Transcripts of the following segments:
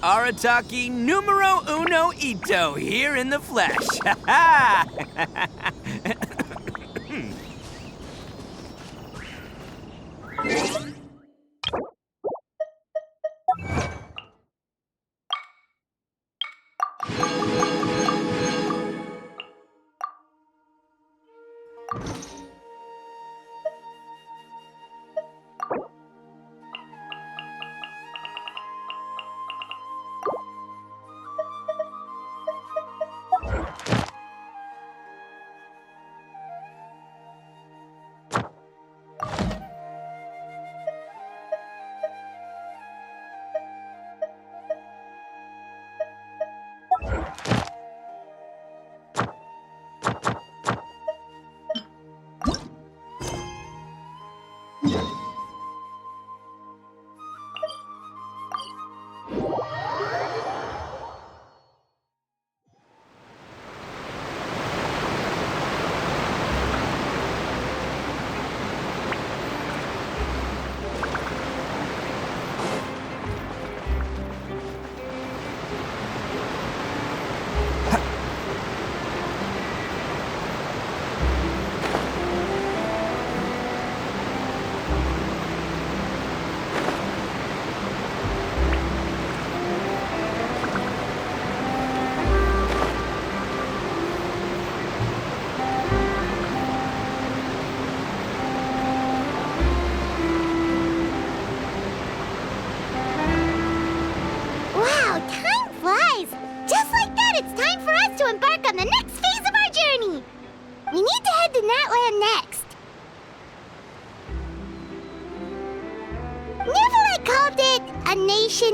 Arataki numero uno ito here in the flesh. Ha ha!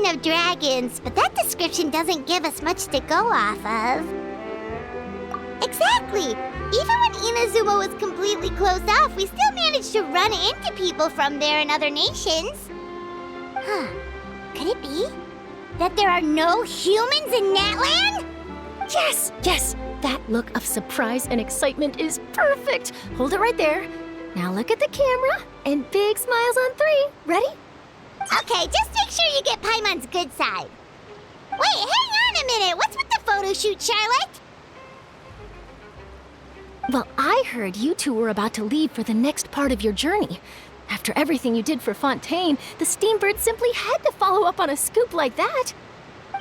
Of dragons, but that description doesn't give us much to go off of. Exactly! Even when Inazuma was completely closed off, we still managed to run into people from there in other nations. Huh. Could it be that there are no humans in Natlan? Yes! Yes! That look of surprise and excitement is perfect! Hold it right there. Now look at the camera, and big smiles on 3. Ready? Okay, just make sure you get Paimon's good side. Wait, hang on a minute. What's with the photo shoot, Charlotte? Well, I heard you two were about to leave for the next part of your journey. After everything you did for Fontaine, the Steambird simply had to follow up on a scoop like that.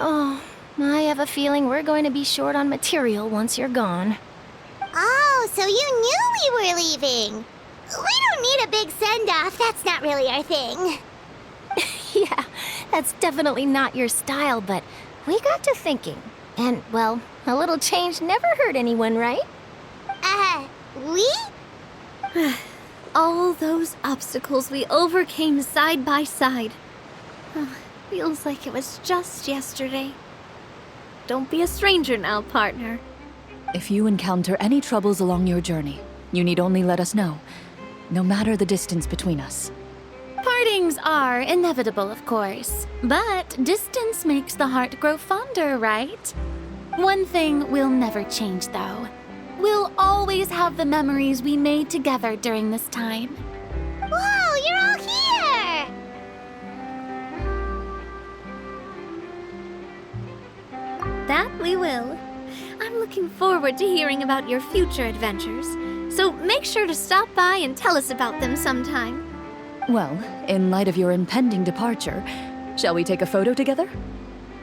Oh, I have a feeling we're going to be short on material once you're gone. Oh, so you knew we were leaving. We don't need a big send-off. That's not really our thing. Yeah, that's definitely not your style, but we got to thinking. And, well, a little change never hurt anyone, right? We? All those obstacles we overcame side by side. Feels like it was just yesterday. Don't be a stranger now, partner. If you encounter any troubles along your journey, you need only let us know, no matter the distance between us. Partings are inevitable, of course, but distance makes the heart grow fonder, right? One thing will never change, though. We'll always have the memories we made together during this time. Whoa, you're all here! That we will. I'm looking forward to hearing about your future adventures, so make sure to stop by and tell us about them sometime. Well, in light of your impending departure, shall we take a photo together?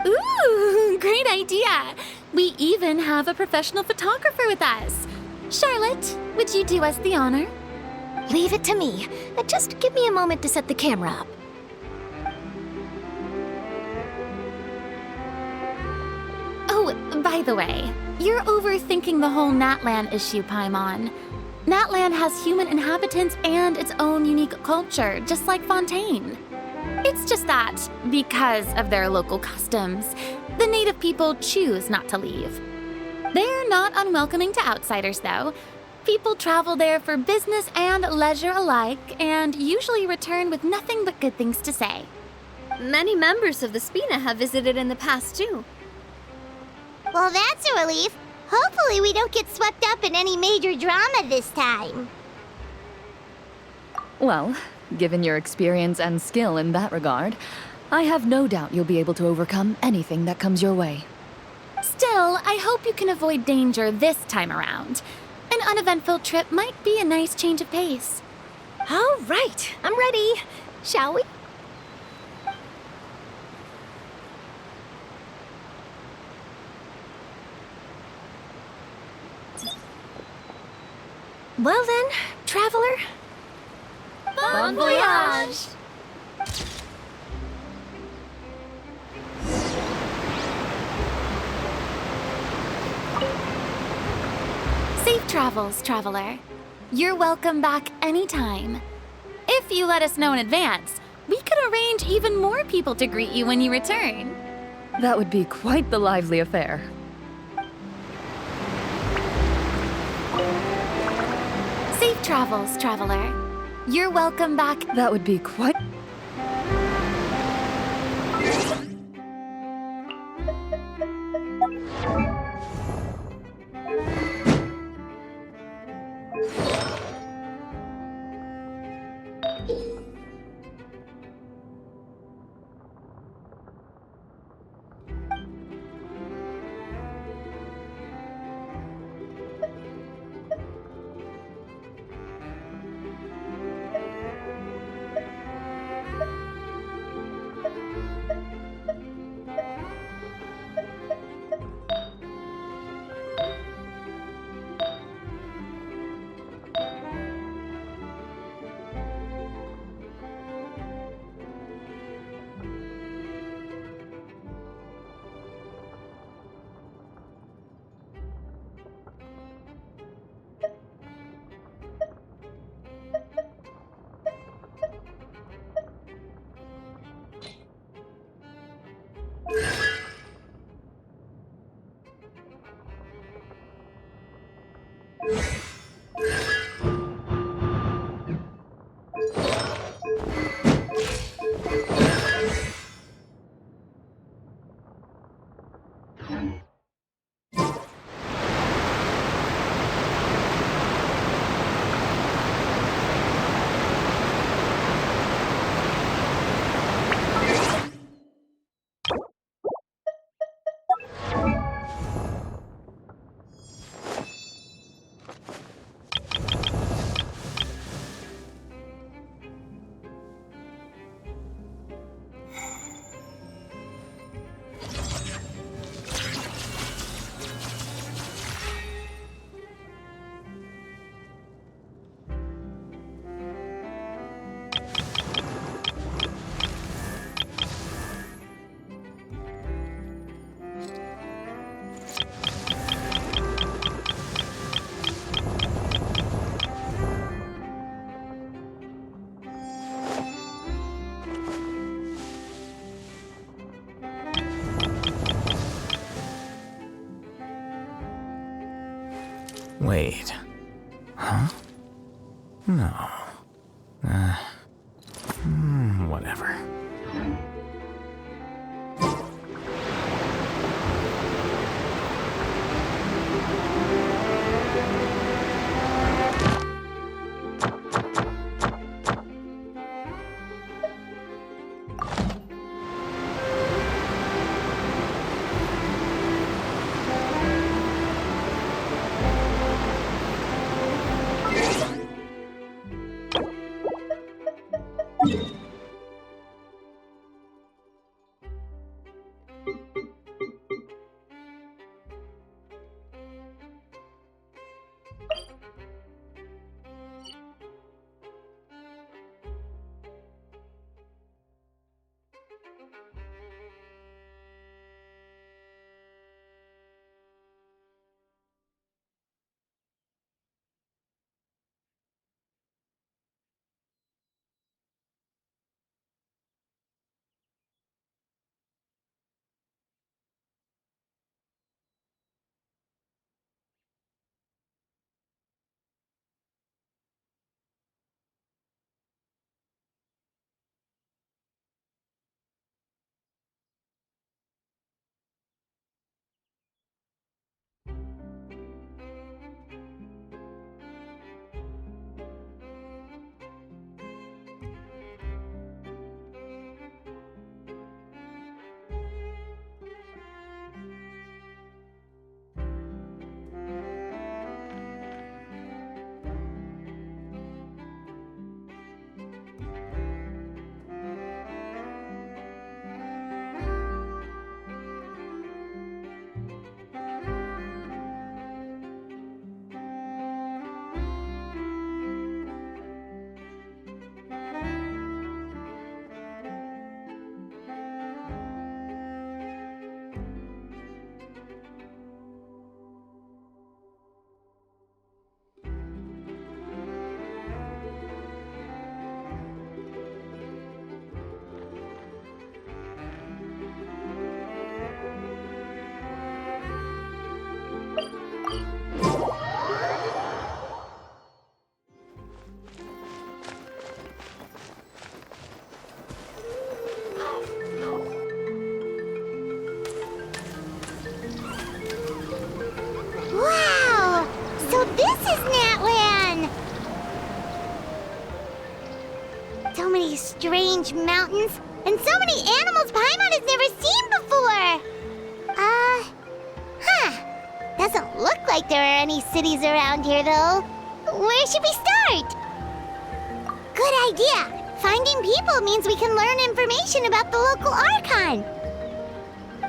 Ooh, great idea! We even have a professional photographer with us. Charlotte, would you do us the honor? Leave it to me. Just give me a moment to set the camera up. Oh, by the way, you're overthinking the whole Natlan issue, Paimon. Natlan has human inhabitants and its own unique culture, just like Fontaine. It's just that, because of their local customs, the native people choose not to leave. They're not unwelcoming to outsiders, though. People travel there for business and leisure alike, and usually return with nothing but good things to say. Many members of the Spina have visited in the past, too. Well, that's a relief. Hopefully we don't get swept up in any major drama this time. Well, given your experience and skill in that regard, I have no doubt you'll be able to overcome anything that comes your way. Still, I hope you can avoid danger this time around. An uneventful trip might be a nice change of pace. All right, I'm ready. Shall we? Well then, traveler. Bon voyage! Safe travels, traveler. You're welcome back anytime. If you let us know in advance, we could arrange even more people to greet you when you return. That would be quite the lively affair. Safe travels, traveler. You're welcome back. That would be quite... Wait. Huh? No. Whatever. strange mountains, and so many animals Paimon has never seen before. Doesn't look like there are any cities around here, though. Where should we start? Good idea. Finding people means we can learn information about the local Archon.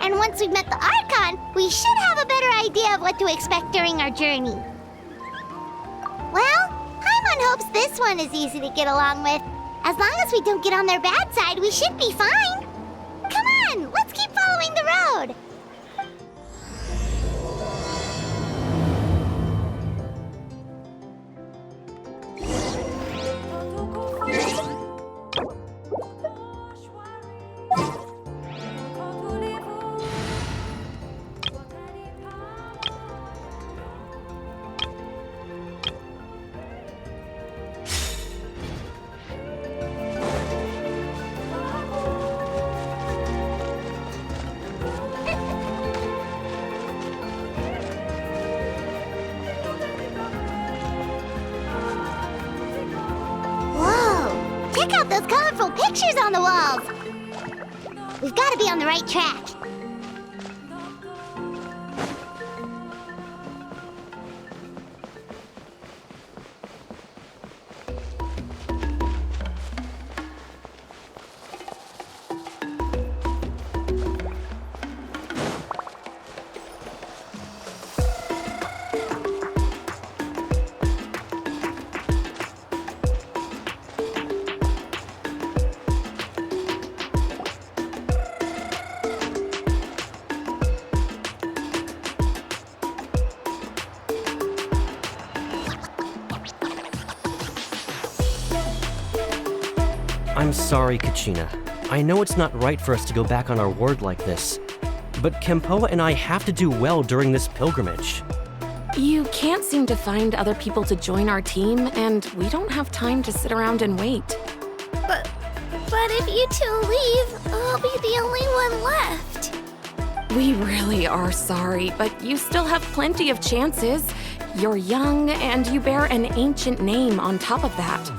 And once we've met the Archon, we should have a better idea of what to expect during our journey. Well, Paimon hopes this one is easy to get along with. As long as we don't get on their bad side, we should be fine. Come on, let's keep following the road. Check out those colorful pictures on the walls! We've got to be on the right track. I'm sorry, Kachina. I know it's not right for us to go back on our word like this, but Kempoa and I have to do well during this pilgrimage. You can't seem to find other people to join our team, and we don't have time to sit around and wait. But if you two leave, I'll be the only one left. We really are sorry, but you still have plenty of chances. You're young, and you bear an ancient name on top of that.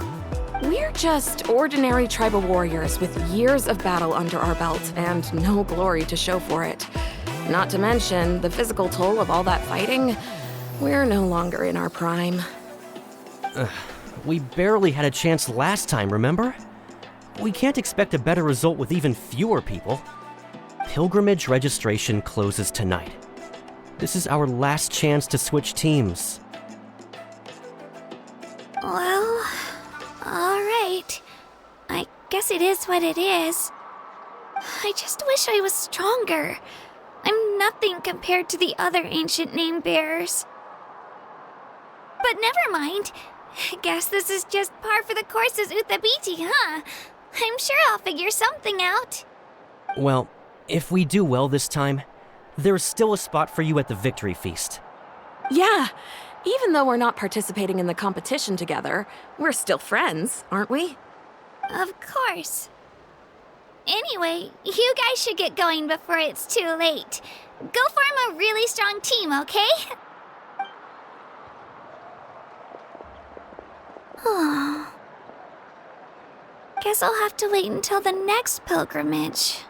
We're just ordinary tribal warriors with years of battle under our belt and no glory to show for it. Not to mention the physical toll of all that fighting. We're no longer in our prime. We barely had a chance last time, remember? We can't expect a better result with even fewer people. Pilgrimage registration closes tonight. This is our last chance to switch teams. Well, all right. I guess it is what it is. I just wish I was stronger. I'm nothing compared to the other ancient name bearers. But never mind. Guess this is just par for the course as Uthabiti, huh? I'm sure I'll figure something out. Well, if we do well this time, there's still a spot for you at the victory feast. Yeah, even though we're not participating in the competition together, we're still friends, aren't we? Of course. Anyway, you guys should get going before it's too late. Go form a really strong team, okay? Oh. Guess I'll have to wait until the next pilgrimage.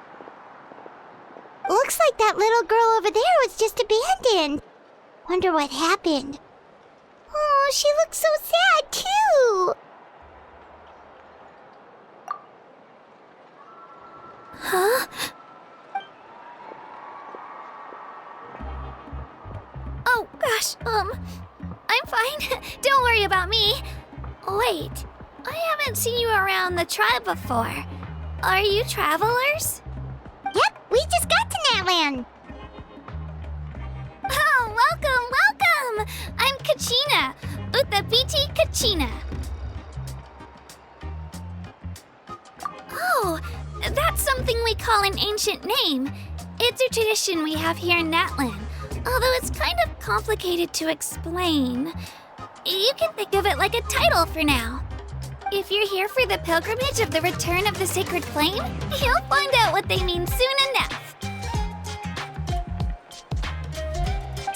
Looks like that little girl over there was just abandoned. Wonder what happened. Oh, she looks so sad, too. Huh? Oh, gosh, I'm fine. Don't worry about me. Wait, I haven't seen you around the tribe before. Are you travelers? Yep, we just got to Natland. Oh, welcome! I'm Kachina, Uthabiti Kachina. Oh, that's something we call an ancient name. It's a tradition we have here in Natland, although it's kind of complicated to explain. You can think of it like a title for now. If you're here for the pilgrimage of the return of the sacred flame, you'll find out what they mean soon enough.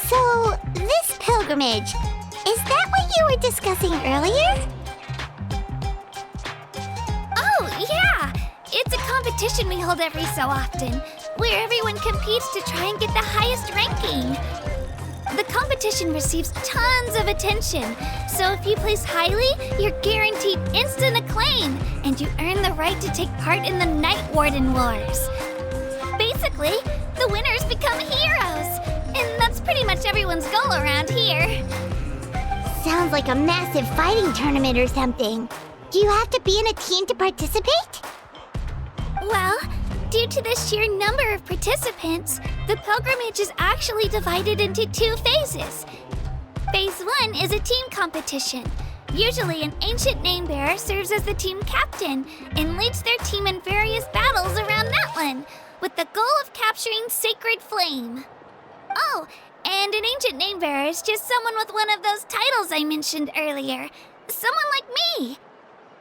So, this pilgrimage, is that what you were discussing earlier? Oh, yeah! competition we hold every so often, where everyone competes to try and get the highest ranking. The competition receives tons of attention, so if you place highly, you're guaranteed instant acclaim, and you earn the right to take part in the Night Warden Wars. Basically, the winners become heroes, and that's pretty much everyone's goal around here. Sounds like a massive fighting tournament or something. Do you have to be in a team to participate? Well, due to the sheer number of participants, the pilgrimage is actually divided into 2 phases. Phase 1 is a team competition. Usually, an ancient name-bearer serves as the team captain and leads their team in various battles around Natlan, with the goal of capturing Sacred Flame. Oh, and an ancient name-bearer is just someone with one of those titles I mentioned earlier. Someone like me.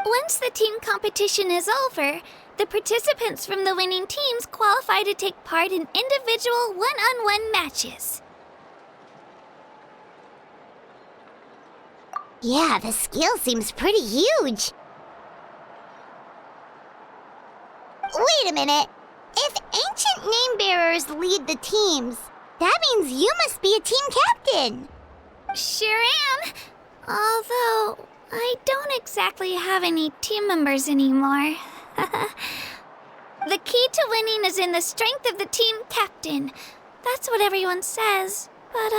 Once the team competition is over, the participants from the winning teams qualify to take part in individual one-on-one matches. Yeah, the scale seems pretty huge. Wait a minute. If ancient name-bearers lead the teams, that means you must be a team captain. Sure am. Although, I don't exactly have any team members anymore. The key to winning is in the strength of the team captain. That's what everyone says. But,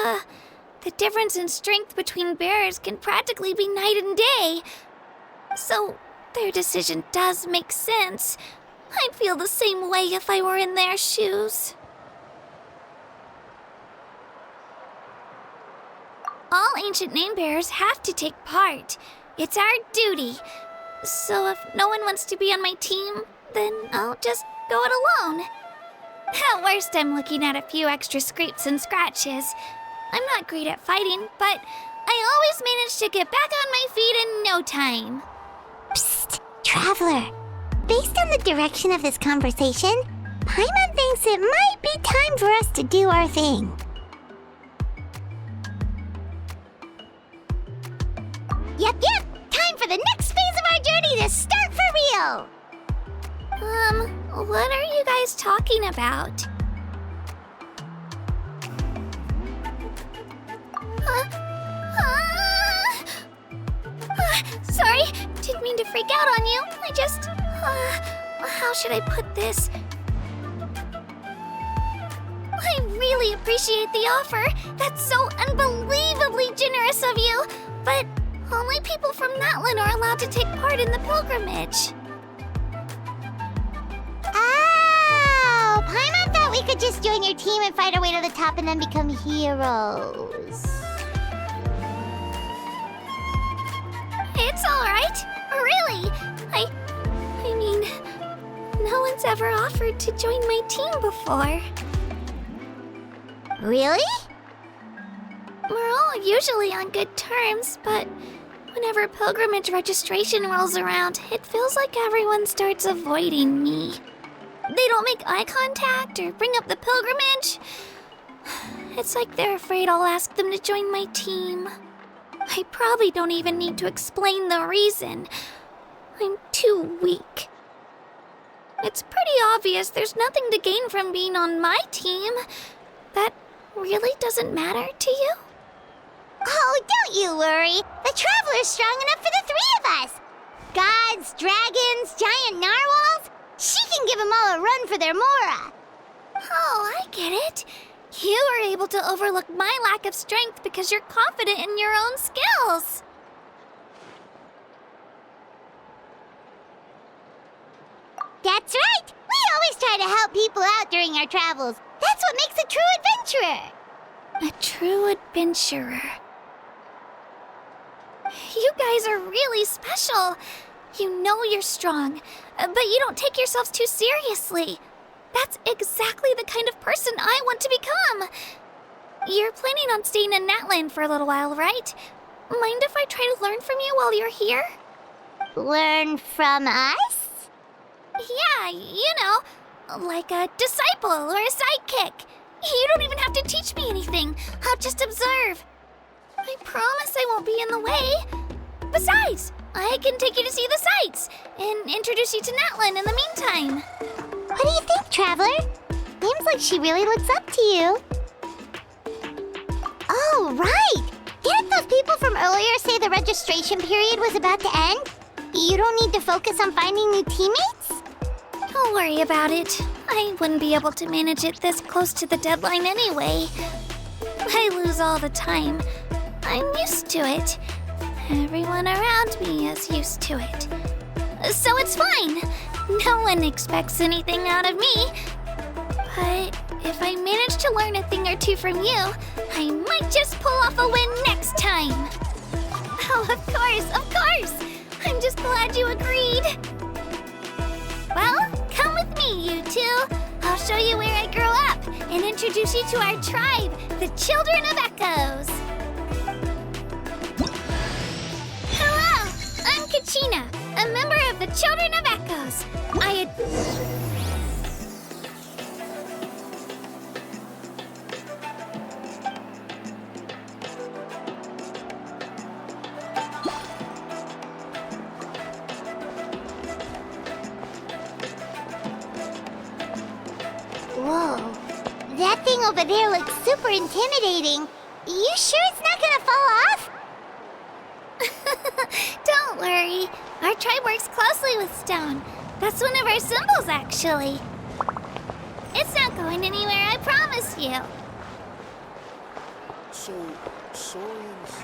the difference in strength between bearers can practically be night and day. So, their decision does make sense. I'd feel the same way if I were in their shoes. All ancient name-bearers have to take part. It's our duty. So if no one wants to be on my team, then I'll just go it alone. At worst, I'm looking at a few extra scrapes and scratches. I'm not great at fighting, but I always manage to get back on my feet in no time. Psst, Traveler. Based on the direction of this conversation, Paimon thinks it might be time for us to do our thing. Yep, time for the next phase of our journey to start for real! What are you guys talking about? Sorry, didn't mean to freak out on you. I just, how should I put this? I really appreciate the offer. That's so unbelievably generous of you. But only people from Natlan are allowed to take part in the pilgrimage. Oh, Paimon thought we could just join your team and fight our way to the top and then become heroes. It's all right. Really. I mean, no one's ever offered to join my team before. Really? We're all usually on good terms, but whenever pilgrimage registration rolls around, it feels like everyone starts avoiding me. They don't make eye contact or bring up the pilgrimage. It's like they're afraid I'll ask them to join my team. I probably don't even need to explain the reason. I'm too weak. It's pretty obvious there's nothing to gain from being on my team. That really doesn't matter to you? Oh, don't you worry. The Traveler's strong enough for the 3 of us. Gods, dragons, giant narwhals. She can give them all a run for their Mora. Oh, I get it. You are able to overlook my lack of strength because you're confident in your own skills. That's right. We always try to help people out during our travels. That's what makes a true adventurer. A true adventurer. You guys are really special. You know you're strong, but you don't take yourselves too seriously. That's exactly the kind of person I want to become. You're planning on staying in Natlan for a little while, right? Mind if I try to learn from you while you're here? Learn from us? Yeah, you know, like a disciple or a sidekick. You don't even have to teach me anything. I'll just observe. I promise I won't be in the way. Besides, I can take you to see the sights and introduce you to Natlan in the meantime. What do you think, Traveler? Seems like she really looks up to you. Oh, right! Didn't those people from earlier say the registration period was about to end? You don't need to focus on finding new teammates? Don't worry about it. I wouldn't be able to manage it this close to the deadline anyway. I lose all the time. I'm used to it. Everyone around me is used to it. So it's fine. No one expects anything out of me. But if I manage to learn a thing or two from you, I might just pull off a win next time. Oh, of course, of course! I'm just glad you agreed. Well, come with me, you two. I'll show you where I grew up and introduce you to our tribe, the Children of Echoes. Hello, I'm Kachina, a member of the Children of Echoes. Whoa. That thing over there looks super intimidating. You sure it's not gonna fall off? Don't worry. Our tribe works closely with stone. That's one of our symbols, actually. It's not going anywhere, I promise you. So, Saurians...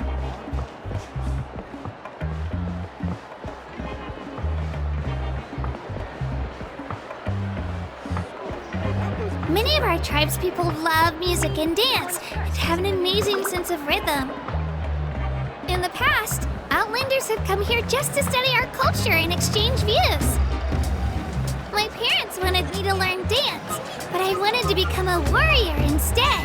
Many of our tribespeople love music and dance and have an amazing sense of rhythm. In the past, Outlanders have come here just to study our culture and exchange views. My parents wanted me to learn dance, but I wanted to become a warrior instead.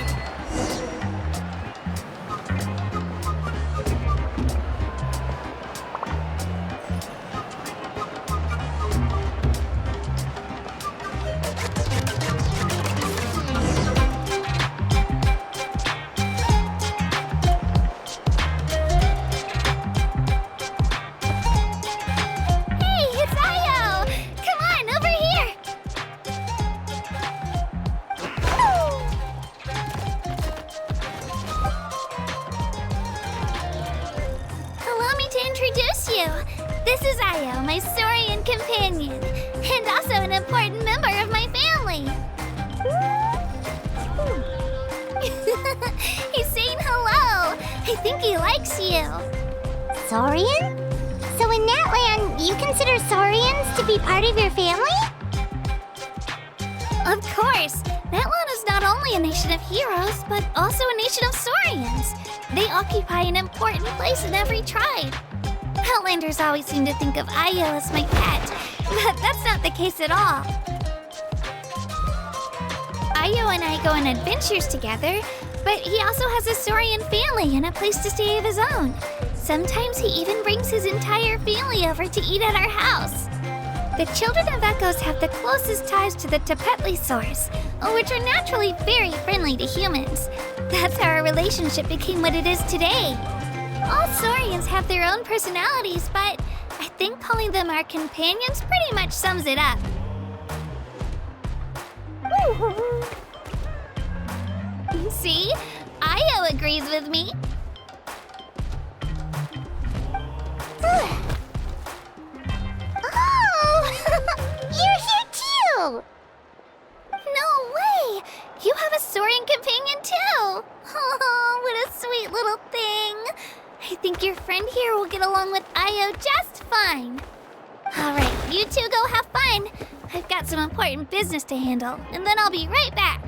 This is Io, my Saurian companion, and also an important member of my family. He's saying hello. I think he likes you. Saurian? So in that land, you consider Saurians to be part of your family? Of course. That land is not only a nation of heroes, but also a nation of Saurians. They occupy an important place in every tribe. Outlanders always seem to think of Io as my pet, but that's not the case at all. Io and I go on adventures together, but he also has a Saurian family and a place to stay of his own. Sometimes he even brings his entire family over to eat at our house. The Children of Echoes have the closest ties to the Tepetli-saurs, which are naturally very friendly to humans. That's how our relationship became what it is today. All Saurians have their own personalities, but I think calling them our companions pretty much sums it up. See? Io agrees with me. Oh! You're here too! No way! You have a Saurian companion too! Oh, what a sweet little thing! I think your friend here will get along with Io just fine. Alright, you two go have fun. I've got some important business to handle, and then I'll be right back.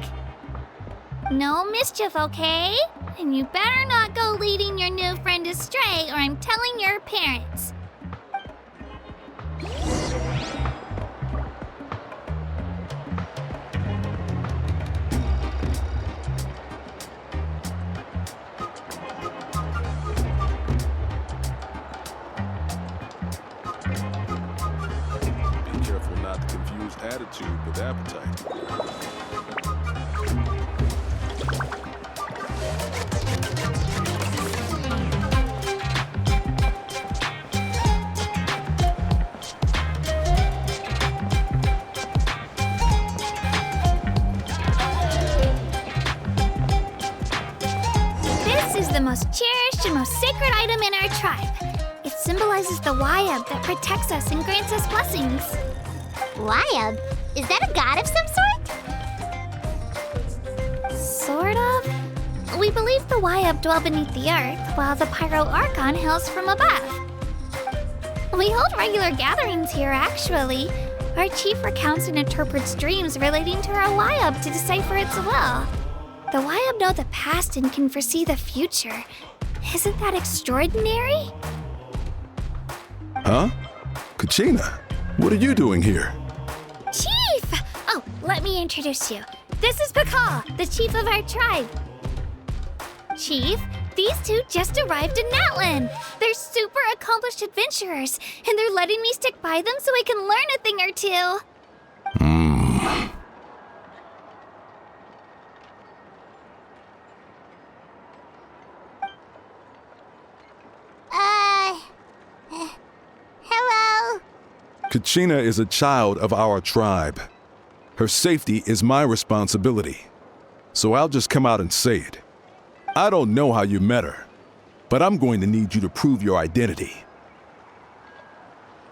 No mischief, okay? And you better not go leading your new friend astray, or I'm telling your parents. Be careful not to confuse attitude with appetite. most cherished and most sacred item in our tribe. It symbolizes the Wayab that protects us and grants us blessings. Wayab? Is that a god of some sort? Sort of. We believe the Wayab dwell beneath the earth, while the Pyro Archon hails from above. We hold regular gatherings here, actually. Our chief recounts and interprets dreams relating to our Wayab to decipher its will. The Wayab know the past and can foresee the future. Isn't that extraordinary? Huh? Kachina, what are you doing here? Chief! Oh, let me introduce you. This is Pakal, the chief of our tribe. Chief, these two just arrived in Natlan. They're super accomplished adventurers, and they're letting me stick by them so I can learn a thing or two. Hello? Kachina is a child of our tribe. Her safety is my responsibility. So I'll just come out and say it. I don't know how you met her, but I'm going to need you to prove your identity.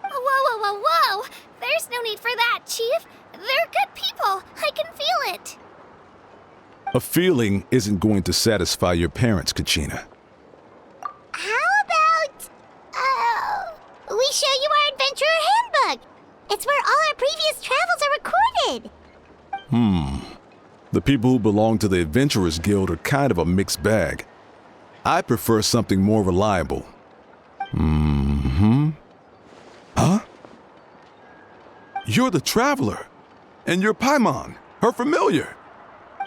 Whoa. There's no need for that, Chief. They're good people. I can feel it. A feeling isn't going to satisfy your parents, Kachina. How about, we show you our adventurer handbook? It's where all our previous travels are recorded. The people who belong to the Adventurers Guild are kind of a mixed bag. I prefer something more reliable. Huh? You're the Traveler, and you're Paimon, her familiar.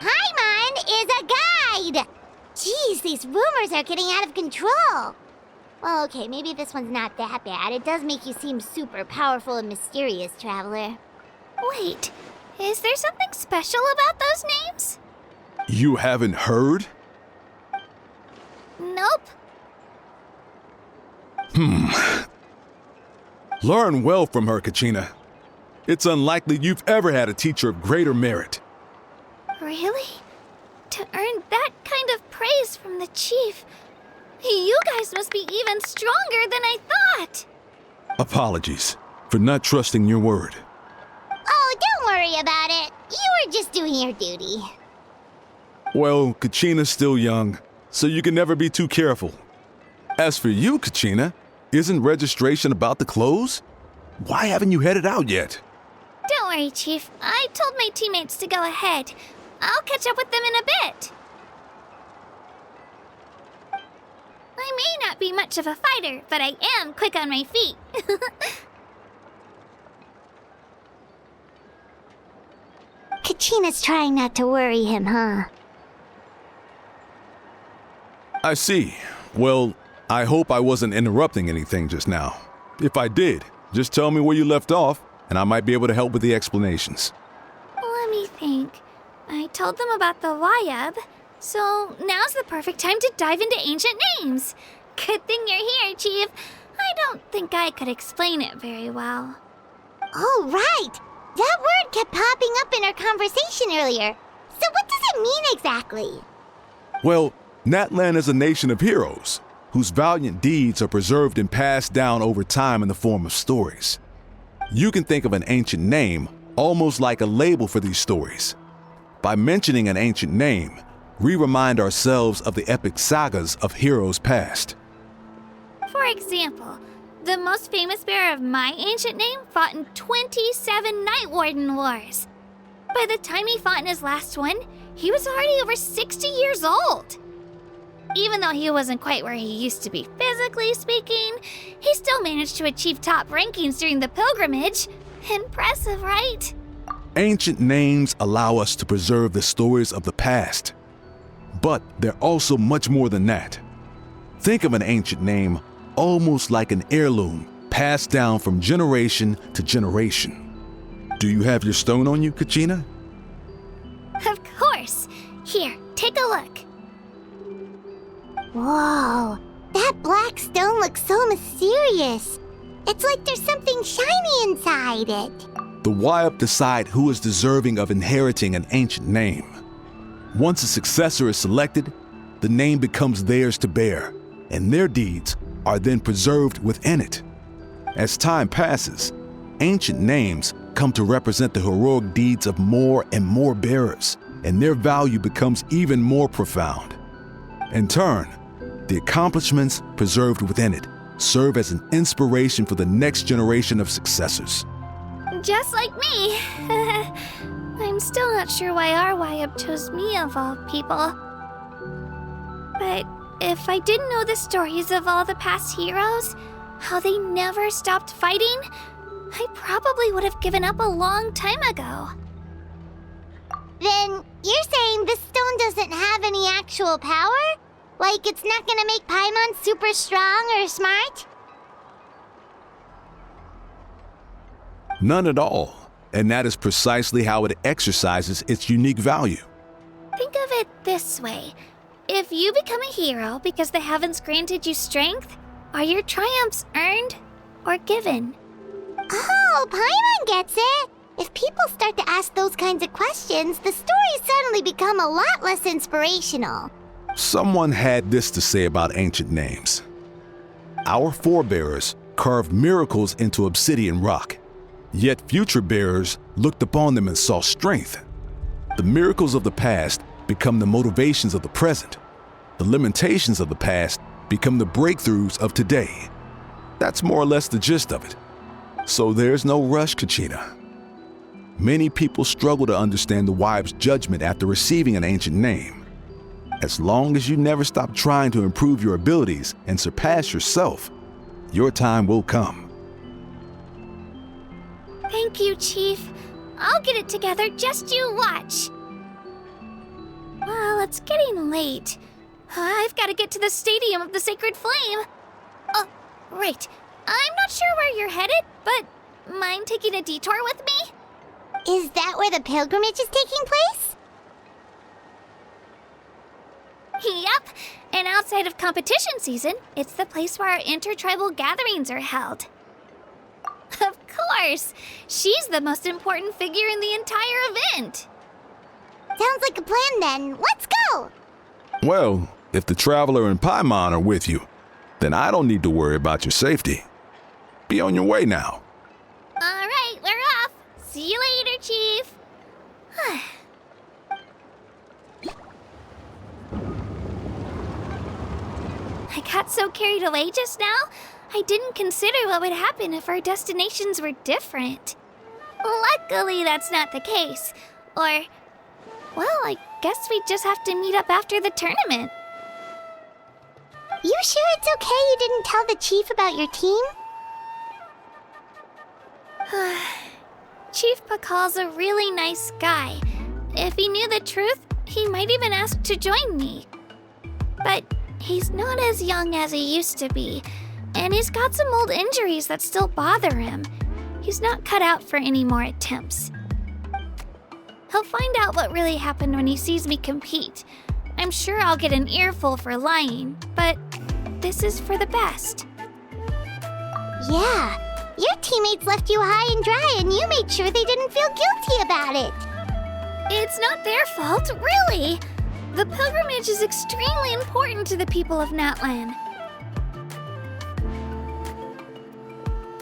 Paimon is a guide! Jeez, these rumors are getting out of control. Well, okay, maybe this one's not that bad. It does make you seem super powerful and mysterious, Traveler. Wait, is there something special about those names? You haven't heard? Nope. Learn well from her, Kachina. It's unlikely you've ever had a teacher of greater merit. Really? To earn that kind of praise from the chief, you guys must be even stronger than I thought. Apologies for not trusting your word. Oh, don't worry about it. You were just doing your duty. Well, Kachina's still young, so you can never be too careful. As for you, Kachina, isn't registration about to close? Why haven't you headed out yet? Don't worry, Chief. I told my teammates to go ahead. I'll catch up with them in a bit. I may not be much of a fighter, but I am quick on my feet. Kachina's trying not to worry him, huh? I see. Well, I hope I wasn't interrupting anything just now. If I did, just tell me where you left off, and I might be able to help with the explanations. Let me think. I told them about the Wayab, so now's the perfect time to dive into ancient names. Good thing you're here, Chief. I don't think I could explain it very well. Oh, right! That word kept popping up in our conversation earlier. So what does it mean exactly? Well, Natlan is a nation of heroes, whose valiant deeds are preserved and passed down over time in the form of stories. You can think of an ancient name almost like a label for these stories. By mentioning an ancient name, we remind ourselves of the epic sagas of heroes past. For example, the most famous bearer of my ancient name fought in 27 Night Warden wars. By the time he fought in his last one, he was already over 60 years old. Even though he wasn't quite where he used to be physically speaking, he still managed to achieve top rankings during the pilgrimage. Impressive, right? Ancient names allow us to preserve the stories of the past. But they're also much more than that. Think of an ancient name almost like an heirloom passed down from generation to generation. Do you have your stone on you, Kachina? Of course. Here, take a look. Whoa, that black stone looks so mysterious. It's like there's something shiny inside it. The Wayab decide who is deserving of inheriting an ancient name. Once a successor is selected, the name becomes theirs to bear, and their deeds are then preserved within it. As time passes, ancient names come to represent the heroic deeds of more and more bearers, and their value becomes even more profound. In turn, the accomplishments preserved within it serve as an inspiration for the next generation of successors. Just like me. I'm still not sure why our YUB chose me of all people. But if I didn't know the stories of all the past heroes, how they never stopped fighting, I probably would have given up a long time ago. Then you're saying this stone doesn't have any actual power? Like it's not gonna make Paimon super strong or smart? None at all, and that is precisely how it exercises its unique value. Think of it this way. If you become a hero because the heavens granted you strength, are your triumphs earned or given? Oh, Paimon gets it! If people start to ask those kinds of questions, the stories suddenly become a lot less inspirational. Someone had this to say about ancient names. Our forebears carved miracles into obsidian rock, yet future bearers looked upon them and saw strength. The miracles of the past become the motivations of the present. The limitations of the past become the breakthroughs of today. That's more or less the gist of it. So there's no rush, Kachina. Many people struggle to understand the wives' judgment after receiving an ancient name. As long as you never stop trying to improve your abilities and surpass yourself, your time will come. Thank you, Chief. I'll get it together, just you watch. Well, it's getting late. I've got to get to the Stadium of the Sacred Flame. Oh, right. I'm not sure where you're headed, but mind taking a detour with me? Is that where the pilgrimage is taking place? Yep, and outside of competition season, it's the place where our intertribal gatherings are held. Of course! She's the most important figure in the entire event! Sounds like a plan then. Let's go! Well, if the Traveler and Paimon are with you, then I don't need to worry about your safety. Be on your way now. Alright, we're off! See you later, Chief! I got so carried away just now, I didn't consider what would happen if our destinations were different. Luckily, that's not the case. Or, well, I guess we just have to meet up after the tournament. You sure it's okay you didn't tell the chief about your team? Chief Pakal's a really nice guy. If he knew the truth, he might even ask to join me. But he's not as young as he used to be, and he's got some old injuries that still bother him. He's not cut out for any more attempts. He'll find out what really happened when he sees me compete. I'm sure I'll get an earful for lying, but this is for the best. Yeah, your teammates left you high and dry and you made sure they didn't feel guilty about it. It's not their fault, really. The pilgrimage is extremely important to the people of Natlan.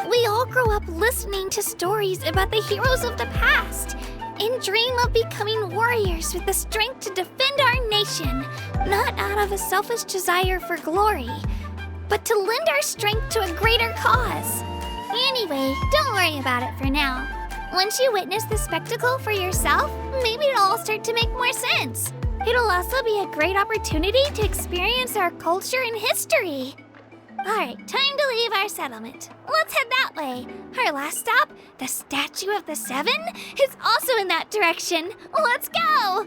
We all grow up listening to stories about the heroes of the past and dream of becoming warriors with the strength to defend our nation, not out of a selfish desire for glory, but to lend our strength to a greater cause. Anyway, don't worry about it for now. Once you witness the spectacle for yourself, maybe it'll all start to make more sense. It'll also be a great opportunity to experience our culture and history. Alright, time to leave our settlement. Let's head that way. Our last stop, the Statue of the Seven, is also in that direction. Let's go!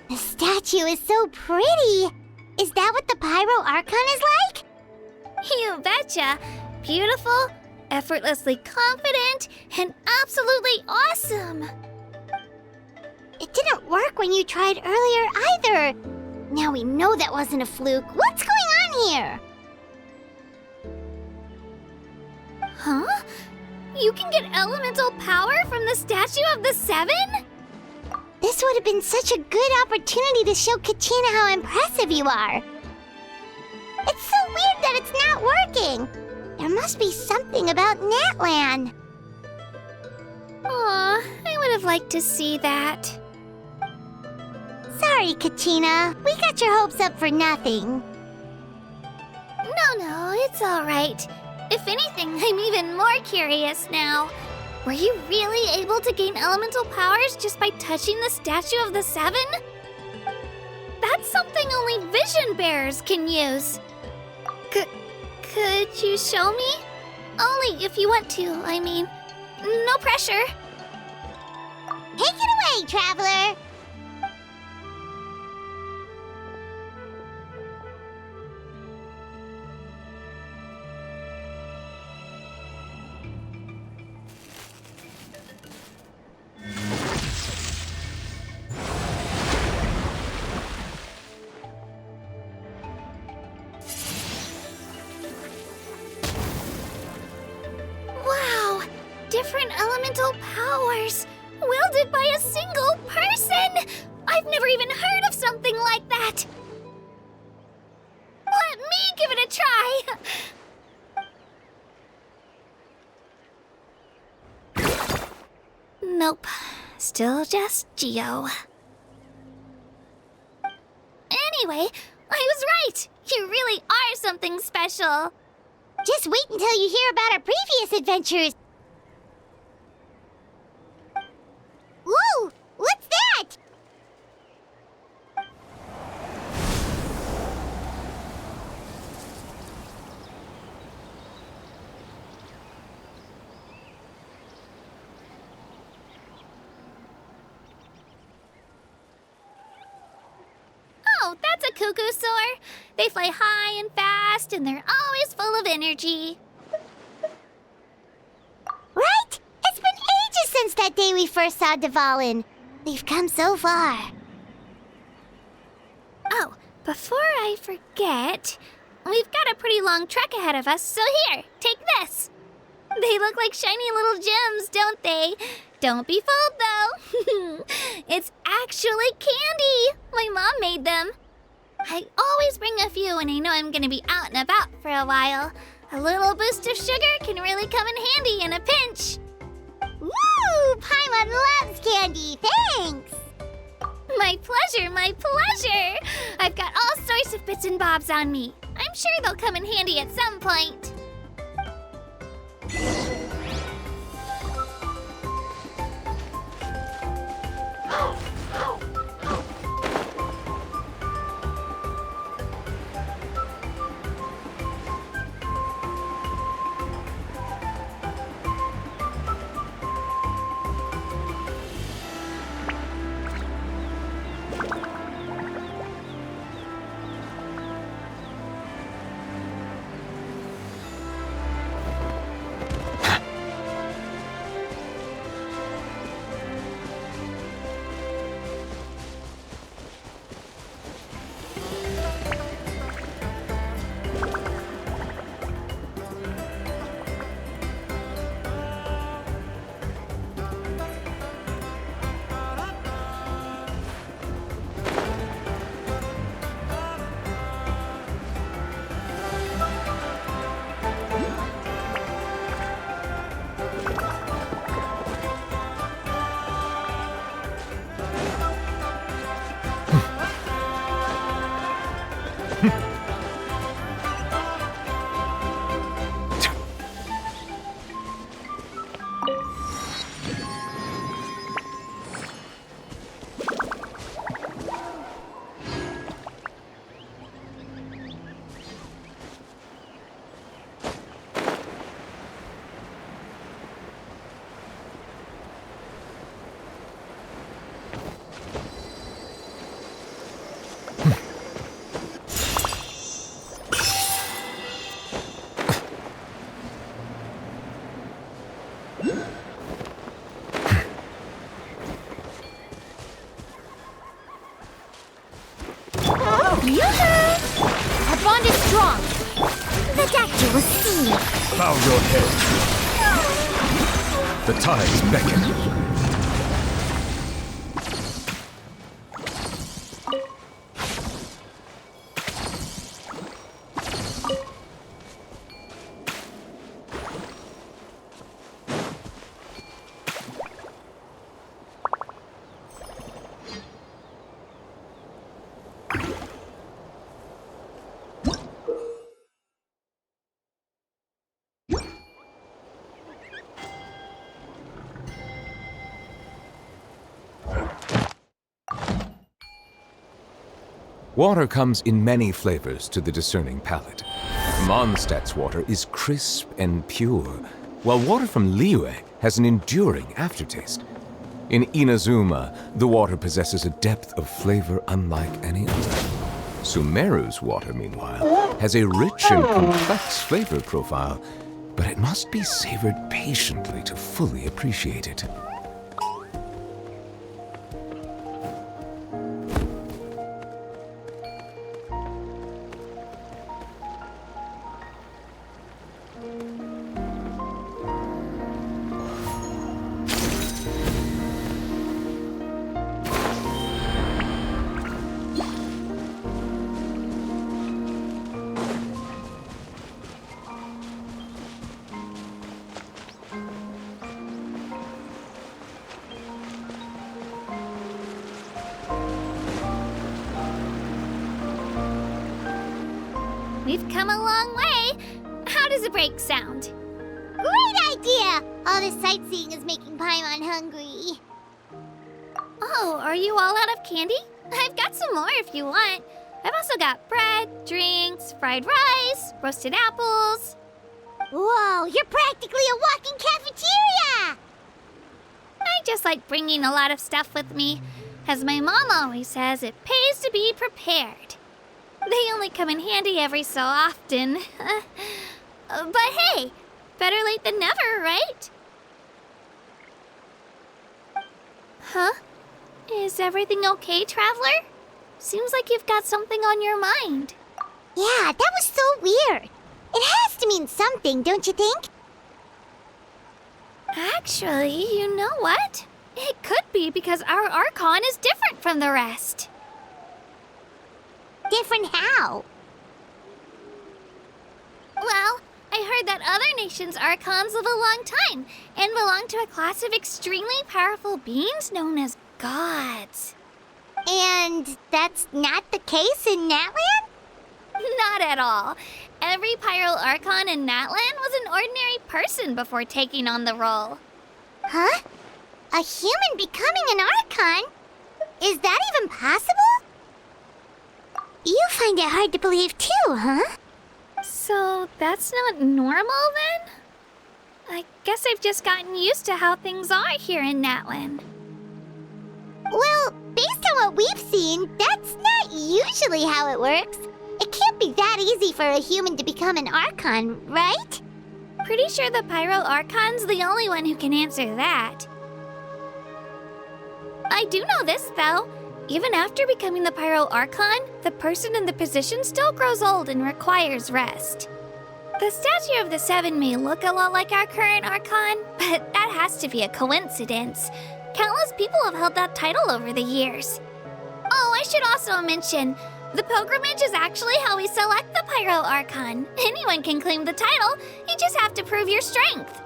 The statue is so pretty. Is that what the Pyro Archon is like? You betcha. Beautiful effortlessly confident, and absolutely awesome. It didn't work when you tried earlier either. Now we know that wasn't a fluke. What's going on here? Huh? You can get elemental power from the Statue of the Seven? This would have been such a good opportunity to show Kachina how impressive you are. It's so weird that it's not working. There must be something about Natlan. Aw, I would have liked to see that. Sorry, Kachina. We got your hopes up for nothing. No, it's all right. If anything, I'm even more curious now. Were you really able to gain elemental powers just by touching the Statue of the Seven? That's something only vision bearers can use. Could you show me? Only if you want to, I mean. No pressure. Take it away, traveler. Wow! Different elemental powers! Wielded by a single person! I've never even heard of something like that! Let me give it a try! Nope. Still just Geo. Anyway, I was right! You really are something special! Just wait until you hear about our previous adventures. Whoa! What's that? Oh, that's a cuckoo soar. They fly high and fast, and they're always full of energy. Right? It's been ages since that day we first saw Dvalin. We've come so far. Oh, before I forget, we've got a pretty long trek ahead of us, so here, take this. They look like shiny little gems, don't they? Don't be fooled, though. It's actually candy. My mom made them. I always bring a few when I know I'm going to be out and about for a while. A little boost of sugar can really come in handy in a pinch. Woo! Paimon loves candy. Thanks. My pleasure, my pleasure. I've got all sorts of bits and bobs on me. I'm sure they'll come in handy at some point. Our bond is strong. The doctor will see me. Bow your head. The tides beckon. Water comes in many flavors to the discerning palate. Mondstadt's water is crisp and pure, while water from Liyue has an enduring aftertaste. In Inazuma, the water possesses a depth of flavor unlike any other. Sumeru's water, meanwhile, has a rich and complex flavor profile, but it must be savored patiently to fully appreciate it. We've come a long way. How does a break sound? Great idea! All this sightseeing is making Paimon hungry. Oh, are you all out of candy? I've got some more if you want. I've also got bread, drinks, fried rice, roasted apples. Whoa, you're practically a walking cafeteria! I just like bringing a lot of stuff with me. As my mom always says, it pays to be prepared. They only come in handy every so often. But hey, better late than never, right? Huh? Is everything okay, Traveler? Seems like you've got something on your mind. Yeah, that was so weird. It has to mean something, don't you think? Actually, you know what? It could be because our Archon is different from the rest. Different how? Well, I heard that other nations' Archons live a long time and belong to a class of extremely powerful beings known as gods. And that's not the case in Natlan? Not at all. Every Pyro Archon in Natlan was an ordinary person before taking on the role. Huh? A human becoming an Archon? Is that even possible? You find it hard to believe too, huh? So that's not normal then? I guess I've just gotten used to how things are here in Natlan. Well, based on what we've seen, that's not usually how it works. It can't be that easy for a human to become an Archon, right? Pretty sure the Pyro Archon's the only one who can answer that. I do know this, though. Even after becoming the Pyro Archon, the person in the position still grows old and requires rest. The statue of the Seven may look a lot like our current Archon, but that has to be a coincidence. Countless people have held that title over the years. Oh, I should also mention, the pilgrimage is actually how we select the Pyro Archon. Anyone can claim the title, you just have to prove your strength.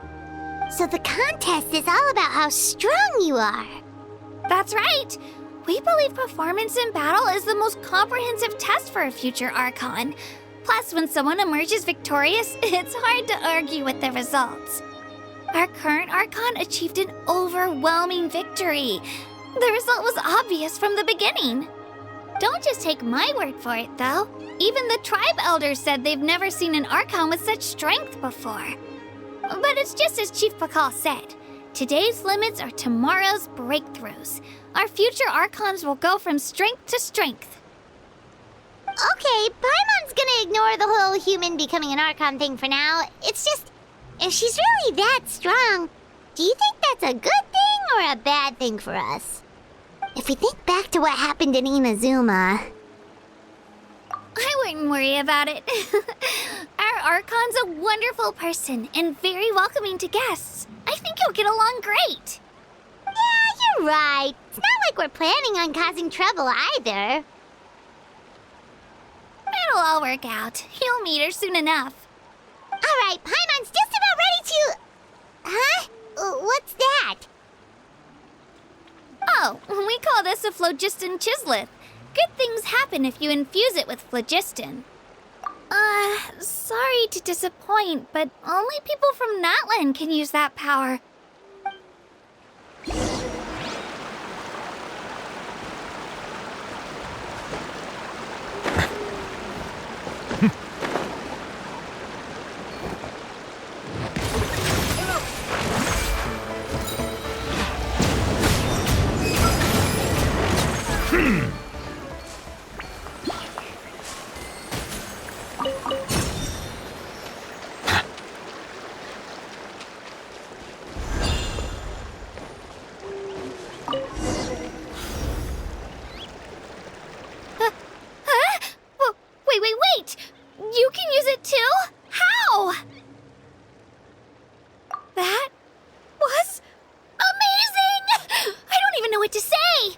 So the contest is all about how strong you are. That's right. We believe performance in battle is the most comprehensive test for a future Archon. Plus, when someone emerges victorious, it's hard to argue with the results. Our current Archon achieved an overwhelming victory. The result was obvious from the beginning. Don't just take my word for it, though. Even the tribe elders said they've never seen an Archon with such strength before. But it's just as Chief Pakal said. Today's limits are tomorrow's breakthroughs. Our future Archons will go from strength to strength. Okay, Paimon's gonna ignore the whole human becoming an Archon thing for now. It's just, if she's really that strong, Do you think that's a good thing or a bad thing for us? If we think back to what happened in Inazuma... I wouldn't worry about it. Our Archon's a wonderful person and very welcoming to guests. I think you'll get along great. Yeah, you're right. It's not like we're planning on causing trouble either. It'll all work out. You'll meet her soon enough. All right, Paimon's just about ready to... Huh? What's that? Oh, we call this a phlogiston chisleth. Good things happen if you infuse it with phlogiston. Sorry to disappoint, but only people from Natlan can use that power. Wait! You can use it too? How? That was amazing! I don't even know what to say!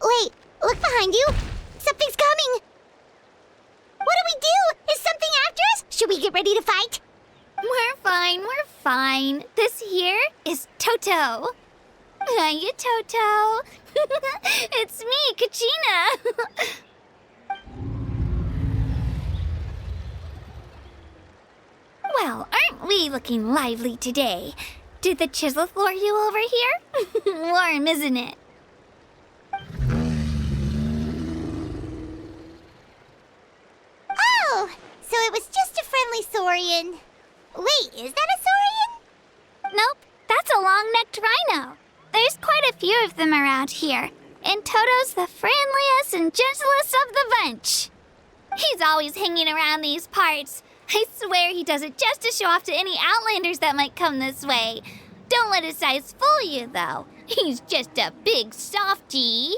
Wait, look behind you. Something's coming. What do we do? Is something after us? Should we get ready to fight? We're fine. This here is Toto. Hiya, Toto. It's me, Kachina. Well, aren't we looking lively today? Did the chisleth lure you over here? Warm, isn't it? Oh, so it was just a friendly saurian. Wait, is that a saurian? Nope, that's a long-necked rhino. There's quite a few of them around here, and Toto's the friendliest and gentlest of the bunch. He's always hanging around these parts. I swear he does it just to show off to any outlanders that might come this way. Don't let his size fool you, though. He's just a big softie.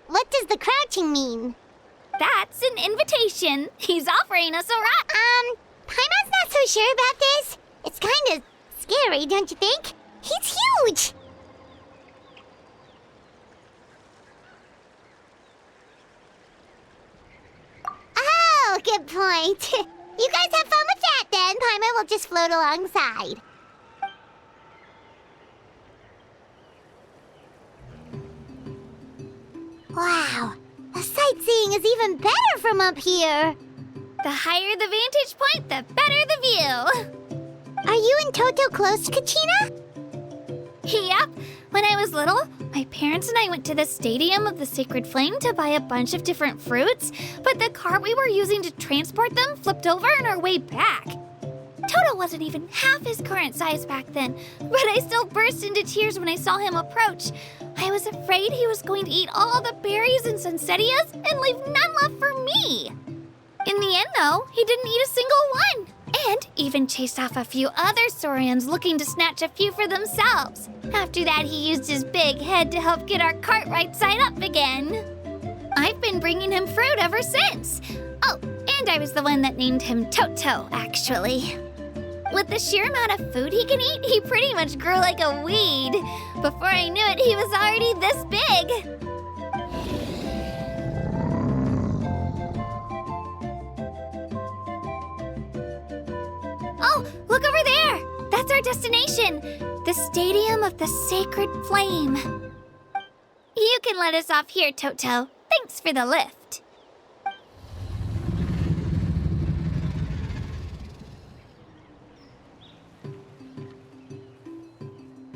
What does the crouching mean? That's an invitation. He's offering us a ride. Paimon's not so sure about this. It's kind of scary, don't you think? He's huge! Oh, good point. You guys have fun with that then. Paimon will just float alongside. Wow, the sightseeing is even better from up here. The higher the vantage point, the better the view. Are you and Toto close to Kachina? Yep. When I was little, my parents and I went to the Stadium of the Sacred Flame to buy a bunch of different fruits, but the cart we were using to transport them flipped over on our way back. Toto wasn't even half his current size back then, but I still burst into tears when I saw him approach. I was afraid he was going to eat all the berries and sunsettias and leave none left for me. In the end, though, he didn't eat a single one, and even chased off a few other saurians looking to snatch a few for themselves. After that, he used his big head to help get our cart right side up again. I've been bringing him fruit ever since. Oh, and I was the one that named him Toto, actually. With the sheer amount of food he can eat, he pretty much grew like a weed. Before I knew it, he was already this big. Oh, look over there! That's our destination, the Stadium of the Sacred Flame. You can let us off here, Toto. Thanks for the lift.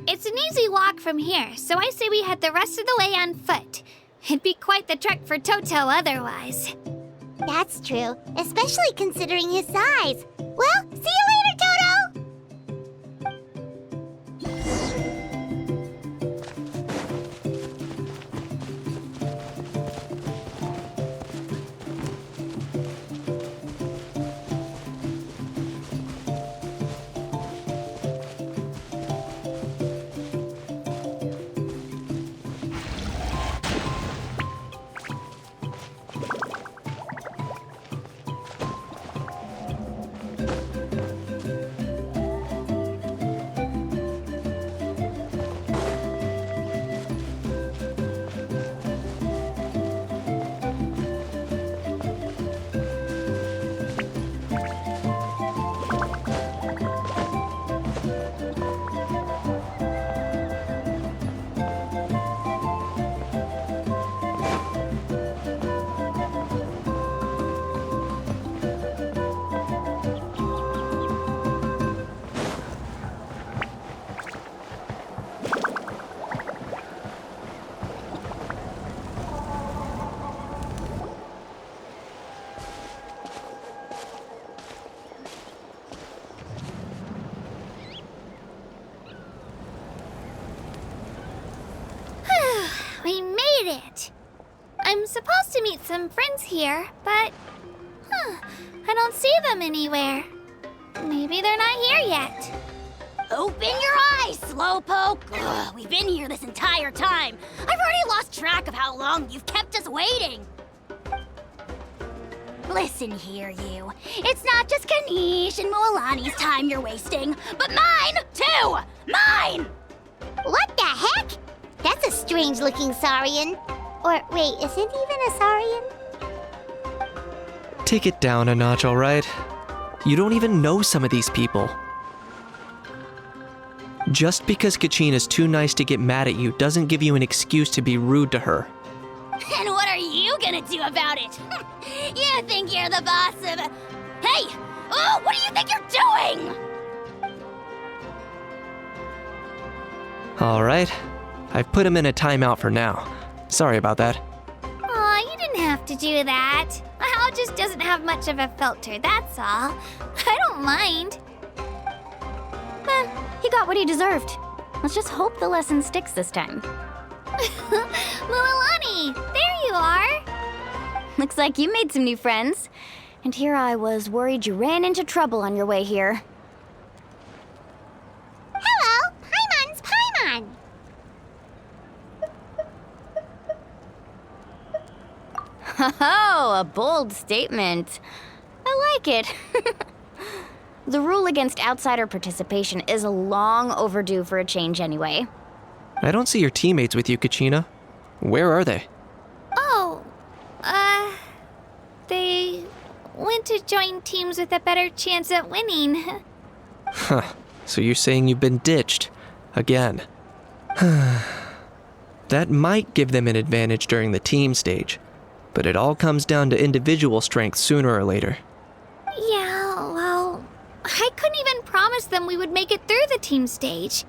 It's an easy walk from here, so I say we head the rest of the way on foot. It'd be quite the trek for Toto otherwise. That's true, especially considering his size. Well, see you later, Toto! it. I'm supposed to meet some friends here, but... I don't see them anywhere. Maybe they're not here yet. Open your eyes, Slowpoke! Ugh, we've been here this entire time. I've already lost track of how long you've kept us waiting. Listen here, you. It's not just Ganesh and Moalani's time you're wasting, but mine, too! Mine! What the heck? That's a strange-looking Saurian. Or, wait, is it even a Saurian? Take it down a notch, alright? You don't even know some of these people. Just because Kachina's too nice to get mad at you doesn't give you an excuse to be rude to her. And what are you gonna do about it? You think you're the boss of... Hey! Oh, what do you think you're doing? Alright. I've put him in a timeout for now. Sorry about that. Aw, you didn't have to do that. Hal just doesn't have much of a filter, that's all. I don't mind. He got what he deserved. Let's just hope the lesson sticks this time. Mualani, there you are. Looks like you made some new friends. And here I was worried you ran into trouble on your way here. Hello, Paimon's Paimon. Oh, a bold statement. I like it. The rule against outsider participation is long overdue for a change anyway. I don't see your teammates with you, Kachina. Where are they? Oh, they went to join teams with a better chance at winning. Huh. So you're saying you've been ditched. Again. That might give them an advantage during the team stage, but it all comes down to individual strength sooner or later. Yeah, well, I couldn't even promise them we would make it through the team stage.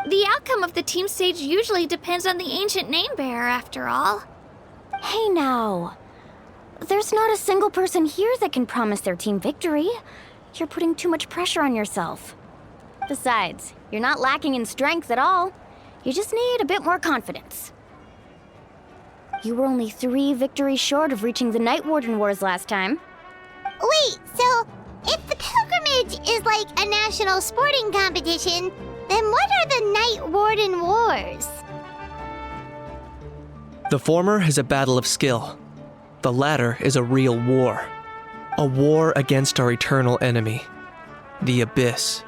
The outcome of the team stage usually depends on the ancient name bearer, after all. Hey now. There's not a single person here that can promise their team victory. You're putting too much pressure on yourself. Besides, you're not lacking in strength at all. You just need a bit more confidence. You were only 3 victories short of reaching the Night Warden Wars last time. Wait, so if the pilgrimage is like a national sporting competition, then what are the Night Warden Wars? The former is a battle of skill. The latter is a real war. A war against our eternal enemy, the Abyss.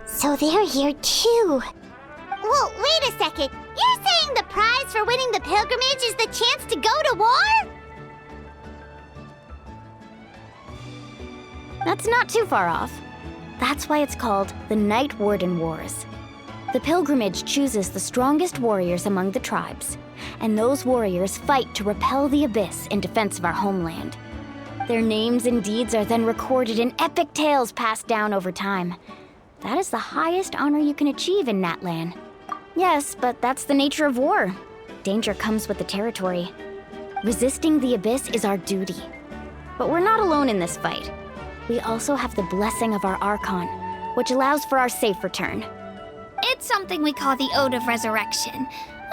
So they're here too. Well, wait a second. You're saying the prize for winning the pilgrimage is the chance to go to war? That's not too far off. That's why it's called the Night Warden Wars. The pilgrimage chooses the strongest warriors among the tribes, and those warriors fight to repel the Abyss in defense of our homeland. Their names and deeds are then recorded in epic tales passed down over time. That is the highest honor you can achieve in Natlan. Yes, but that's the nature of war. Danger comes with the territory. Resisting the Abyss is our duty. But we're not alone in this fight. We also have the blessing of our Archon, which allows for our safe return. It's something we call the Ode of Resurrection,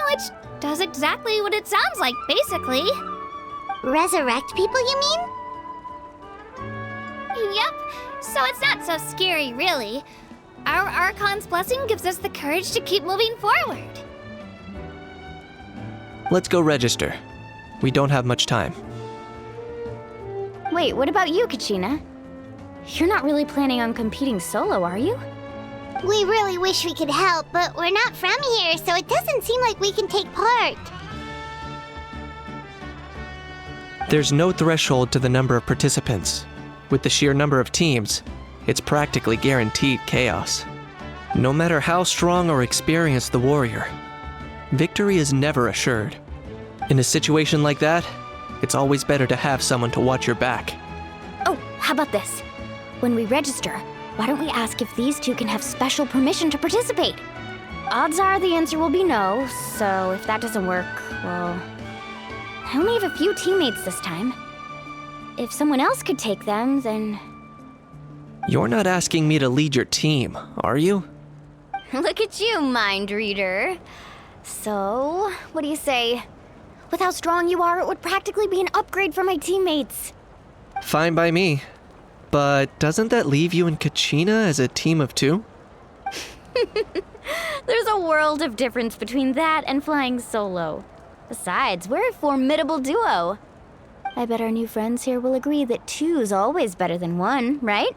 which does exactly what it sounds like, basically. Resurrect people, you mean? Yep, so it's not so scary, really. Our Archon's blessing gives us the courage to keep moving forward. Let's go register. We don't have much time. Wait, what about you, Kachina? You're not really planning on competing solo, are you? We really wish we could help, but we're not from here, so it doesn't seem like we can take part. There's no threshold to the number of participants. With the sheer number of teams, it's practically guaranteed chaos. No matter how strong or experienced the warrior, victory is never assured. In a situation like that, it's always better to have someone to watch your back. Oh, how about this? When we register, why don't we ask if these two can have special permission to participate? Odds are the answer will be no, so if that doesn't work, well... I only have a few teammates this time. If someone else could take them, then... You're not asking me to lead your team, are you? Look at you, mind reader. So, what do you say? With how strong you are, it would practically be an upgrade for my teammates. Fine by me. But doesn't that leave you and Kachina as a team of 2? There's a world of difference between that and flying solo. Besides, we're a formidable duo. I bet our new friends here will agree that 2's always better than 1, right?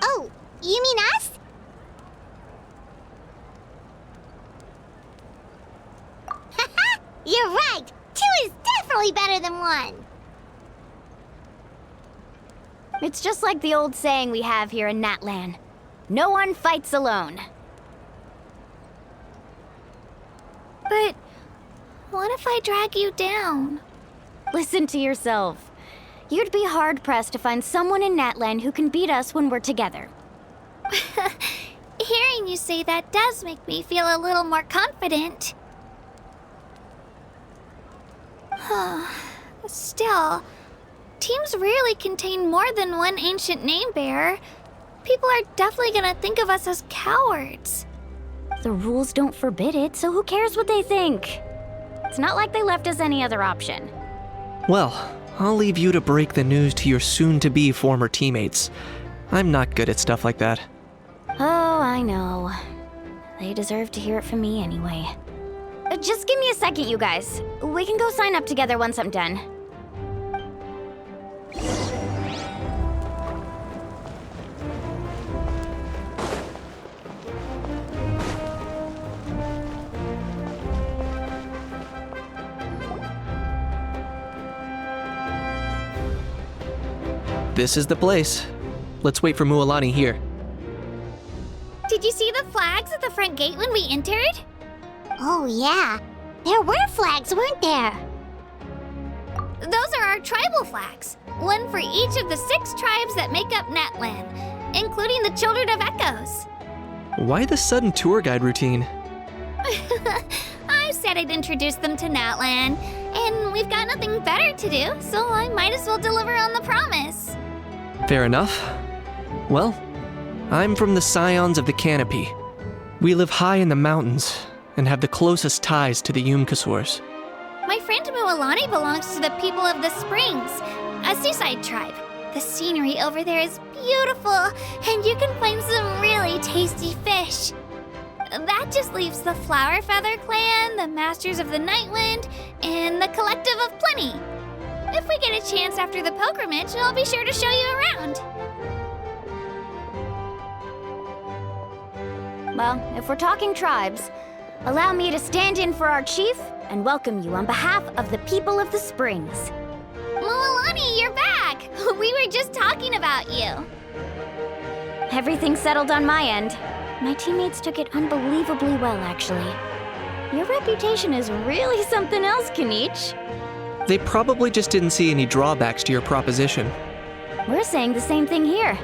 Oh, you mean us? Haha, you're right! 2 is definitely better than 1! It's just like the old saying we have here in Natlan. No one fights alone. But what if I drag you down? Listen to yourself. You'd be hard-pressed to find someone in Natlan who can beat us when we're together. Hearing you say that does make me feel a little more confident. Still, teams rarely contain more than one ancient name bearer. People are definitely gonna think of us as cowards. The rules don't forbid it, so who cares what they think? It's not like they left us any other option. Well, I'll leave you to break the news to your soon-to-be former teammates. I'm not good at stuff like that. Oh, I know. They deserve to hear it from me anyway. Just give me a second, you guys. We can go sign up together once I'm done. This is the place. Let's wait for Mualani here. Did you see the flags at the front gate when we entered? Oh, yeah. There were flags, weren't there? Those are our tribal flags. One for each of the 6 tribes that make up Natlan, including the Children of Echoes. Why the sudden tour guide routine? I said I'd introduce them to Natlan, and we've got nothing better to do, so I might as well deliver on the promise. Fair enough. Well, I'm from the Scions of the Canopy. We live high in the mountains and have the closest ties to the Yumkasors. My friend Mualani belongs to the people of the Springs, a seaside tribe. The scenery over there is beautiful, and you can find some really tasty fish. That just leaves the Flower Feather Clan, the Masters of the Nightwind, and the Collective of Plenty. If we get a chance after the pilgrimage, I'll be sure to show you around. Well, if we're talking tribes, allow me to stand in for our chief and welcome you on behalf of the people of the Springs. Mualani, you're back! We were just talking about you. Everything's settled on my end. My teammates took it unbelievably well, actually. Your reputation is really something else, Kanich. They probably just didn't see any drawbacks to your proposition. We're saying the same thing here.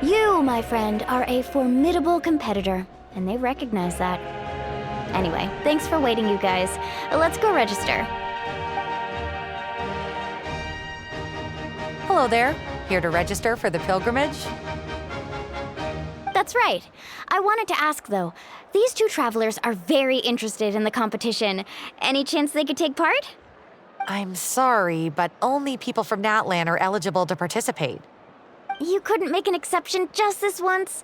You, my friend, are a formidable competitor, and they recognize that. Anyway, thanks for waiting, you guys. Let's go register. Hello there. Here to register for the pilgrimage? That's right. I wanted to ask, though. These 2 travelers are very interested in the competition. Any chance they could take part? I'm sorry, but only people from Natlan are eligible to participate. You couldn't make an exception just this once?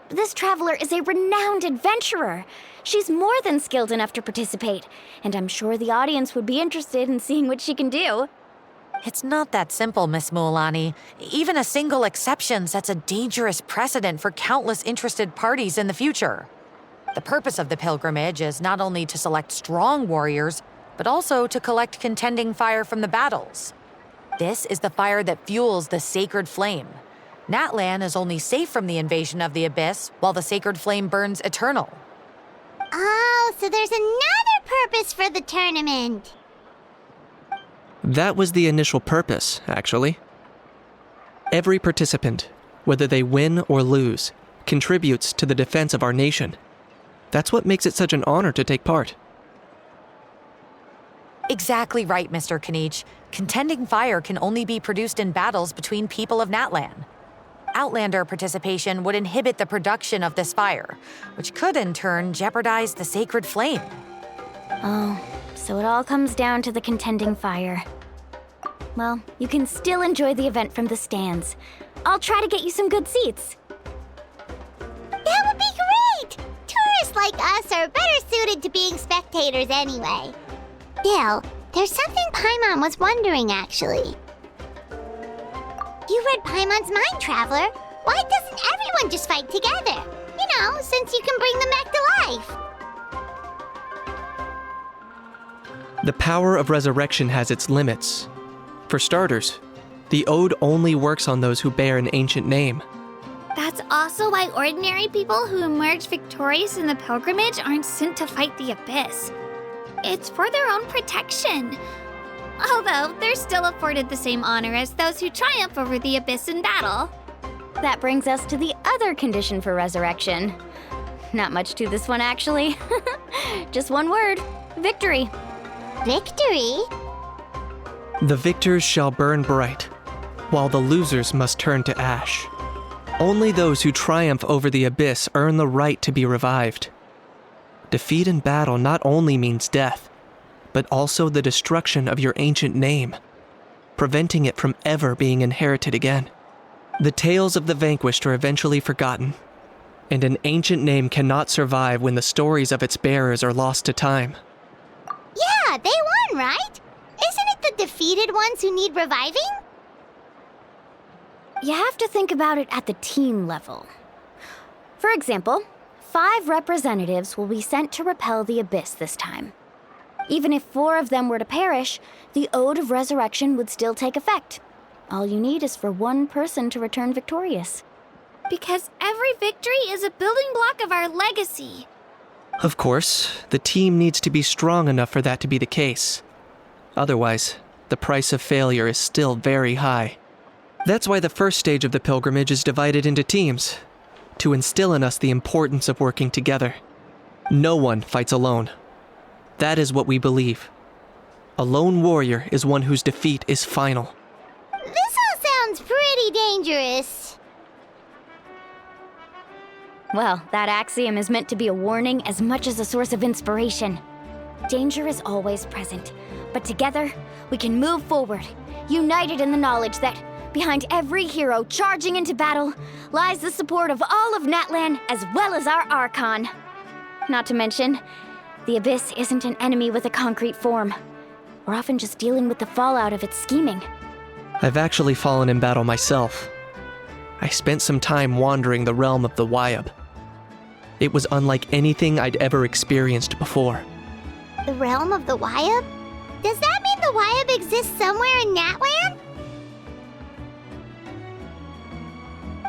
This traveler is a renowned adventurer. She's more than skilled enough to participate, and I'm sure the audience would be interested in seeing what she can do. It's not that simple, Miss Mualani. Even a single exception sets a dangerous precedent for countless interested parties in the future. The purpose of the pilgrimage is not only to select strong warriors, but also to collect contending fire from the battles. This is the fire that fuels the sacred flame. Natlan is only safe from the invasion of the Abyss, while the sacred flame burns eternal. Oh, so there's another purpose for the tournament. That was the initial purpose, actually. Every participant, whether they win or lose, contributes to the defense of our nation. That's what makes it such an honor to take part. Exactly right, Mr. Kanich. Contending fire can only be produced in battles between people of Natlan. Outlander participation would inhibit the production of this fire, which could in turn jeopardize the sacred flame. Oh, So it all comes down to the contending fire. Well, you can still enjoy the event from the stands. I'll try to get you some good seats. That would be great! Tourists like us are better suited to being spectators anyway. Bill, there's something Paimon was wondering, actually. You read Paimon's mind, Traveler. Why doesn't everyone just fight together? You know, since you can bring them back to life. The power of resurrection has its limits. For starters, the ode only works on those who bear an ancient name. That's also why ordinary people who emerge victorious in the pilgrimage aren't sent to fight the abyss. It's for their own protection. Although, they're still afforded the same honor as those who triumph over the abyss in battle. That brings us to the other condition for resurrection. Not much to this one, actually. Just one word: victory. Victory? The victors shall burn bright, while the losers must turn to ash. Only those who triumph over the abyss earn the right to be revived. Defeat in battle not only means death, but also the destruction of your ancient name, preventing it from ever being inherited again. The tales of the vanquished are eventually forgotten, and an ancient name cannot survive when the stories of its bearers are lost to time. Yeah, they won, right? Isn't it the defeated ones who need reviving? You have to think about it at the team level. For example, 5 representatives will be sent to repel the abyss this time. Even if 4 of them were to perish, the Ode of Resurrection would still take effect. All you need is for 1 person to return victorious. Because every victory is a building block of our legacy. Of course, the team needs to be strong enough for that to be the case. Otherwise, the price of failure is still very high. That's why the first stage of the pilgrimage is divided into teams, to instill in us the importance of working together. No one fights alone. That is what we believe. A lone warrior is one whose defeat is final. This all sounds pretty dangerous. Well, that axiom is meant to be a warning as much as a source of inspiration. Danger is always present, but together, we can move forward, united in the knowledge that behind every hero charging into battle lies the support of all of Natlan as well as our Archon. Not to mention, the Abyss isn't an enemy with a concrete form. We're often just dealing with the fallout of its scheming. I've actually fallen in battle myself. I spent some time wandering the realm of the Wyab. It was unlike anything I'd ever experienced before. The realm of the Wyab? Does that mean the Wyab exists somewhere in Natlan?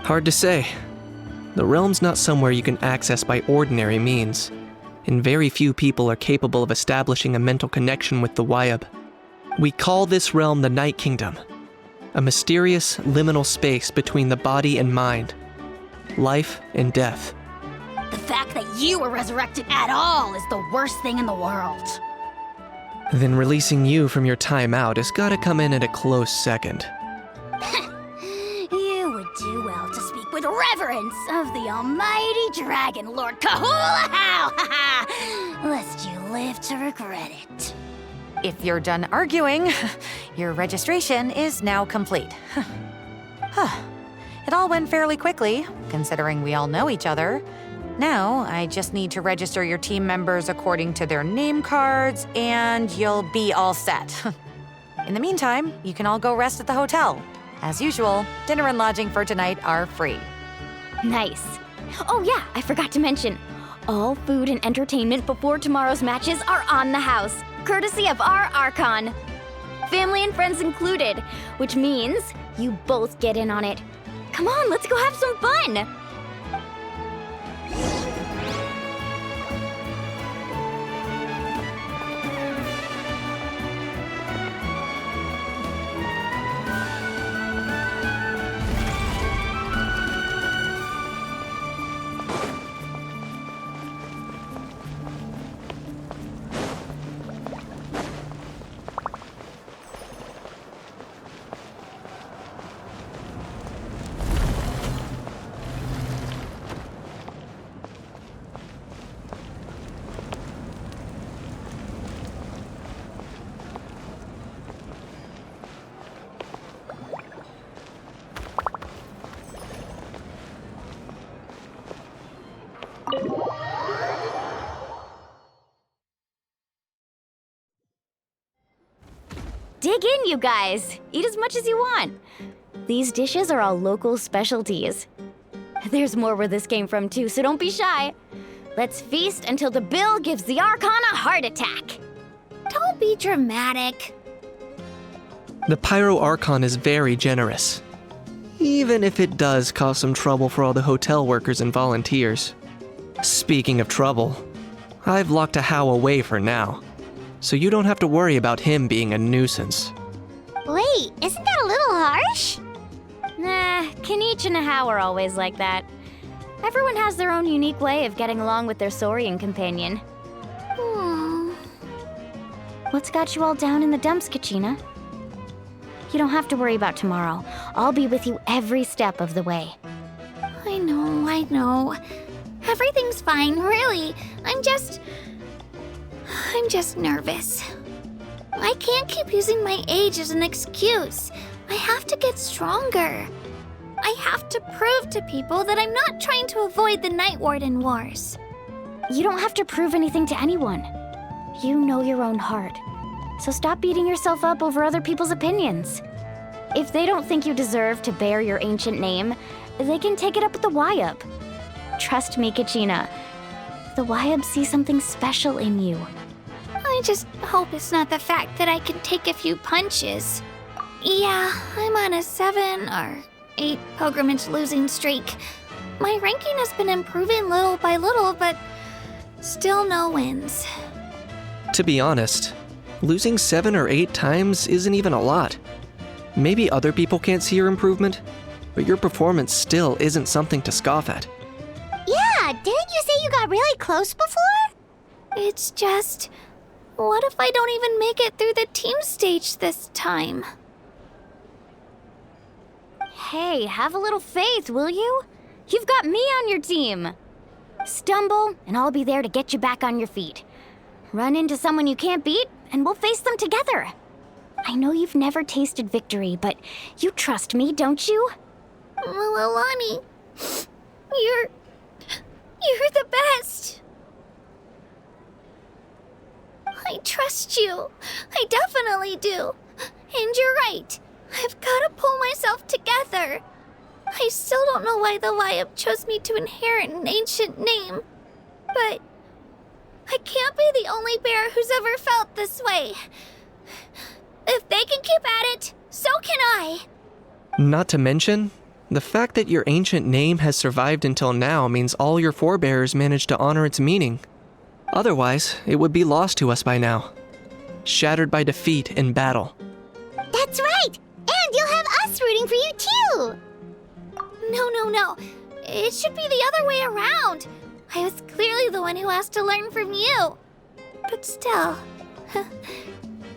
Hard to say. The realm's not somewhere you can access by ordinary means, and very few people are capable of establishing a mental connection with the Wyab. We call this realm the Night Kingdom, a mysterious liminal space between the body and mind, life and death. The fact that you were resurrected at all is the worst thing in the world. Then releasing you from your time out has gotta come in at a close second. You would do well to speak with reverence of the almighty Dragon Lord Kahula-How, lest you live to regret it. If you're done arguing, your registration is now complete. It all went fairly quickly, considering we all know each other. Now, I just need to register your team members according to their name cards, and you'll be all set. In the meantime, you can all go rest at the hotel. As usual, dinner and lodging for tonight are free. Nice. Oh yeah, I forgot to mention, all food and entertainment before tomorrow's matches are on the house, courtesy of our Archon. Family and friends included, which means you both get in on it. Come on, let's go have some fun! in, you guys. Eat as much as you want. These dishes are all local specialties. There's more where this came from, too, so don't be shy. Let's feast until the bill gives the Archon a heart attack. Don't be dramatic. The Pyro Archon is very generous, even if it does cause some trouble for all the hotel workers and volunteers. Speaking of trouble, I've locked a How away for now, so you don't have to worry about him being a nuisance. Wait, isn't that a little harsh? Nah, Kenichi and How are always like that. Everyone has their own unique way of getting along with their Saurian companion. What's got you all down in the dumps, Kachina? You don't have to worry about tomorrow. I'll be with you every step of the way. I know. Everything's fine, really. I'm just nervous. I can't keep using my age as an excuse. I have to get stronger. I have to prove to people that I'm not trying to avoid the Night Warden Wars. You don't have to prove anything to anyone. You know your own heart. So stop beating yourself up over other people's opinions. If they don't think you deserve to bear your ancient name, they can take it up with the Wyub. Trust me, Kachina. The Wyub see something special in you. I just hope it's not the fact that I can take a few punches. Yeah, I'm on a 7 or 8 pilgrimage losing streak. My ranking has been improving little by little, but still no wins. To be honest, losing 7 or 8 times isn't even a lot. Maybe other people can't see your improvement, but your performance still isn't something to scoff at. Yeah, didn't you say you got really close before? It's just, what if I don't even make it through the team stage this time? Hey, have a little faith, will you? You've got me on your team. Stumble, and I'll be there to get you back on your feet. Run into someone you can't beat, and we'll face them together. I know you've never tasted victory, but you trust me, don't you? Alani, you're the best. I trust you. I definitely do. And you're right. I've got to pull myself together. I still don't know why the Wyub chose me to inherit an ancient name. But I can't be the only bear who's ever felt this way. If they can keep at it, so can I. Not to mention, the fact that your ancient name has survived until now means all your forebears managed to honor its meaning. Otherwise, it would be lost to us by now, shattered by defeat in battle. That's right! And you'll have us rooting for you too! No. It should be the other way around. I was clearly the one who asked to learn from you. But still,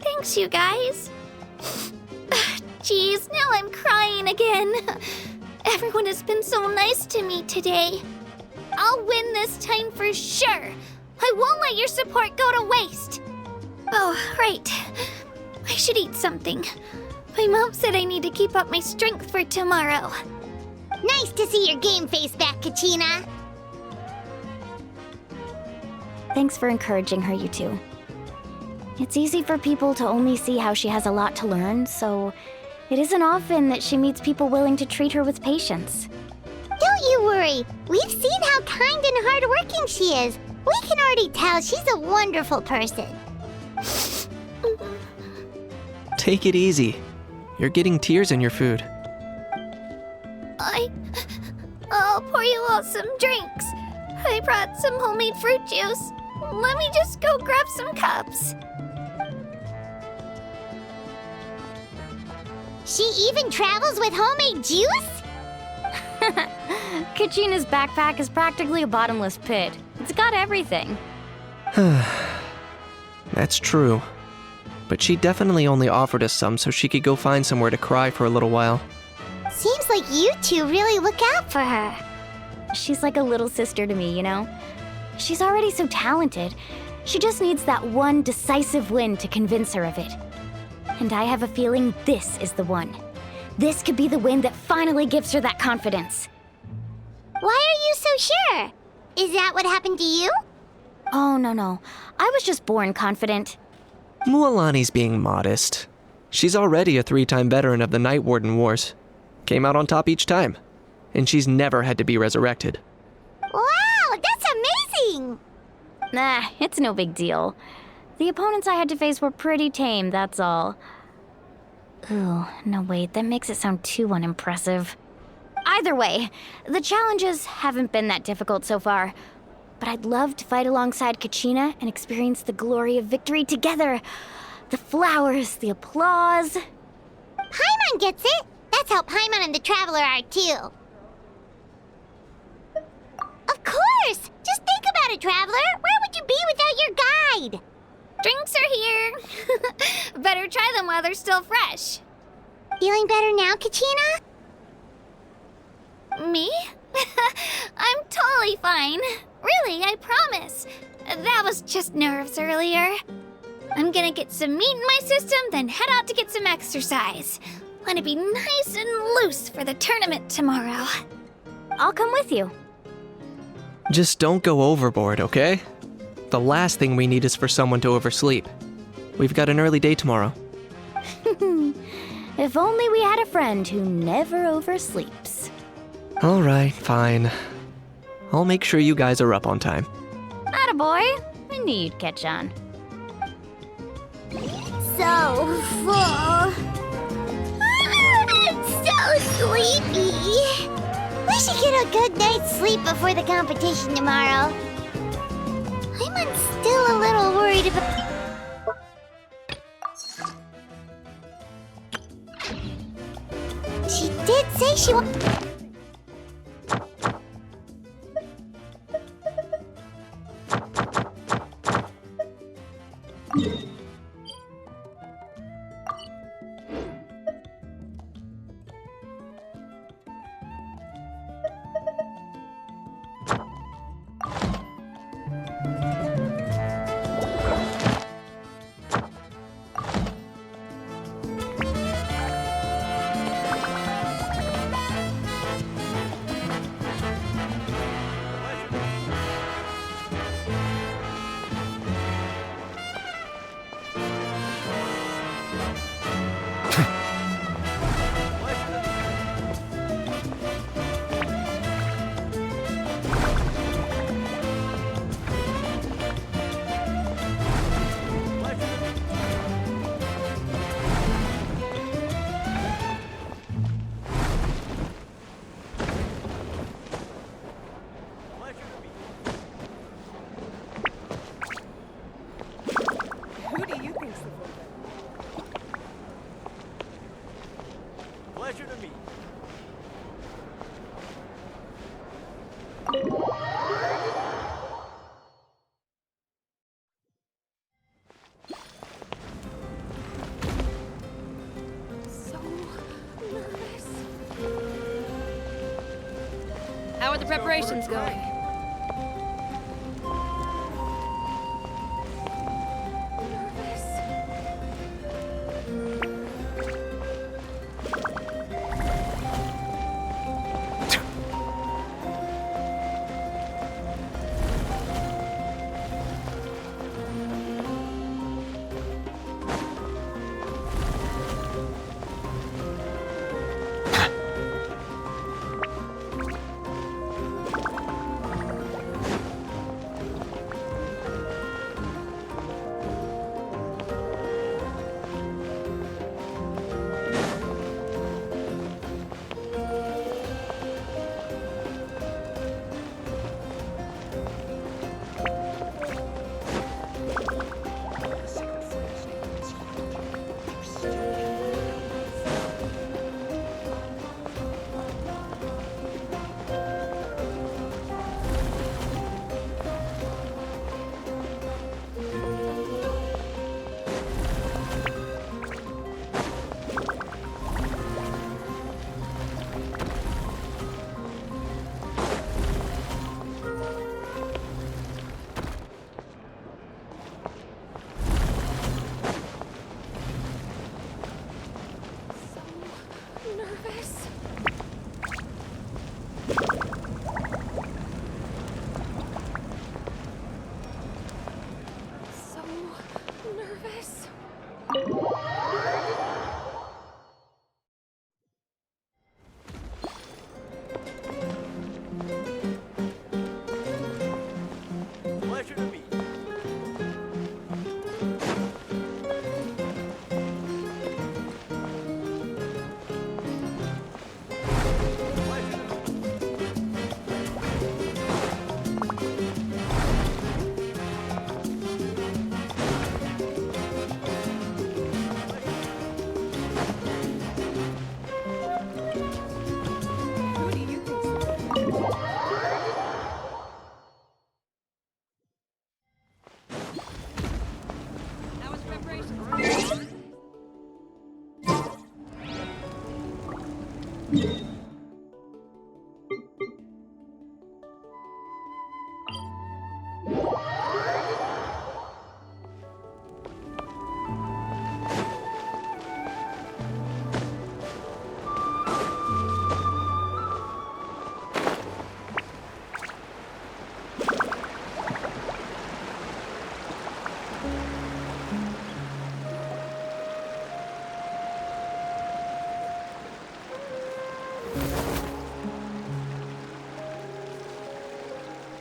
thanks, you guys. Geez, now I'm crying again. Everyone has been so nice to me today. I'll win this time for sure. I won't let your support go to waste. Oh, right. I should eat something. My mom said I need to keep up my strength for tomorrow. Nice to see your game face back, Kachina. Thanks for encouraging her, you two. It's easy for people to only see how she has a lot to learn, so it isn't often that she meets people willing to treat her with patience. Don't you worry. We've seen how kind and hardworking she is. We can already tell she's a wonderful person. Take it easy. You're getting tears in your food. I'll pour you all some drinks. I brought some homemade fruit juice. Let me just go grab some cups. She even travels with homemade juice? Kachina's backpack is practically a bottomless pit. It's got everything. That's true. But she definitely only offered us some so she could go find somewhere to cry for a little while. Seems like you two really look out for her. She's like a little sister to me, you know? She's already so talented. She just needs that one decisive win to convince her of it. And I have a feeling this is the one. This could be the win that finally gives her that confidence. Why are you so sure? Is that what happened to you? Oh, no. I was just born confident. Mualani's being modest. She's already a 3-time veteran of the Night Warden Wars. Came out on top each time. And she's never had to be resurrected. Wow, that's amazing! Nah, it's no big deal. The opponents I had to face were pretty tame, that's all. Ooh, no wait, that makes it sound too unimpressive. Either way, the challenges haven't been that difficult so far. But I'd love to fight alongside Kachina and experience the glory of victory together. The flowers, the applause. Paimon gets it! That's how Paimon and the Traveler are too. Of course! Just think about it, Traveler! Where would you be without your guide? Drinks are here. Better try them while they're still fresh. Feeling better now, Kachina? Me? I'm totally fine. Really, I promise. That was just nerves earlier. I'm gonna get some meat in my system, then head out to get some exercise. Want to be nice and loose for the tournament tomorrow. I'll come with you. Just don't go overboard, okay? The last thing we need is for someone to oversleep. We've got an early day tomorrow. If only we had a friend who never oversleeps. All right, fine. I'll make sure you guys are up on time. Attaboy. I knew you'd catch on. So full. I'm so sleepy. We should get a good night's sleep before the competition tomorrow. I'm still a little worried about... She did say she wa... How are the preparations going?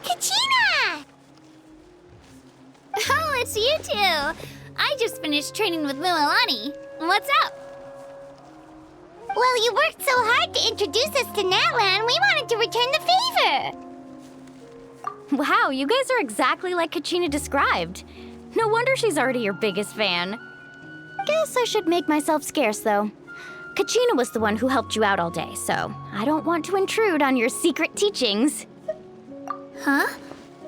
Kachina! Oh, it's you two! I just finished training with Mualani. What's up? Well, you worked so hard to introduce us to Natlan, we wanted to return the favor. Wow, you guys are exactly like Kachina described. No wonder she's already your biggest fan. Guess I should make myself scarce, though. Kachina was the one who helped you out all day, so I don't want to intrude on your secret teachings. Huh?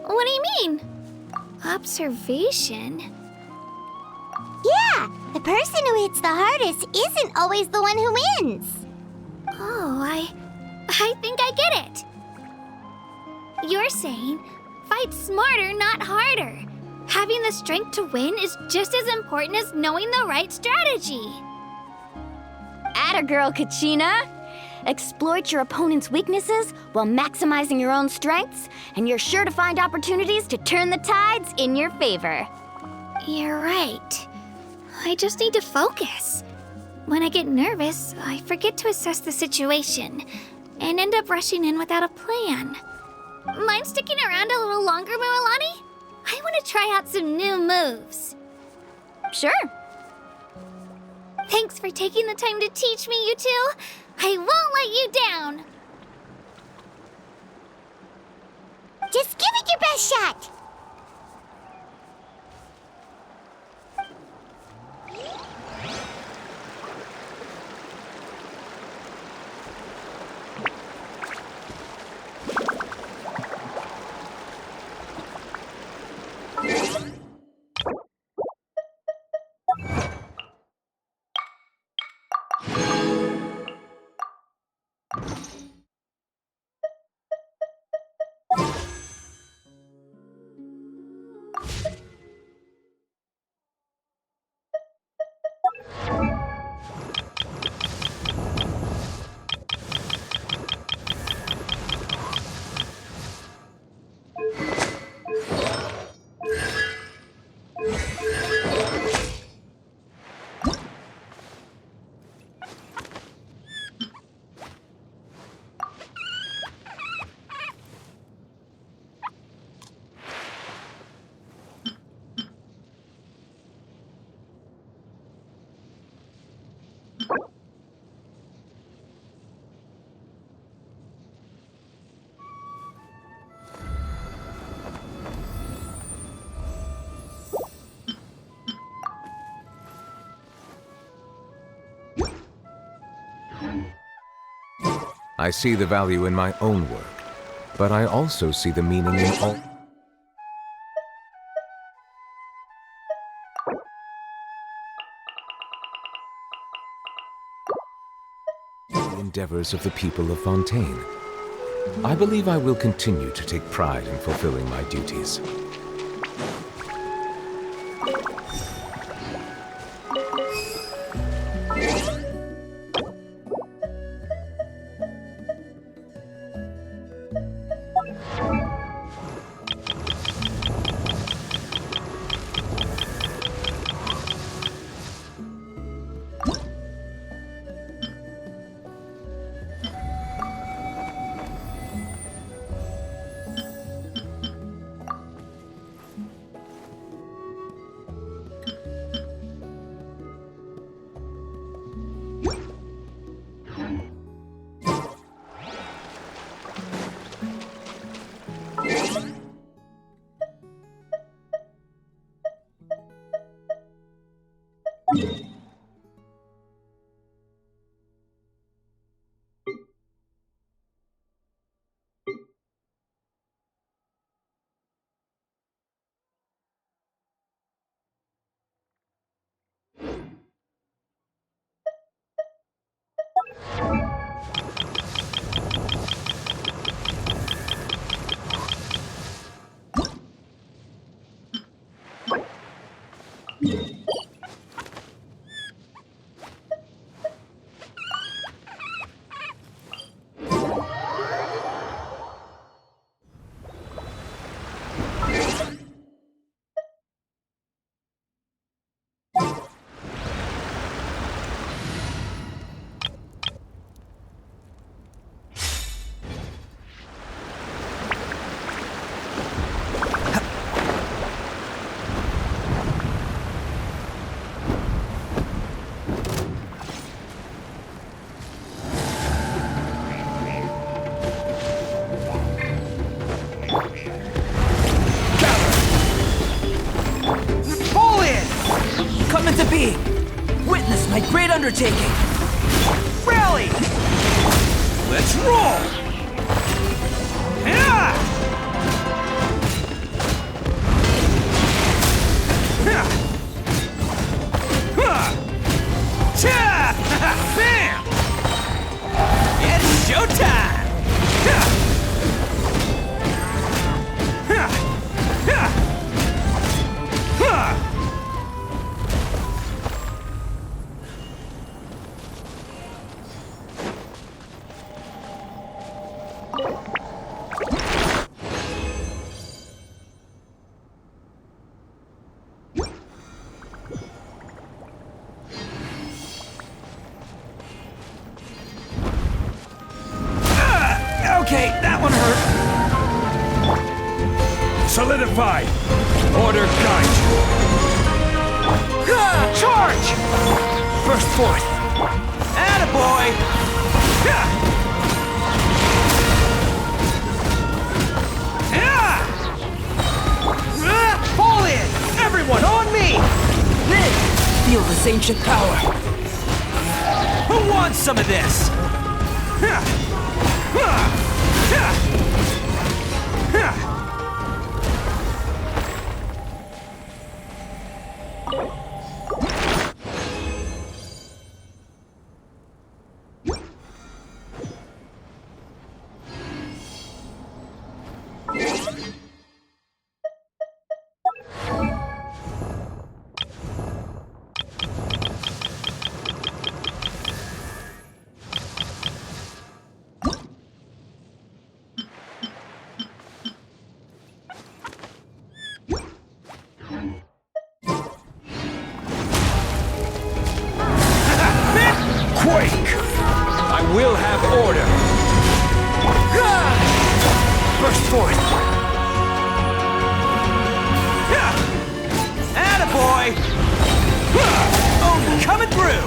What do you mean? Observation? Yeah, the person who hits the hardest isn't always the one who wins. Oh, I think I get it. You're saying, fight smarter, not harder. Having the strength to win is just as important as knowing the right strategy. Atta girl, Kachina! Exploit your opponent's weaknesses while maximizing your own strengths, and you're sure to find opportunities to turn the tides in your favor. You're right. I just need to focus. When I get nervous, I forget to assess the situation and end up rushing in without a plan. Mind sticking around a little longer, Mualani? I want to try out some new moves. Sure. Thanks for taking the time to teach me, you two. I won't let you down. Just give it your best shot. I see the value in my own work, but I also see the meaning in all the endeavors of the people of Fontaine. I believe I will continue to take pride in fulfilling my duties. undertaking! Rally! Let's roll! Yeah! Bam! It's showtime! Okay, that one hurt. Solidify! Order guide you! Charge! Burst forth! Attaboy! Fall in! Everyone on me! Feel this ancient power. Who wants some of this? Quake! I will have order! Burst forth! Attaboy! Oh, coming through!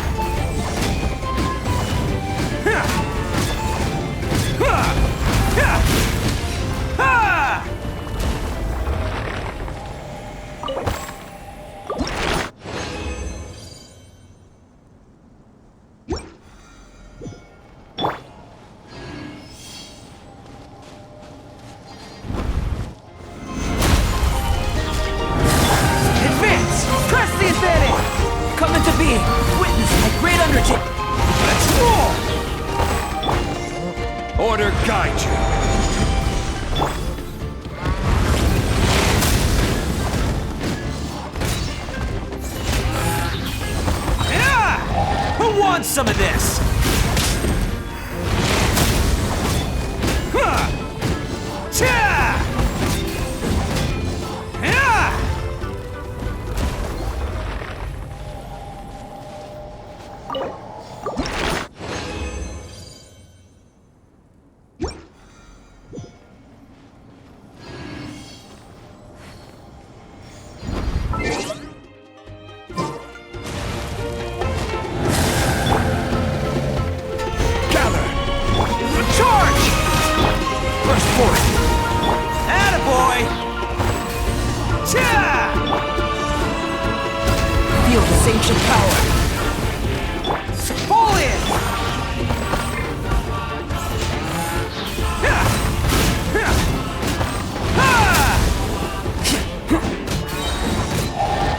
Order guide you. Who wants some of this? Feel this ancient power. Fall in!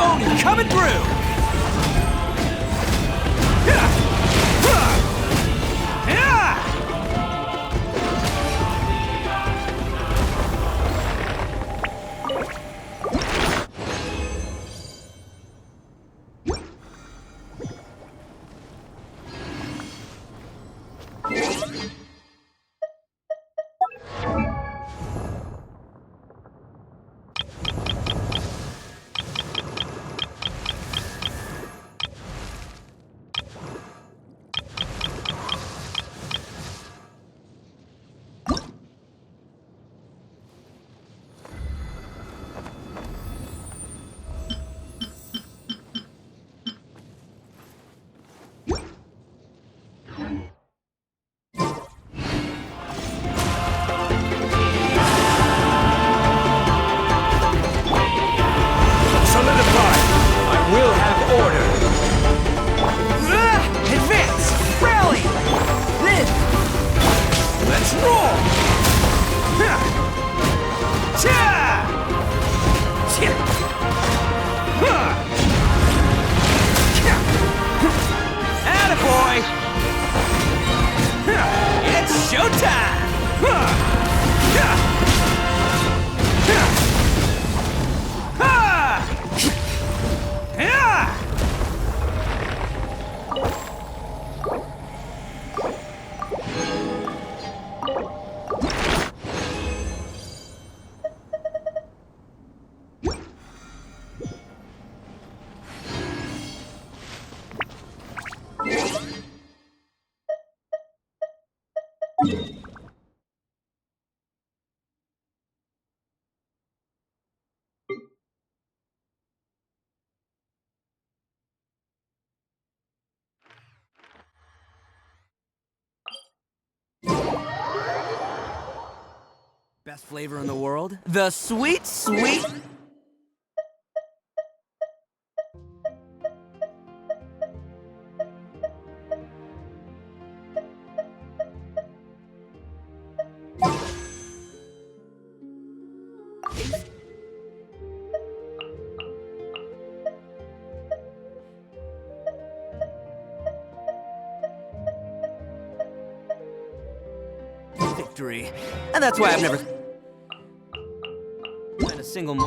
Oni coming through! Best flavor in the world? The sweet, sweet... Victory. And that's why I've never... spent a single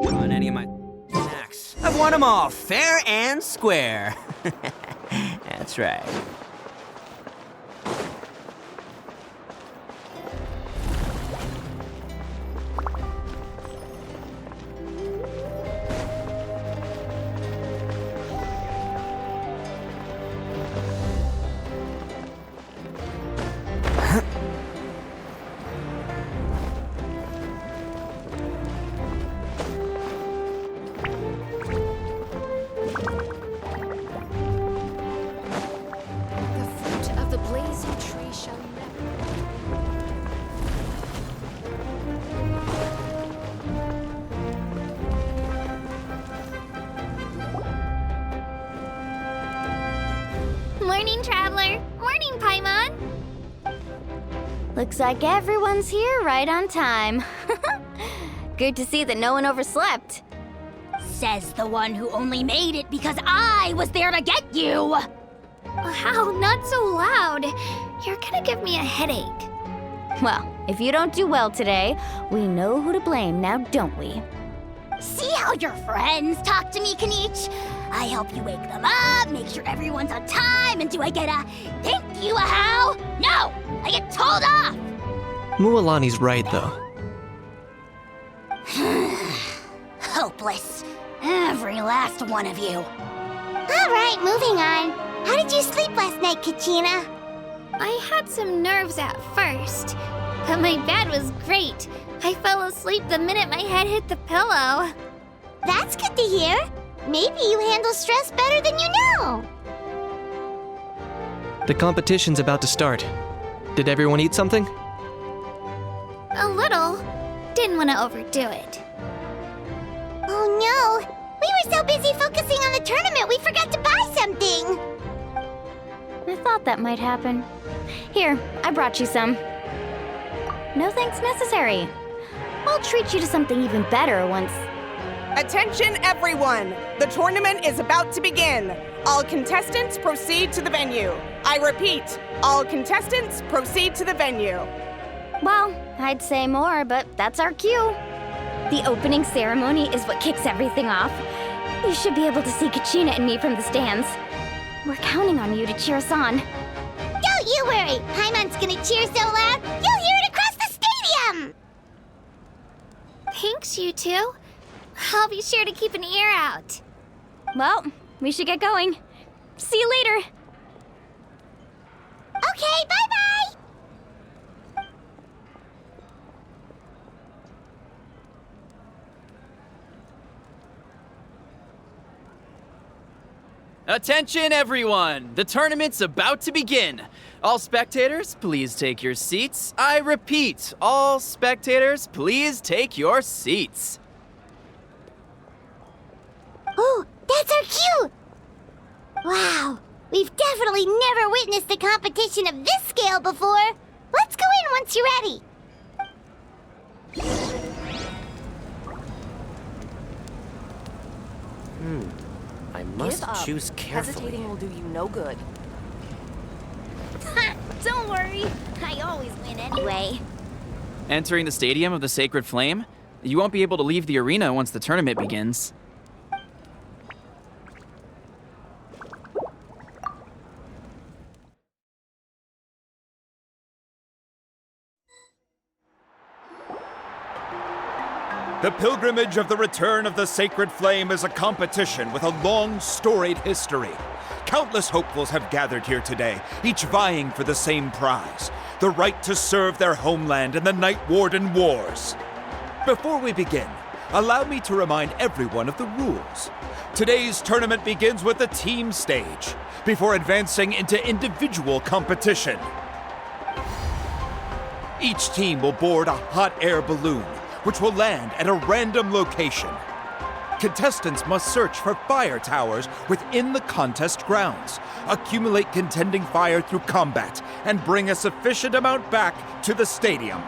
on any of my snacks. I've won them all, fair and square. That's right. Morning, Traveler. Morning, Paimon. Looks like everyone's here right on time. Good to see that no one overslept. Says the one who only made it because I was there to get you! Wow, not so loud. You're gonna give me a headache. Well, if you don't do well today, we know who to blame now, don't we? See how your friends talk to me, Kanich? I help you wake them up, make sure everyone's on time, and do I get a thank you, a how? No! I get told off! Mualani's right, though. Hopeless. Every last one of you. All right, moving on. How did you sleep last night, Kachina? I had some nerves at first, but my bed was great. I fell asleep the minute my head hit the pillow. That's good to hear. Maybe you handle stress better than you know. The competition's about to start. Did everyone eat something? A little. Didn't want to overdo it. Oh no! We were so busy focusing on the tournament we forgot to buy something! I thought that might happen. Here, I brought you some. No thanks necessary. I'll treat you to something even better once... Attention everyone! The tournament is about to begin. All contestants proceed to the venue. I repeat, all contestants proceed to the venue. Well, I'd say more, but that's our cue. The opening ceremony is what kicks everything off. You should be able to see Kachina and me from the stands. We're counting on you to cheer us on. Don't you worry! Paimon's gonna cheer so loud, you'll hear it across the stadium! Thanks, you two. I'll be sure to keep an ear out. Well, we should get going. See you later. Okay, bye-bye! Attention everyone! The tournament's about to begin. All spectators, please take your seats. I repeat, all spectators, please take your seats. Oh, that's our cue! Wow, we've definitely never witnessed a competition of this scale before. Let's go in once you're ready. I must choose carefully. Hesitating will do you no good. Don't worry, I always win anyway. Entering the Stadium of the Sacred Flame? You won't be able to leave the arena once the tournament begins. The Pilgrimage of the Return of the Sacred Flame is a competition with a long, storied history. Countless hopefuls have gathered here today, each vying for the same prize, the right to serve their homeland in the Night Warden Wars. Before we begin, allow me to remind everyone of the rules. Today's tournament begins with the team stage, before advancing into individual competition. Each team will board a hot air balloon, which will land at a random location. Contestants must search for fire towers within the contest grounds, accumulate contending fire through combat, and bring a sufficient amount back to the stadium.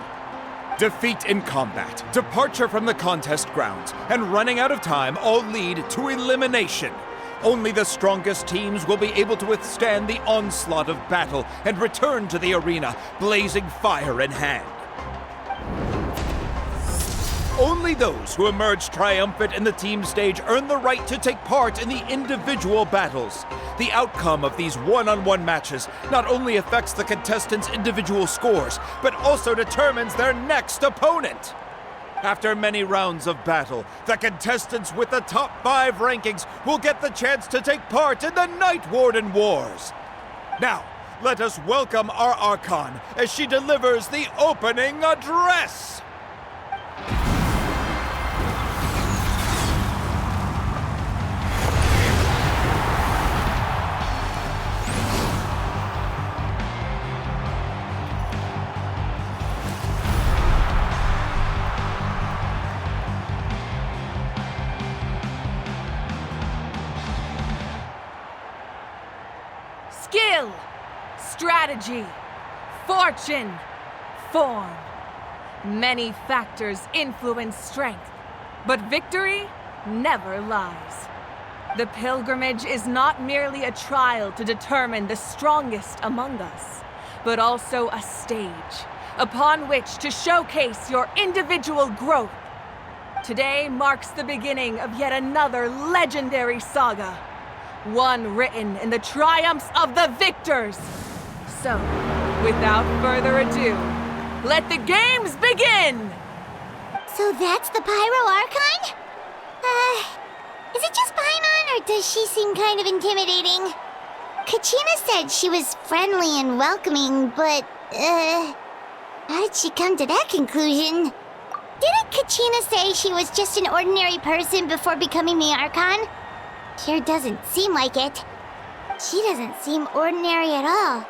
Defeat in combat, departure from the contest grounds, and running out of time all lead to elimination. Only the strongest teams will be able to withstand the onslaught of battle and return to the arena, blazing fire in hand. Only those who emerge triumphant in the team stage earn the right to take part in the individual battles. The outcome of these one-on-one matches not only affects the contestants' individual scores, but also determines their next opponent. After many rounds of battle, the contestants with the top 5 rankings will get the chance to take part in the Night Warden Wars. Now, let us welcome our Archon as she delivers the opening address. Skill, strategy, fortune, form. Many factors influence strength, but victory never lies. The pilgrimage is not merely a trial to determine the strongest among us, but also a stage upon which to showcase your individual growth. Today marks the beginning of yet another legendary saga. One written in the triumphs of the victors. So, without further ado, let the games begin! So that's the Pyro Archon? Is it just Paimon, or does she seem kind of intimidating? Kachina said she was friendly and welcoming, but, how did she come to that conclusion? Didn't Kachina say she was just an ordinary person before becoming the Archon? Sure doesn't seem like it. She doesn't seem ordinary at all.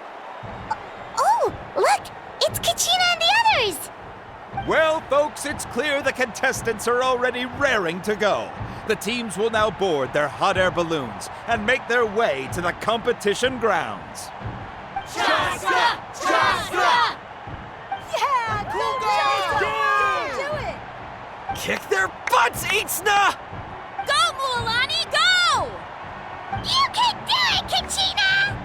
Oh, look! It's Kachina and the others! Well, folks, it's clear the contestants are already raring to go. The teams will now board their hot air balloons and make their way to the competition grounds. Chaska! Chaska! Yeah! Cool girl! Do it! Kick their butts, Itzna! Go, Mualani, go! You can do it, Kachina!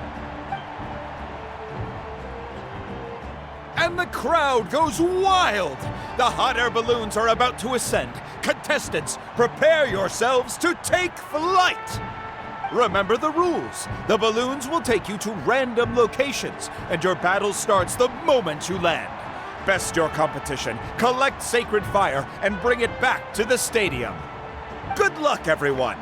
And the crowd goes wild! The hot air balloons are about to ascend. Contestants, prepare yourselves to take flight! Remember the rules. The balloons will take you to random locations, and your battle starts the moment you land. Best your competition, collect sacred fire, and bring it back to the stadium. Good luck, everyone!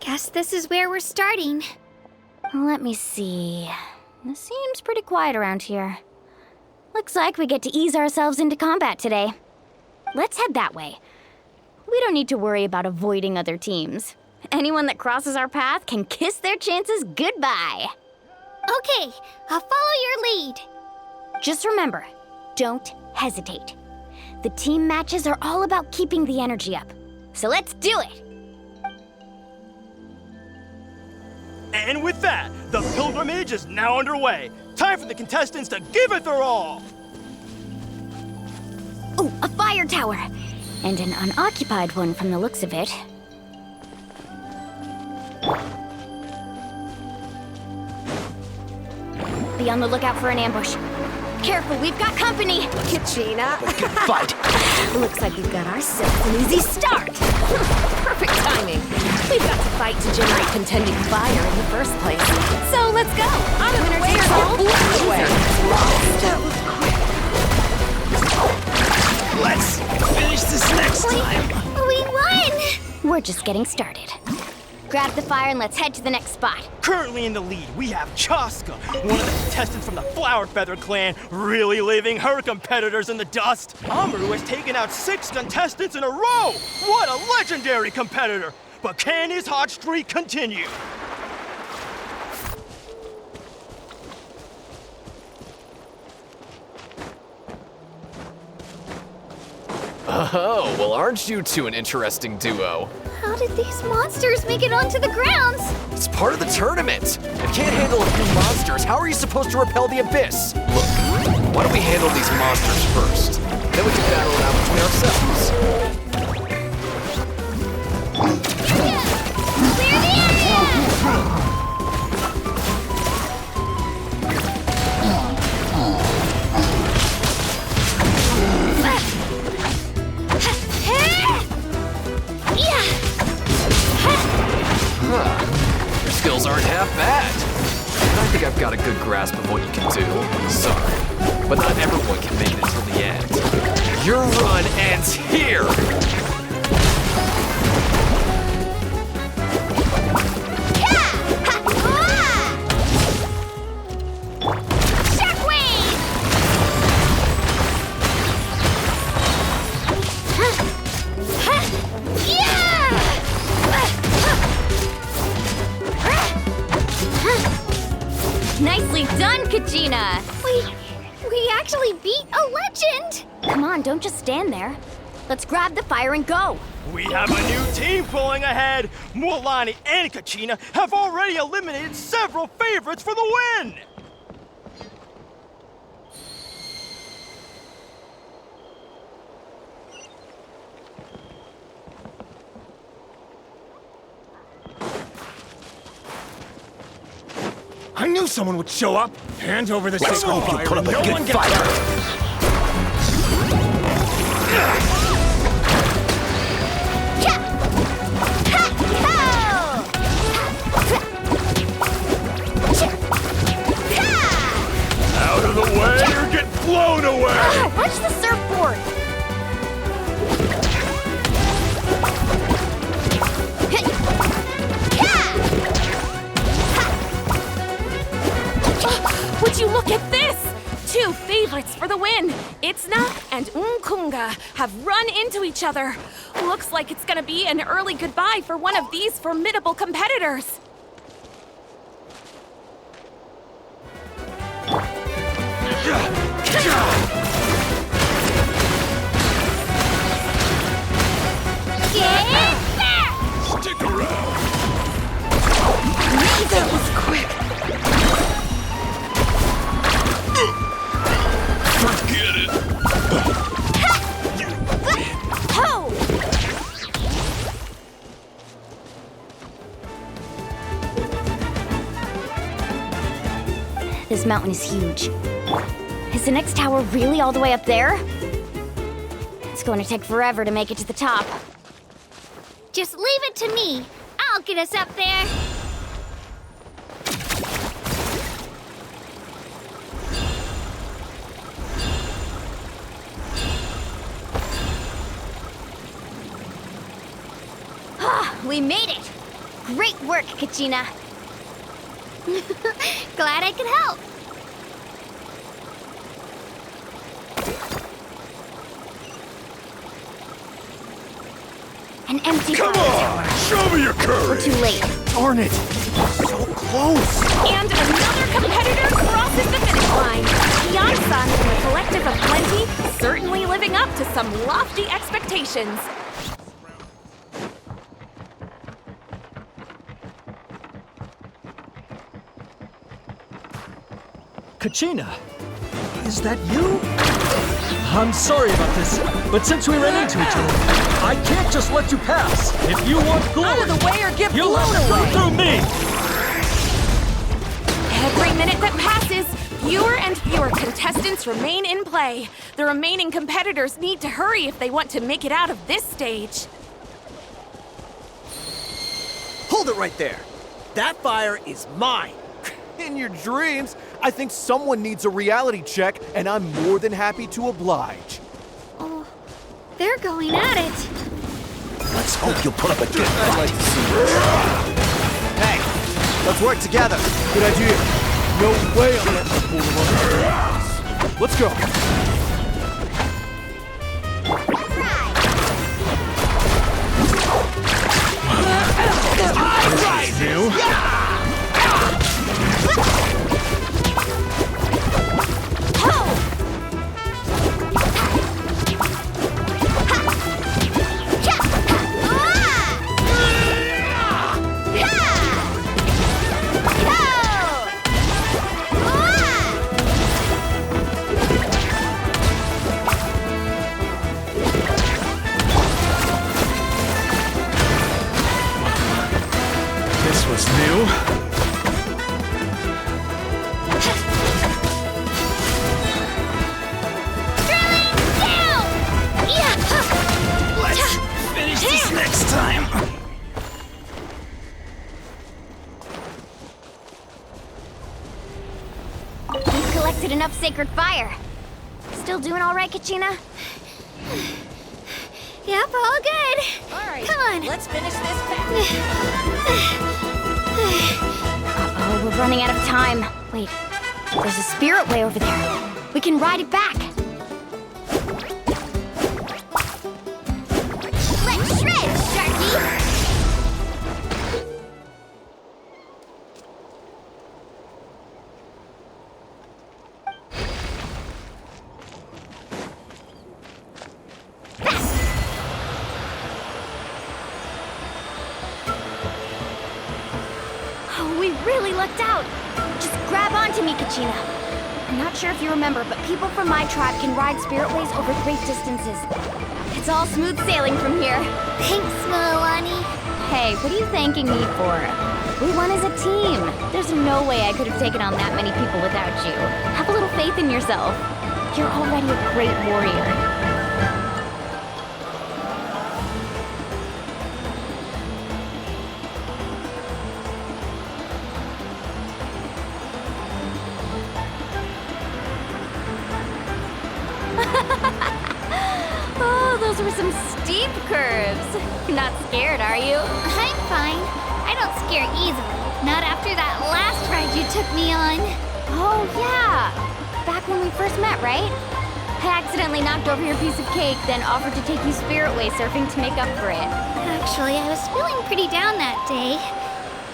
Guess this is where we're starting. Let me see. It seems pretty quiet around here. Looks like we get to ease ourselves into combat today. Let's head that way. We don't need to worry about avoiding other teams. Anyone that crosses our path can kiss their chances goodbye. Okay, I'll follow your lead. Just remember, don't hesitate. The team matches are all about keeping the energy up. So let's do it! And with that, the pilgrimage is now underway. Time for the contestants to give it their all! Oh, a fire tower! And an unoccupied one from the looks of it. Be on the lookout for an ambush. Careful, we've got company! Kachina! Good fight! Looks like we've got ourselves an easy start! Perfect timing. We've got to fight to generate contending fire in the first place. So let's go. Out of the way or get blown away. That was quick. Let's finish this next time. We won! We're just getting started. Grab the fire and let's head to the next spot. Currently in the lead, we have Chaska, one of the contestants from the Flower Feather clan, really leaving her competitors in the dust. Amaru has taken out 6 contestants in a row! What a legendary competitor! But can his hot streak continue? Oh, well, aren't you two an interesting duo? How did these monsters make it onto the grounds? It's part of the tournament. If you can't handle a few monsters, how are you supposed to repel the abyss? Look, why don't we handle these monsters first? Then we can battle it out between ourselves. Clear the area! Your skills aren't half bad. I think I've got a good grasp of what you can do. Sorry, but not everyone can make it until the end. Your run ends here! Nicely done, Kachina! We actually beat a legend! Come on, don't just stand there. Let's grab the fire and go. We have a new team pulling ahead. Mualani and Kachina have already eliminated several favorites for the win! I knew someone would show up. Hand over the Let's sacred hope you fire. put up a No good one fight. gets hurt. Out of the way or get blown away! Watch the surfboard! Would you look at this? 2 favorites for the win. Itzna and Unkunga have run into each other. Looks like it's gonna be an early goodbye for one of these formidable competitors. Stick around! That was quick. Forget it! Ho! This mountain is huge. Is the next tower really all the way up there? It's going to take forever to make it to the top. Just leave it to me. I'll get us up there. We made it! Great work, Kachina! Glad I could help. An empty Come on! Show me your courage! We're too late. Darn it! So close! And another competitor crosses the finish line. Yan-san and the Collective of Plenty certainly living up to some lofty expectations. Kachina, is that you? I'm sorry about this, but since we ran into each other, I can't just let you pass. If you want glory, Out of the way or get you'll blown have to away. go through me. Every minute that passes, fewer and fewer contestants remain in play. The remaining competitors need to hurry if they want to make it out of this stage. Hold it right there. That fire is mine. In your dreams, I think someone needs a reality check, and I'm more than happy to oblige. Oh, they're going at it. Let's hope you'll put up a good fight. Hey, let's work together. Good idea. No way I'm letting the fool. Let's go. New? This was new. Let's finish this next time. We've collected enough sacred fire. Still doing all right, Kachina? Yep, all good. All right, come on. Let's finish this fast. Uh-oh, we're running out of time. Wait, there's a spirit way over there. We can ride it back. Let's shred, Sharky! Oh, we really lucked out. Just grab onto me, Kachina. I'm not sure if you remember, but people from my tribe can ride spiritways over great distances. It's all smooth sailing from here. Thanks, Milani. Hey, what are you thanking me for? We won as a team. There's no way I could have taken on that many people without you. Have a little faith in yourself. You're already a great warrior. Oh, those were some steep curves. You're not scared, are you? I'm fine. I don't scare easily. Not after that last ride you took me on. Oh, yeah. Back when we first met, right? I accidentally knocked over your piece of cake, then offered to take you spiritway surfing to make up for it. Actually, I was feeling pretty down that day.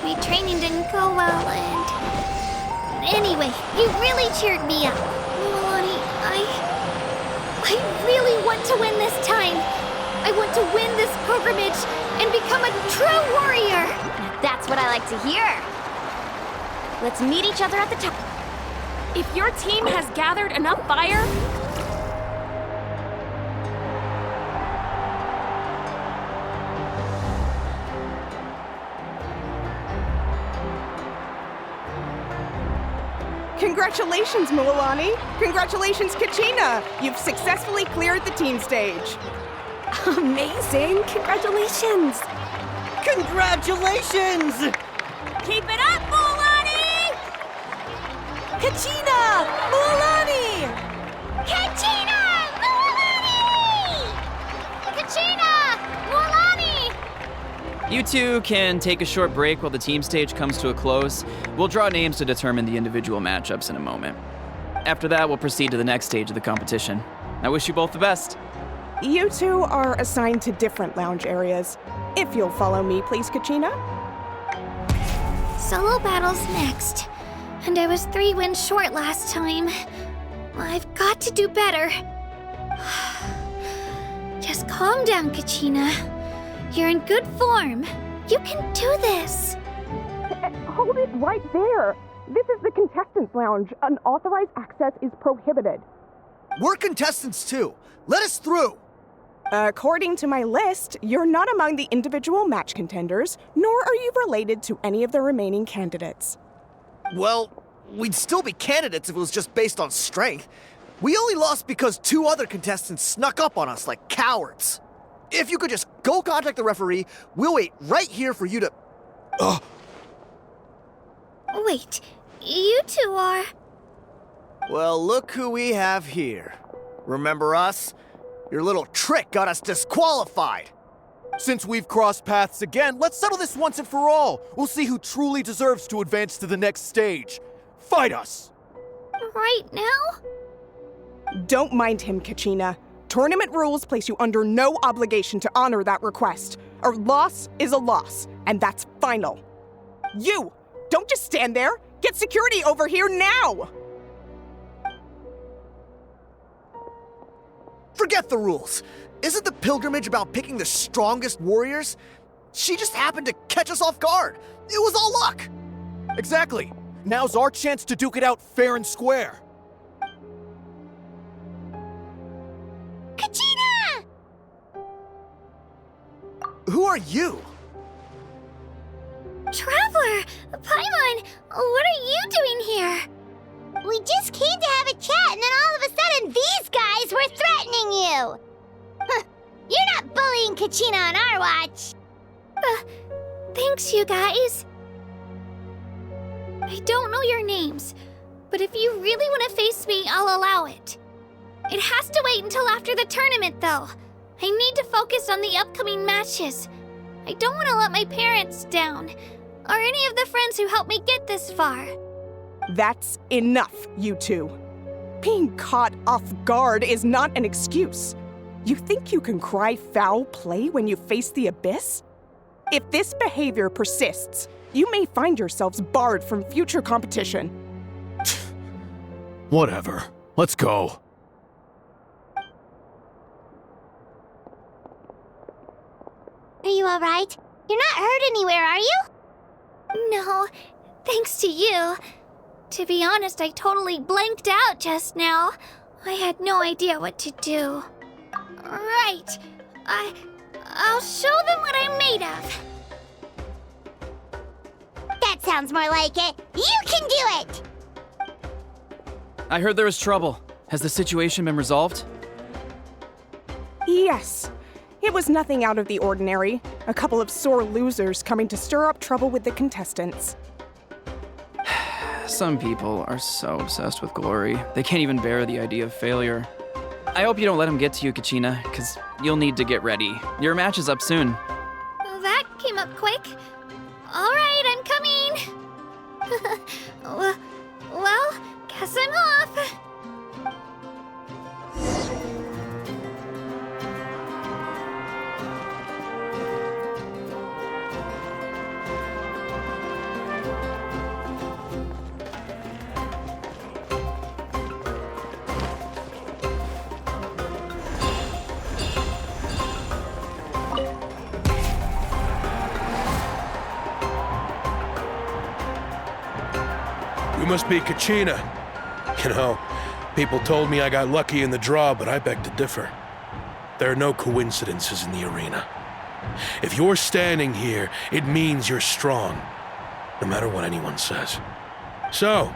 My training didn't go well, and... Anyway, you really cheered me up. Milani, I really want to win this time. I want to win this pilgrimage and become a true warrior. That's what I like to hear. Let's meet each other at the top. If your team has gathered enough fire, Congratulations, Milani. Congratulations, Kachina. You've successfully cleared the team stage. Amazing! Congratulations! Congratulations! Keep it up, Milani! Kachina! Milani! Kachina! Milani! Kachina! Milani! You two can take a short break while the team stage comes to a close. We'll draw names to determine the individual matchups in a moment. After that, we'll proceed to the next stage of the competition. I wish you both the best. You two are assigned to different lounge areas. If you'll follow me, please, Kachina. Solo battles next. And I was 3 wins short last time. I've got to do better. Just calm down, Kachina. You're in good form. You can do this. Hold it right there. This is the contestants' lounge. Unauthorized access is prohibited. We're contestants too. Let us through. According to my list, you're not among the individual match contenders, nor are you related to any of the remaining candidates. Well, we'd still be candidates if it was just based on strength. We only lost because 2 other contestants snuck up on us like cowards. If you could just go contact the referee, we'll wait right here for you to... Wait, you two are... Well, look who we have here. Remember us? Your little trick got us disqualified. Since we've crossed paths again, let's settle this once and for all. We'll see who truly deserves to advance to the next stage. Fight us! Right now? Don't mind him, Kachina. Tournament rules place you under no obligation to honor that request. A loss is a loss, and that's final. You! Don't just stand there! Get security over here now! Forget the rules. Isn't the pilgrimage about picking the strongest warriors? She just happened to catch us off guard. It was all luck. Exactly. Now's our chance to duke it out fair and square. Kachina! Who are you? Traveler! Paimon! What are you doing here? We just came to have a chat, and then all of a sudden these guys were threatening you! Huh, you're not bullying Kachina on our watch! Thanks, you guys. I don't know your names, but if you really want to face me, I'll allow it. It has to wait until after the tournament, though. I need to focus on the upcoming matches. I don't want to let my parents down, or any of the friends who helped me get this far. That's enough, you two. Being caught off guard is not an excuse. You think you can cry foul play when you face the abyss? If this behavior persists, you may find yourselves barred from future competition. Whatever. Let's go. Are you alright? You're not hurt anywhere, are you? No, thanks to you. To be honest, I totally blanked out just now. I had no idea what to do. Right. I'll show them what I'm made of. That sounds more like it. You can do it! I heard there was trouble. Has the situation been resolved? Yes. It was nothing out of the ordinary. A couple of sore losers coming to stir up trouble with the contestants. Some people are so obsessed with glory, they can't even bear the idea of failure. I hope you don't let them get to you, Kachina, because you'll need to get ready. Your match is up soon. That came up quick. All right, I'm coming. Well, guess I'm off. You must be Kachina. You know, people told me I got lucky in the draw, but I beg to differ. There are no coincidences in the arena. If you're standing here, it means you're strong, no matter what anyone says. So,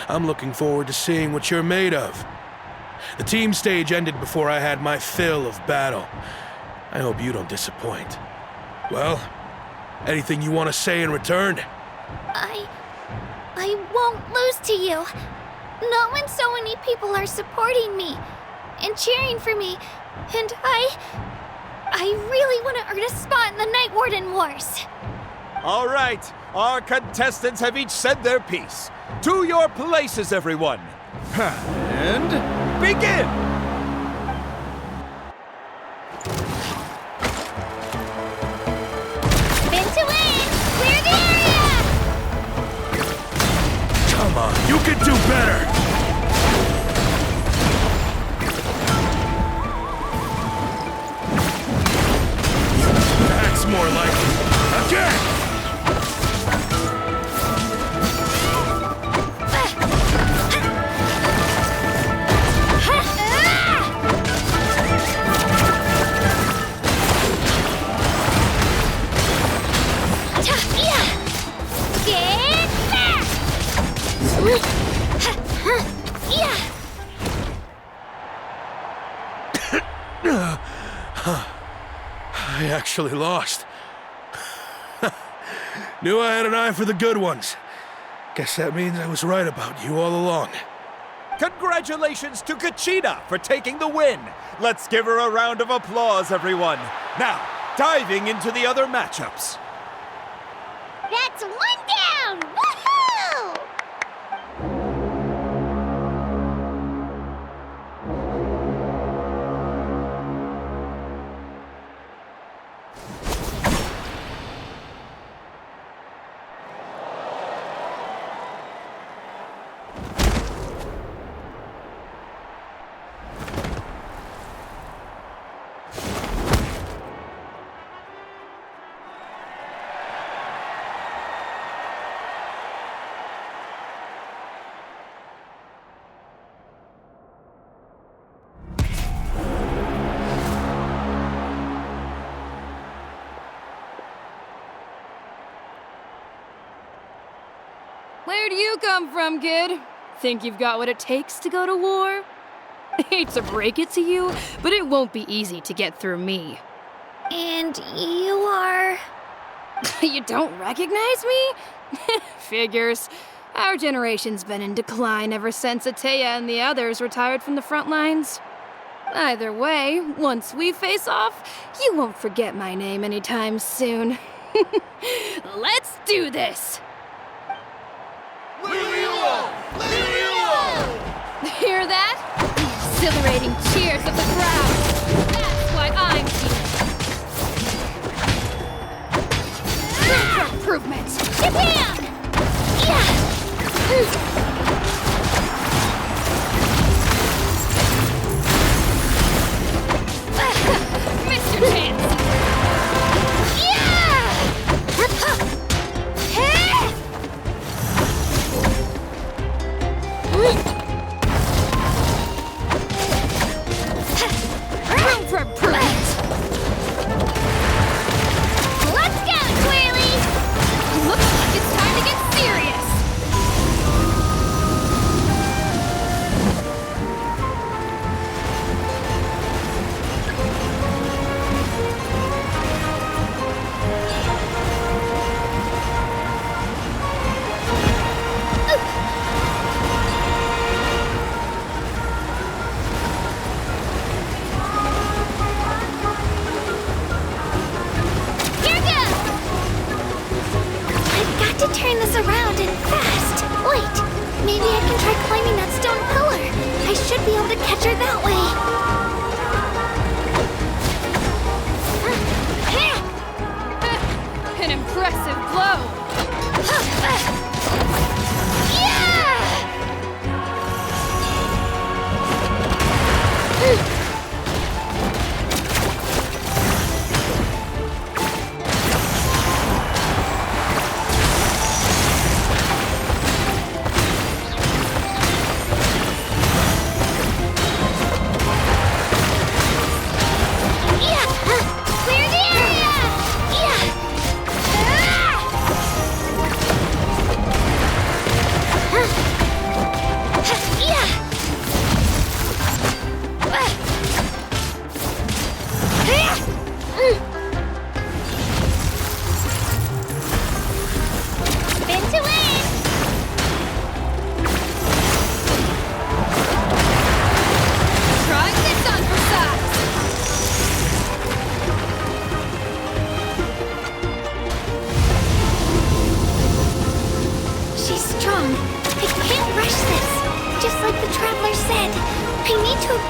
I'm looking forward to seeing what you're made of. The team stage ended before I had my fill of battle. I hope you don't disappoint. Well, anything you want to say in return? I won't lose to you. Not when so many people are supporting me and cheering for me, and I really want to earn a spot in the Night Warden Wars. All right, our contestants have each said their piece. To your places, everyone. And begin! Spin to win! Clear the area! Come on, you can do better! That's more like it. Again! I actually lost. Knew I had an eye for the good ones. Guess that means I was right about you all along. Congratulations to Kachina for taking the win. Let's give her a round of applause, everyone. Now, diving into the other matchups. That's one down! Woohoo! Where do you come from, kid? Think you've got what it takes to go to war? Hate to break it to you, but it won't be easy to get through me. And you are... You don't recognize me? Figures. Our generation's been in decline ever since Ateya and the others retired from the front lines. Either way, once we face off, you won't forget my name anytime soon. Let's do this! Hear that? The exhilarating cheers of the crowd. That's why I'm here. Room for improvement. Japan! Mr. Chance! Room for improvement! Let's go, Twirly! Looks like it's time to get serious! To turn this around and fast. Wait, maybe I can try climbing that stone pillar. I should be able to catch her that way. An impressive blow!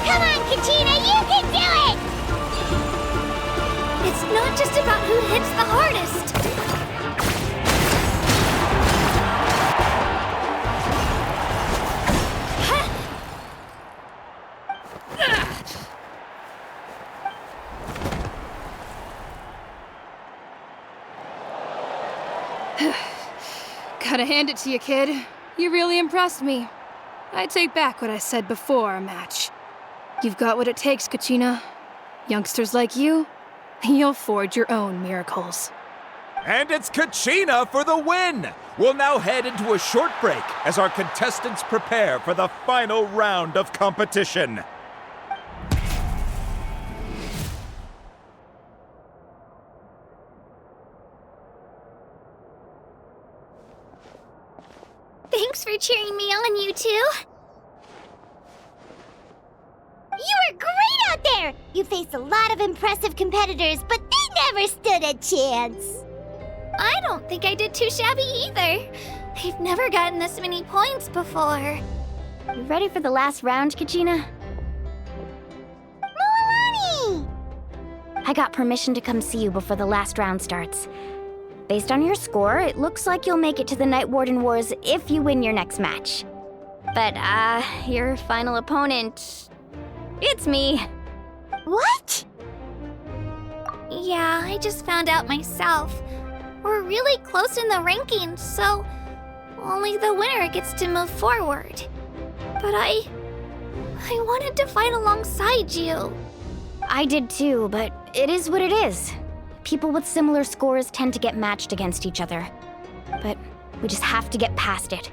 Come on, Kachina, you can do it! It's not just about who hits the hardest. Gotta hand it to you, kid. You really impressed me. I take back what I said before our match. You've got what it takes, Kachina. Youngsters like you, you'll forge your own miracles. And it's Kachina for the win! We'll now head into a short break as our contestants prepare for the final round of competition. Thanks for cheering me on, you two. You were great out there! You faced a lot of impressive competitors, but they never stood a chance. I don't think I did too shabby either. I've never gotten this many points before. You ready for the last round, Kachina? Moalani! I got permission to come see you before the last round starts. Based on your score, it looks like you'll make it to the Night Warden Wars if you win your next match. But, your final opponent... It's me. What? Yeah, I just found out myself. We're really close in the rankings, so only the winner gets to move forward. But I wanted to fight alongside you. I did too, but it is what it is. People with similar scores tend to get matched against each other. But we just have to get past it.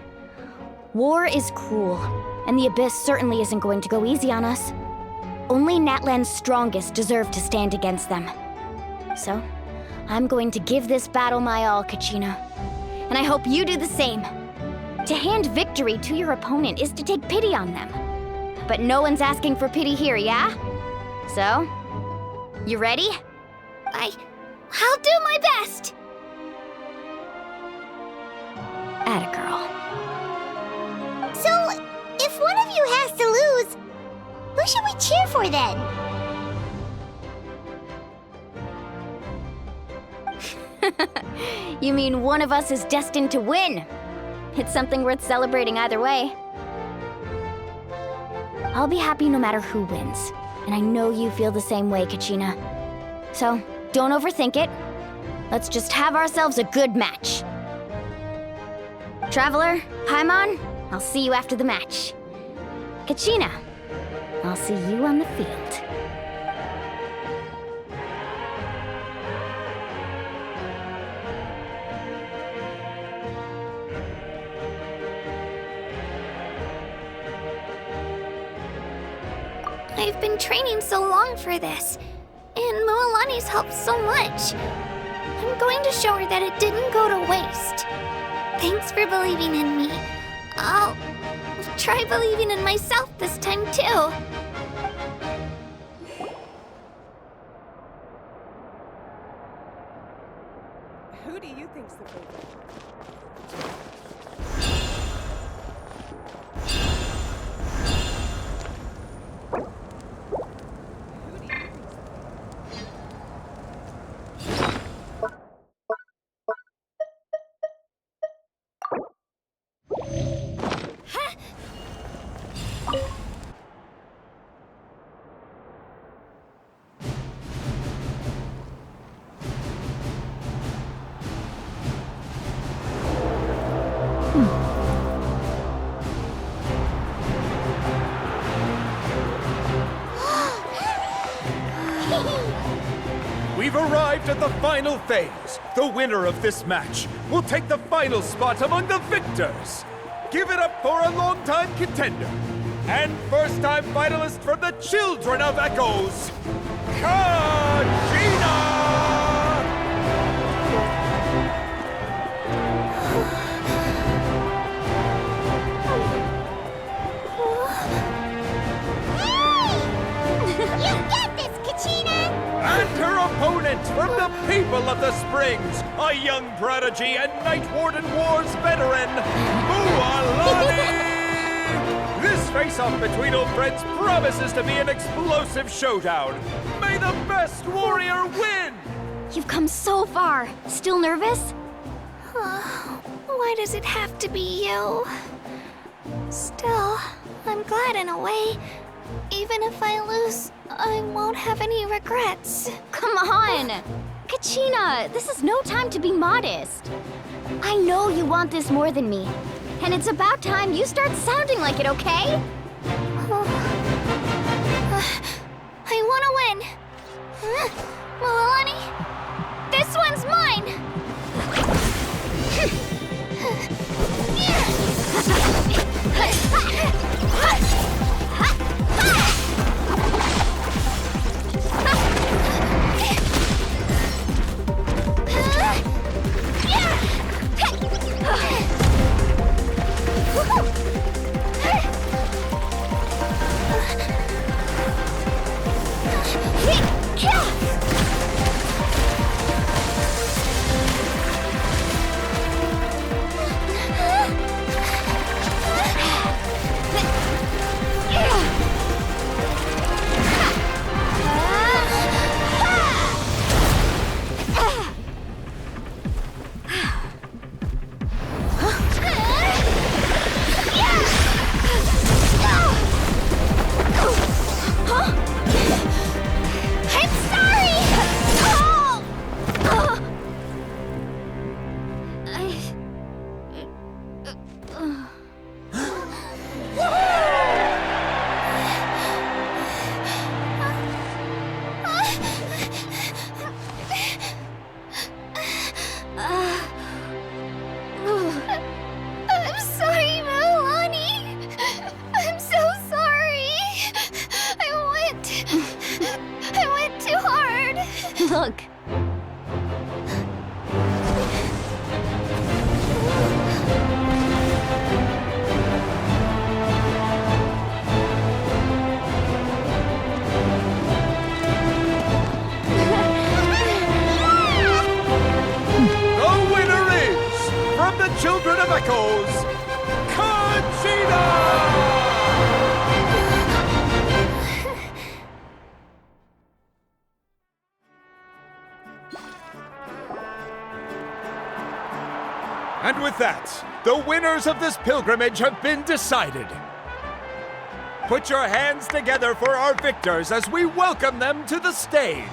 War is cruel, and the Abyss certainly isn't going to go easy on us. Only Natlan's strongest deserve to stand against them. So, I'm going to give this battle my all, Kachina. And I hope you do the same. To hand victory to your opponent is to take pity on them. But no one's asking for pity here, yeah? So, you ready? I'll do my best! Atta girl. So, if one of you has to lose, who should we cheer for then? You mean one of us is destined to win? It's something worth celebrating either way. I'll be happy no matter who wins, and I know you feel the same way, Kachina. So, don't overthink it. Let's just have ourselves a good match. Traveler, Paimon, I'll see you after the match. Kachina, I'll see you on the field. I've been training so long for this, and Moalani's helped so much. I'm going to show her that it didn't go to waste. Thanks for believing in me. I'll try believing in myself this time too. Who do you think's the favorite? We've arrived at the final phase. The winner of this match will take the final spot among the victors. Give it up for a longtime contender and first-time finalist from the Children of Echoes, Kachina! You got this, Kachina! And her opponent from the people of the Springs, a young prodigy and Night Warden Wars veteran, Moalani! This face-off between old friends promises to be an explosive showdown. May the best warrior win! You've come so far. Still nervous? Why does it have to be you? Still, I'm glad in a way. Even if I lose, I won't have any regrets. Come on! Kachina, this is no time to be modest. I know you want this more than me. And it's about time you start sounding like it, okay? I want to win. Moalani, this one's mine! the children of Echoes, Kachina! And with that, the winners of this pilgrimage have been decided. Put your hands together for our victors as we welcome them to the stage.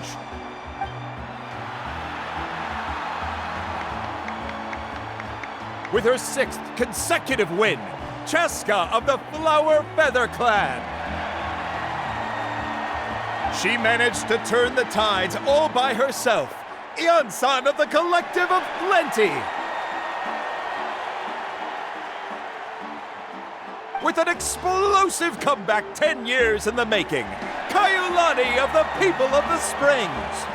With her 6th consecutive win, Cheska of the Flower Feather Clan. She managed to turn the tides all by herself. Ian-san of the Collective of Plenty. With an explosive comeback 10 years in the making, Kaiulani of the People of the Springs.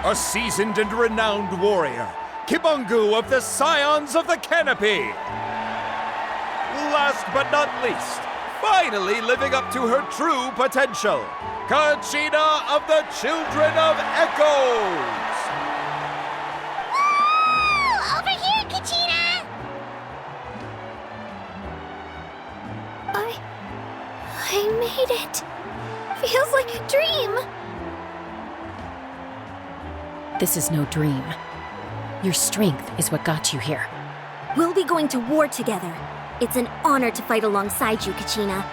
A seasoned and renowned warrior, Kibungu of the Scions of the Canopy. Last but not least, finally living up to her true potential, Kachina of the Children of Echoes. Woo! Over here, Kachina! I made it. Feels like a dream. This is no dream. Your strength is what got you here. We'll be going to war together. It's an honor to fight alongside you, Kachina.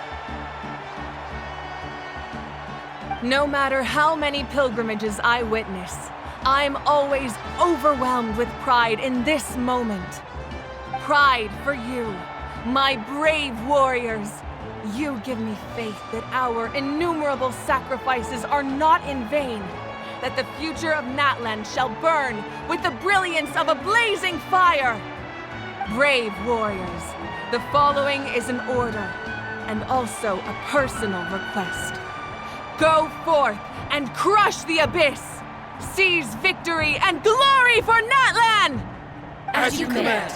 No matter how many pilgrimages I witness, I'm always overwhelmed with pride in this moment. Pride for you, my brave warriors. You give me faith that our innumerable sacrifices are not in vain, that the future of Natlan shall burn with the brilliance of a blazing fire. Brave warriors, the following is an order, and also a personal request. Go forth and crush the abyss! Seize victory and glory for Natlan! As you command.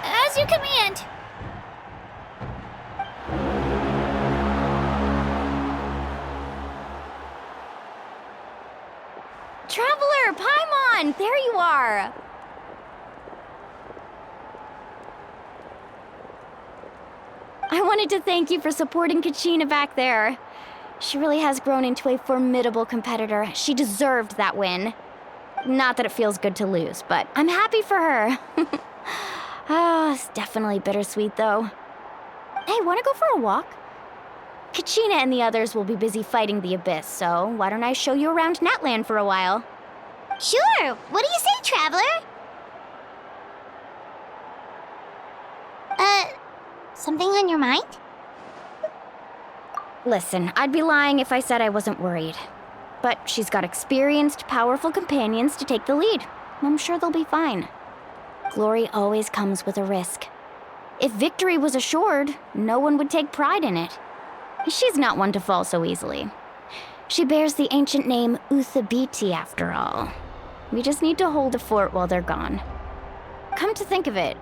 As you command. Traveler, Paimon, there you are. I wanted to thank you for supporting Kachina back there. She really has grown into a formidable competitor. She deserved that win. Not that it feels good to lose, but I'm happy for her. It's definitely bittersweet, though. Hey, wanna go for a walk? Kachina and the others will be busy fighting the Abyss, so why don't I show you around Natlan for a while? Sure. What do you say, Traveler? Something on your mind? Listen, I'd be lying if I said I wasn't worried. But she's got experienced, powerful companions to take the lead. I'm sure they'll be fine. Glory always comes with a risk. If victory was assured, no one would take pride in it. She's not one to fall so easily. She bears the ancient name Uthabiti, after all. We just need to hold the fort while they're gone. Come to think of it,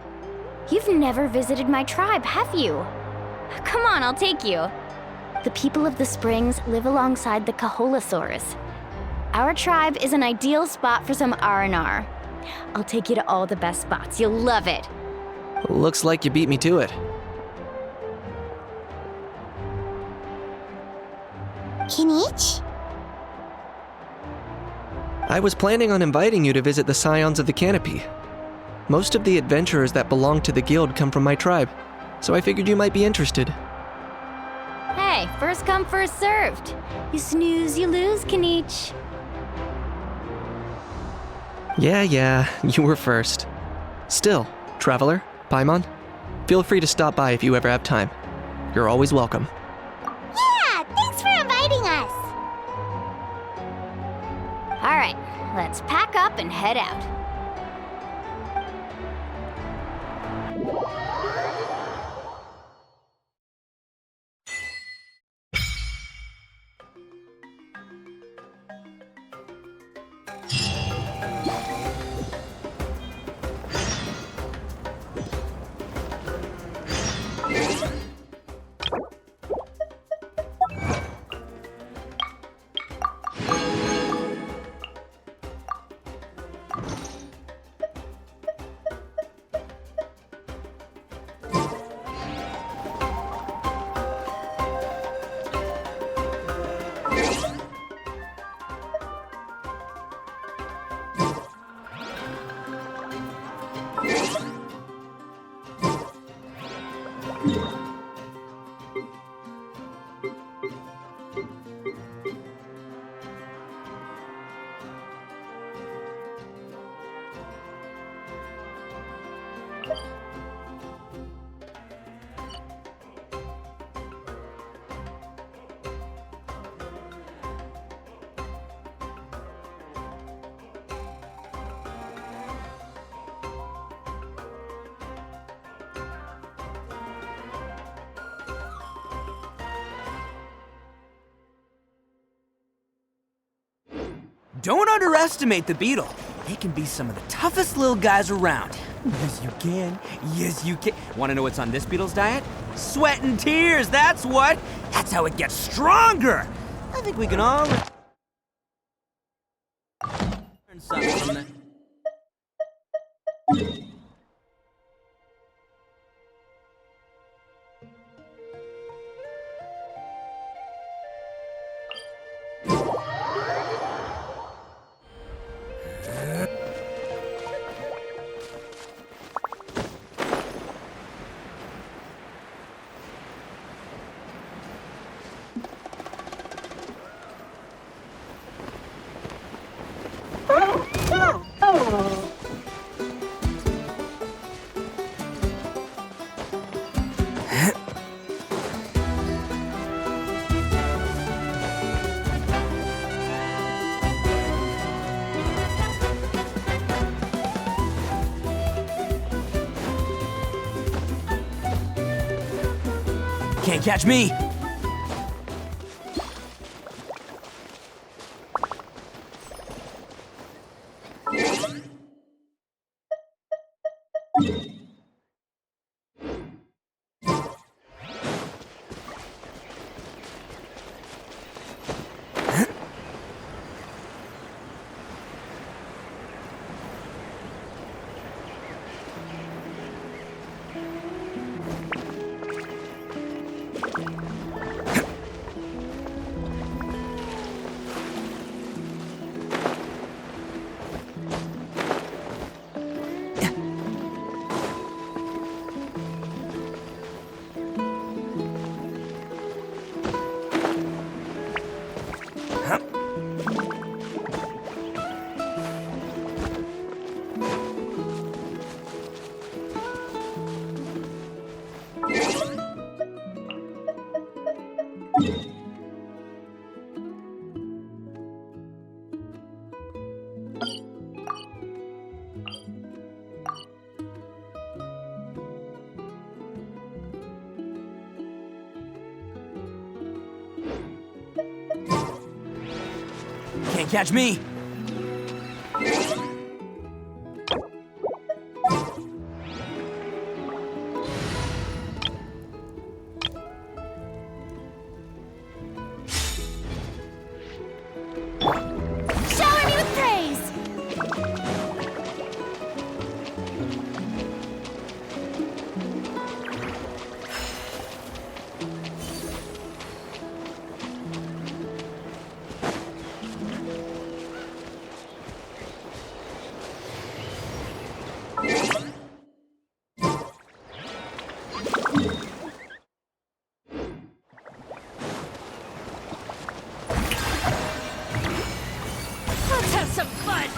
you've never visited my tribe, have you? Come on, I'll take you. The people of the Springs live alongside the Kaholasaurs. Our tribe is an ideal spot for some R&R. I'll take you to all the best spots. You'll love it. Looks like you beat me to it. Kinich? I was planning on inviting you to visit the Scions of the Canopy. Most of the adventurers that belong to the guild come from my tribe, so I figured you might be interested. Hey, first come, first served. You snooze, you lose, Kinich. Yeah, you were first. Still, Traveler, Paimon, feel free to stop by if you ever have time. You're always welcome. Yeah, thanks for inviting us. All right, let's pack up and head out. Don't underestimate the beetle. They can be some of the toughest little guys around. Yes, you can. Yes, you can. Want to know what's on this beetle's diet? Sweat and tears, that's what. That's how it gets stronger. I think we can all learn something from that. Can't catch me! Can't catch me! Shower me with praise! Let's have some fun,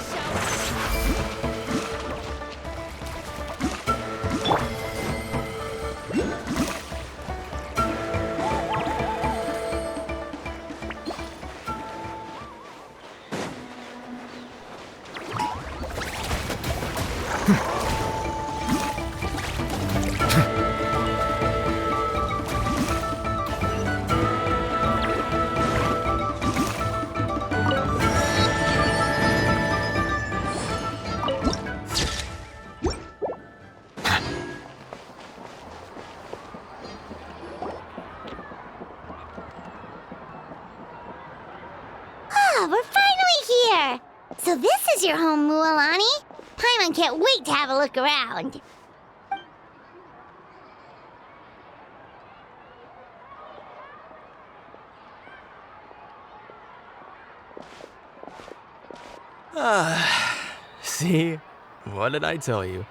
we're finally here! So this is your home, Mualani? Paimon can't wait to have a look around. See? What did I tell you?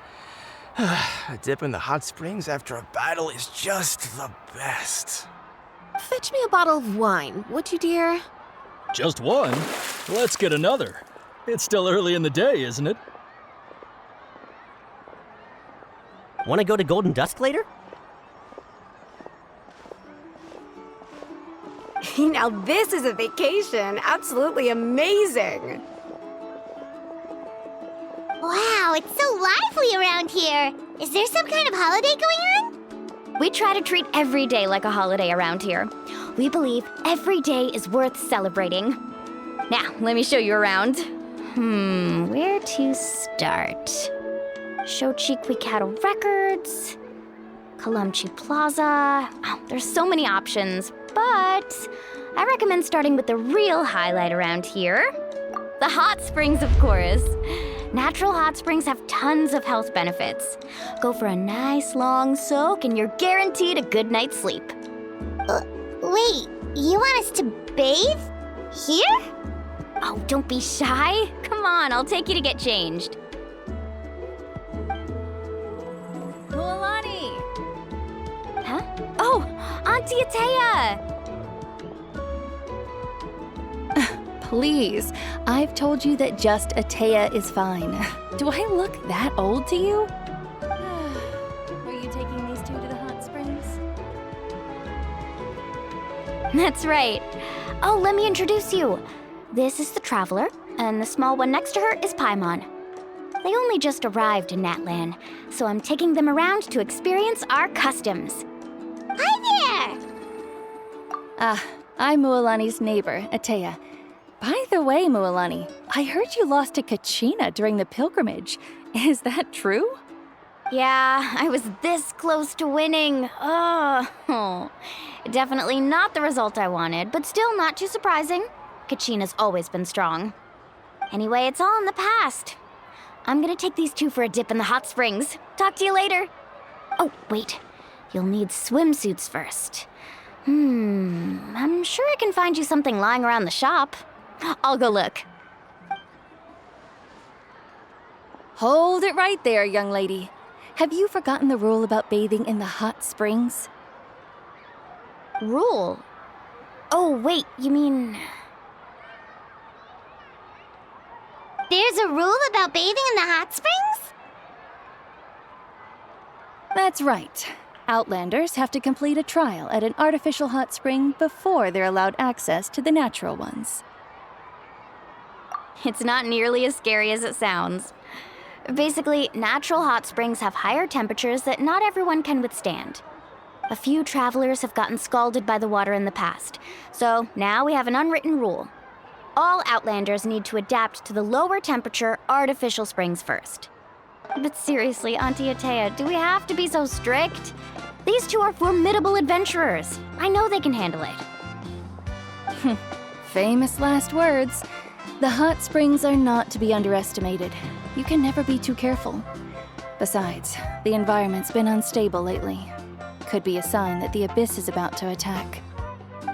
A dip in the hot springs after a battle is just the best. Fetch me a bottle of wine, would you, dear? Just one? Let's get another. It's still early in the day, isn't it? Want to go to Golden Dusk later? Now this is a vacation. Absolutely amazing. Wow, it's so lively around here. Is there some kind of holiday going on? We try to treat every day like a holiday around here. We believe every day is worth celebrating. Now, let me show you around. Where to start? Shochiquicado Records, Kalumchi Plaza. Oh, there's so many options, but I recommend starting with the real highlight around here. The hot springs, of course. Natural hot springs have tons of health benefits. Go for a nice long soak and you're guaranteed a good night's sleep. Wait, you want us to bathe? Here? Oh, don't be shy. Come on, I'll take you to get changed. Mualani! Huh? Oh, Auntie Atea! Please, I've told you that just Atea is fine. Do I look that old to you? Are you taking these two to the hot springs? That's right. Oh, let me introduce you. This is the Traveler, and the small one next to her is Paimon. They only just arrived in Natlan, so I'm taking them around to experience our customs. Hi there! I'm Mualani's neighbor, Atea. By the way, Mualani, I heard you lost to Kachina during the pilgrimage. Is that true? Yeah, I was this close to winning. Oh, definitely not the result I wanted, but still not too surprising. Kachina's always been strong. Anyway, it's all in the past. I'm gonna take these two for a dip in the hot springs. Talk to you later. Oh, wait. You'll need swimsuits first. I'm sure I can find you something lying around the shop. I'll go look. Hold it right there, young lady. Have you forgotten the rule about bathing in the hot springs? Rule? Oh, wait, you mean... There's a rule about bathing in the hot springs? That's right. Outlanders have to complete a trial at an artificial hot spring before they're allowed access to the natural ones. It's not nearly as scary as it sounds. Basically, natural hot springs have higher temperatures that not everyone can withstand. A few travelers have gotten scalded by the water in the past, so now we have an unwritten rule. All Outlanders need to adapt to the lower temperature artificial springs first. But seriously, Auntie Atea, do we have to be so strict? These two are formidable adventurers. I know they can handle it. Famous last words. The hot springs are not to be underestimated. You can never be too careful. Besides, the environment's been unstable lately. Could be a sign that the Abyss is about to attack.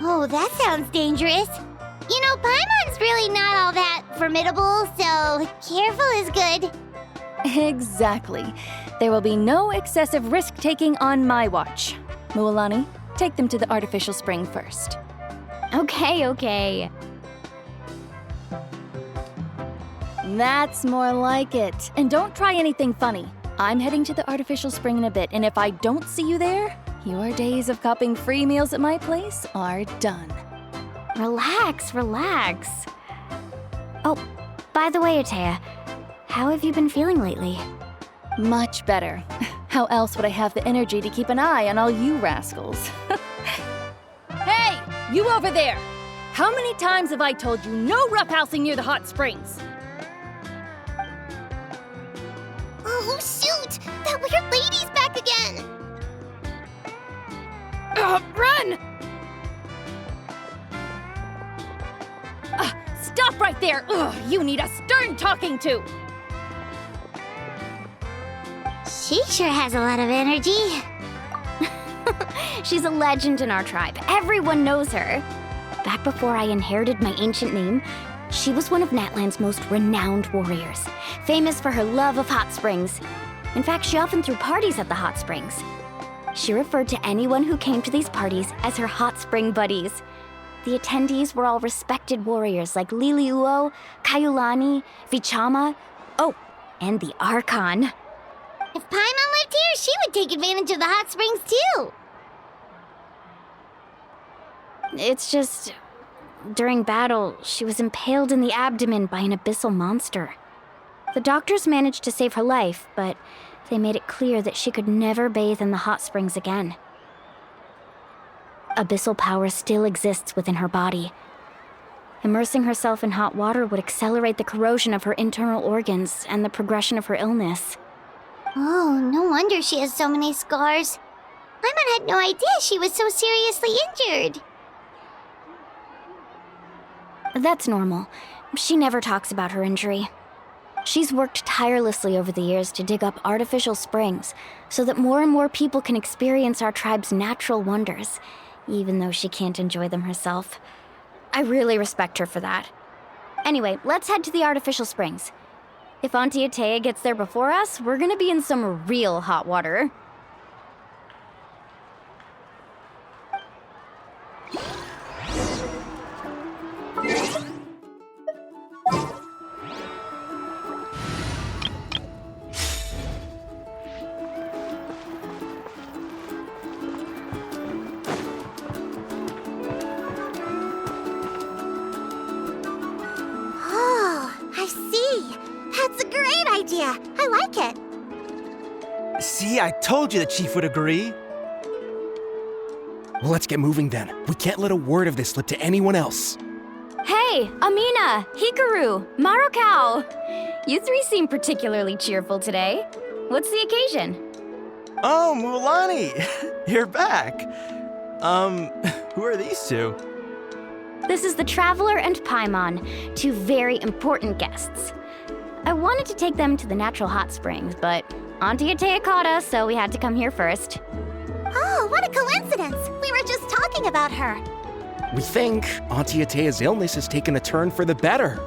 Oh, that sounds dangerous. You know, Paimon's really not all that formidable, so careful is good. Exactly. There will be no excessive risk-taking on my watch. Mualani, take them to the artificial spring first. Okay. That's more like it. And don't try anything funny. I'm heading to the artificial spring in a bit, and if I don't see you there, your days of copping free meals at my place are done. Relax. Oh, by the way, Atea, how have you been feeling lately? Much better. How else would I have the energy to keep an eye on all you rascals? Hey, you over there! How many times have I told you no roughhousing near the hot springs? Oh, shoot! That weird lady's back again! Run! Stop right there! You need a stern talking to! She sure has a lot of energy. She's a legend in our tribe. Everyone knows her. Back before I inherited my ancient name, she was one of Natlan's most renowned warriors, famous for her love of hot springs. In fact, she often threw parties at the hot springs. She referred to anyone who came to these parties as her hot spring buddies. The attendees were all respected warriors like Liliuo, Kaiulani, Vichama, and the Archon. If Paimon lived here, knew she would take advantage of the hot springs too. It's just... during battle, she was impaled in the abdomen by an abyssal monster. The doctors managed to save her life, but they made it clear that she could never bathe in the hot springs again. Abyssal power still exists within her body. Immersing herself in hot water would accelerate the corrosion of her internal organs and the progression of her illness. Oh, no wonder she has so many scars. Paimon had no idea she was so seriously injured. That's normal. She never talks about her injury. She's worked tirelessly over the years to dig up artificial springs so that more and more people can experience our tribe's natural wonders, even though she can't enjoy them herself. I really respect her for that. Anyway, let's head to the artificial springs. If Auntie Atea gets there before us, we're gonna be in some real hot water. That's a great idea. I like it. See, I told you the chief would agree. Well, let's get moving then. We can't let a word of this slip to anyone else. Hey, Amina, Hikaru, Marukao. You three seem particularly cheerful today. What's the occasion? Oh, Mulani, you're back. Who are these two? This is the Traveler and Paimon, two very important guests. I wanted to take them to the natural hot springs, but Auntie Atea caught us, so we had to come here first. Oh, what a coincidence! We were just talking about her. We think Auntie Atea's illness has taken a turn for the better.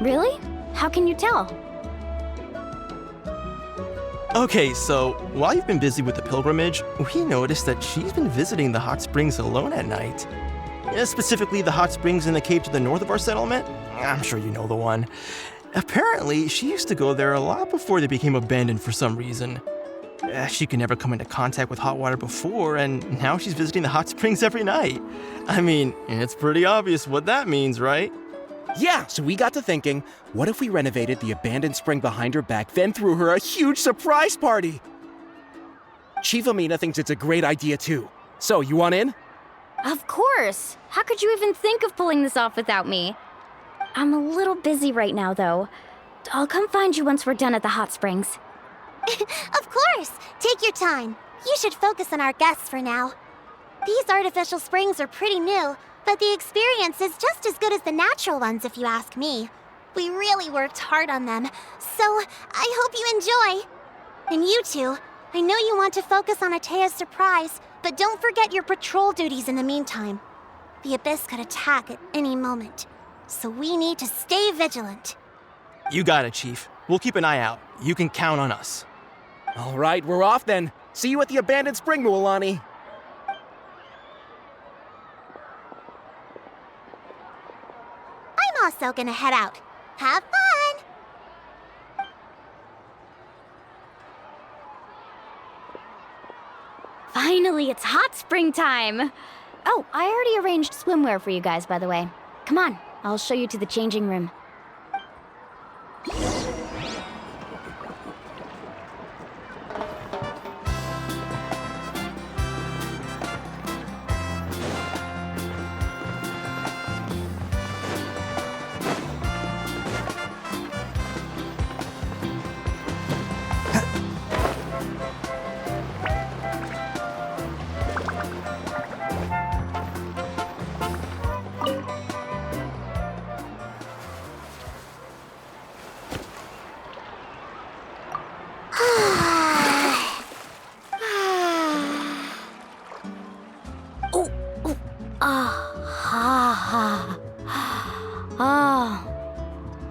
Really? How can you tell? Okay, so while you've been busy with the pilgrimage, we noticed that she's been visiting the hot springs alone at night. Specifically, the hot springs in the cave to the north of our settlement. I'm sure you know the one. Apparently, she used to go there a lot before they became abandoned for some reason. She could never come into contact with hot water before, and now she's visiting the hot springs every night. I mean, it's pretty obvious what that means, right? Yeah, so we got to thinking, what if we renovated the abandoned spring behind her back, then threw her a huge surprise party? Chief Amina thinks it's a great idea too. So, you want in? Of course! How could you even think of pulling this off without me? I'm a little busy right now, though. I'll come find you once we're done at the hot springs. Of course! Take your time. You should focus on our guests for now. These artificial springs are pretty new, but the experience is just as good as the natural ones, if you ask me. We really worked hard on them, so I hope you enjoy. And you two, I know you want to focus on Atea's surprise, but don't forget your patrol duties in the meantime. The Abyss could attack at any moment, so we need to stay vigilant. You got it, Chief. We'll keep an eye out. You can count on us. All right, we're off then. See you at the abandoned spring, Mulani. I'm also gonna head out. Have fun! Finally, it's hot spring time! Oh, I already arranged swimwear for you guys, by the way. Come on, I'll show you to the changing room.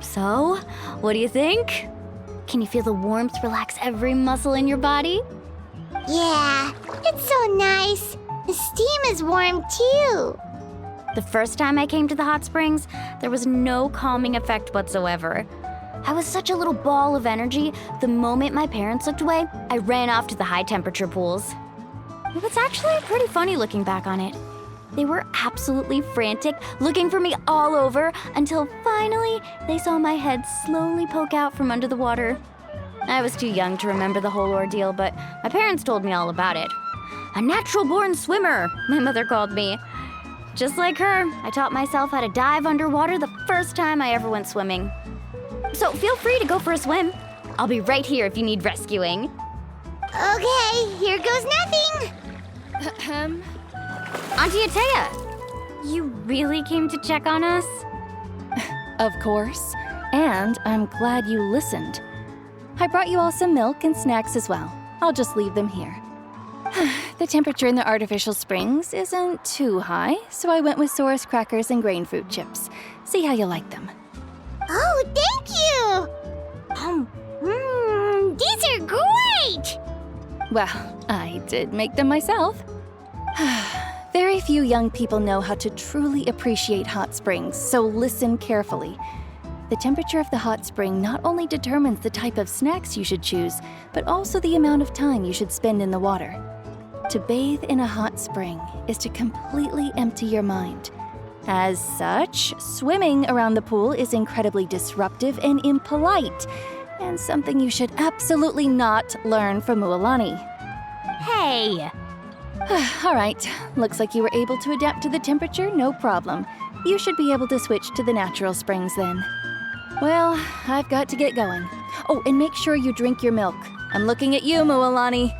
So, what do you think? Can you feel the warmth relax every muscle in your body? Yeah, it's so nice. The steam is warm too. The first time I came to the hot springs, there was no calming effect whatsoever. I was such a little ball of energy. The moment my parents looked away, I ran off to the high temperature pools. It was actually pretty funny looking back on it. They were absolutely frantic, looking for me all over, until finally they saw my head slowly poke out from under the water. I was too young to remember the whole ordeal, but my parents told me all about it. A natural-born swimmer, my mother called me. Just like her, I taught myself how to dive underwater the first time I ever went swimming. So feel free to go for a swim. I'll be right here if you need rescuing. Okay, here goes nothing. Auntie Atea, you really came to check on us? Of course. And I'm glad you listened. I brought you all some milk and snacks as well. I'll just leave them here. The temperature in the artificial springs isn't too high, so I went with Saurus crackers and grain fruit chips. See how you like them. Oh, thank you! These are great! Well, I did make them myself. Very few young people know how to truly appreciate hot springs, so listen carefully. The temperature of the hot spring not only determines the type of snacks you should choose, but also the amount of time you should spend in the water. To bathe in a hot spring is to completely empty your mind. As such, swimming around the pool is incredibly disruptive and impolite, and something you should absolutely not learn from Mualani. Hey! All right, looks like you were able to adapt to the temperature, no problem. You should be able to switch to the natural springs then. Well, I've got to get going. Oh, and make sure you drink your milk. I'm looking at you, Mualani.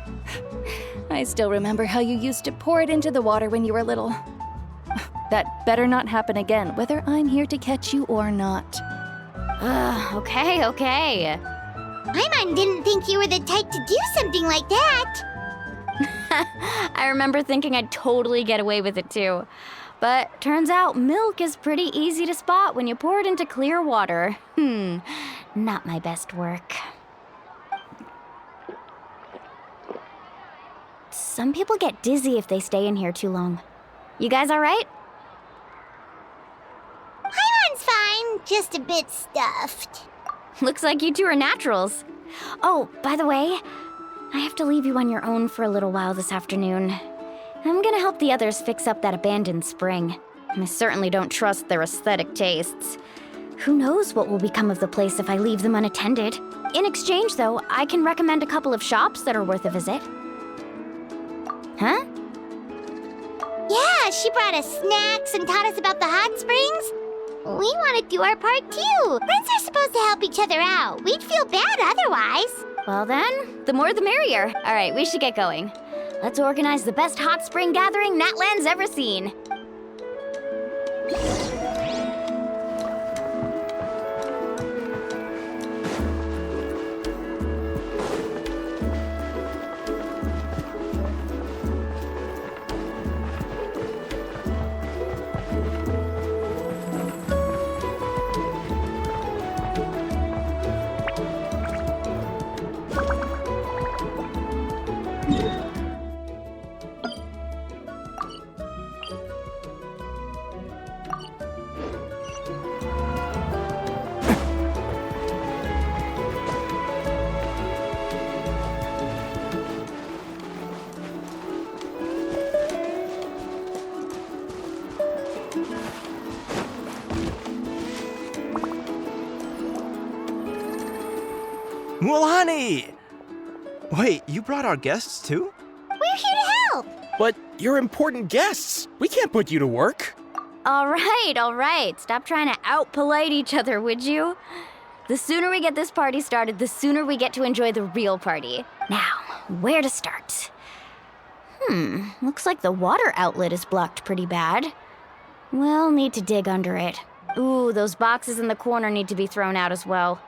I still remember how you used to pour it into the water when you were little. That better not happen again, whether I'm here to catch you or not. Okay. Paimon didn't think you were the type to do something like that. I remember thinking I'd totally get away with it too. But turns out milk is pretty easy to spot when you pour it into clear water. Not my best work. Some people get dizzy if they stay in here too long. You guys all right? Paimon's fine, just a bit stuffed. Looks like you two are naturals. Oh, by the way, I have to leave you on your own for a little while this afternoon. I'm gonna help the others fix up that abandoned spring. I certainly don't trust their aesthetic tastes. Who knows what will become of the place if I leave them unattended. In exchange, though, I can recommend a couple of shops that are worth a visit. Huh? Yeah, she brought us snacks and taught us about the hot springs. We want to do our part too. Friends are supposed to help each other out. We'd feel bad otherwise. Well then, the more the merrier. All right, we should get going. Let's organize the best hot spring gathering Natland's ever seen. Mualani! Wait, you brought our guests too? We're here to help. But you're important guests. We can't put you to work. All right. Stop trying to out-polite each other, would you? The sooner we get this party started, the sooner we get to enjoy the real party. Now, where to start? Looks like the water outlet is blocked pretty bad. We'll need to dig under it. Ooh, those boxes in the corner need to be thrown out as well.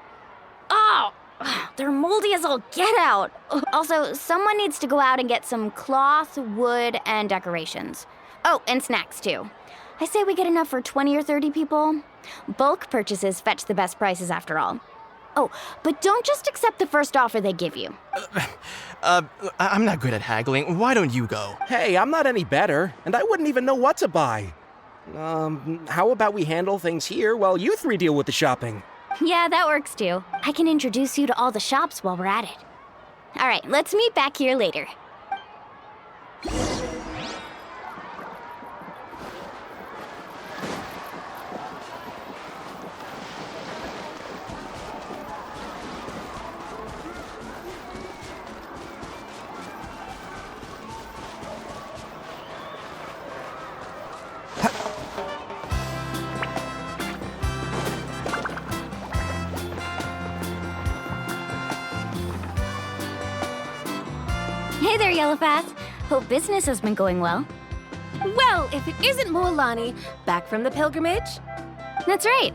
Oh! They're moldy as all get out. Also, someone needs to go out and get some cloth, wood, and decorations. Oh, and snacks too. I say we get enough for 20 or 30 people. Bulk purchases fetch the best prices after all. Oh, but don't just accept the first offer they give you. I'm not good at haggling. Why don't you go? Hey, I'm not any better, and I wouldn't even know what to buy. How about we handle things here while you three deal with the shopping? Yeah, that works too. I can introduce you to all the shops while we're at it. All right, let's meet back here later. Hey there, Yellowfast. Hope business has been going well. Well, if it isn't Mualani, back from the pilgrimage? That's right.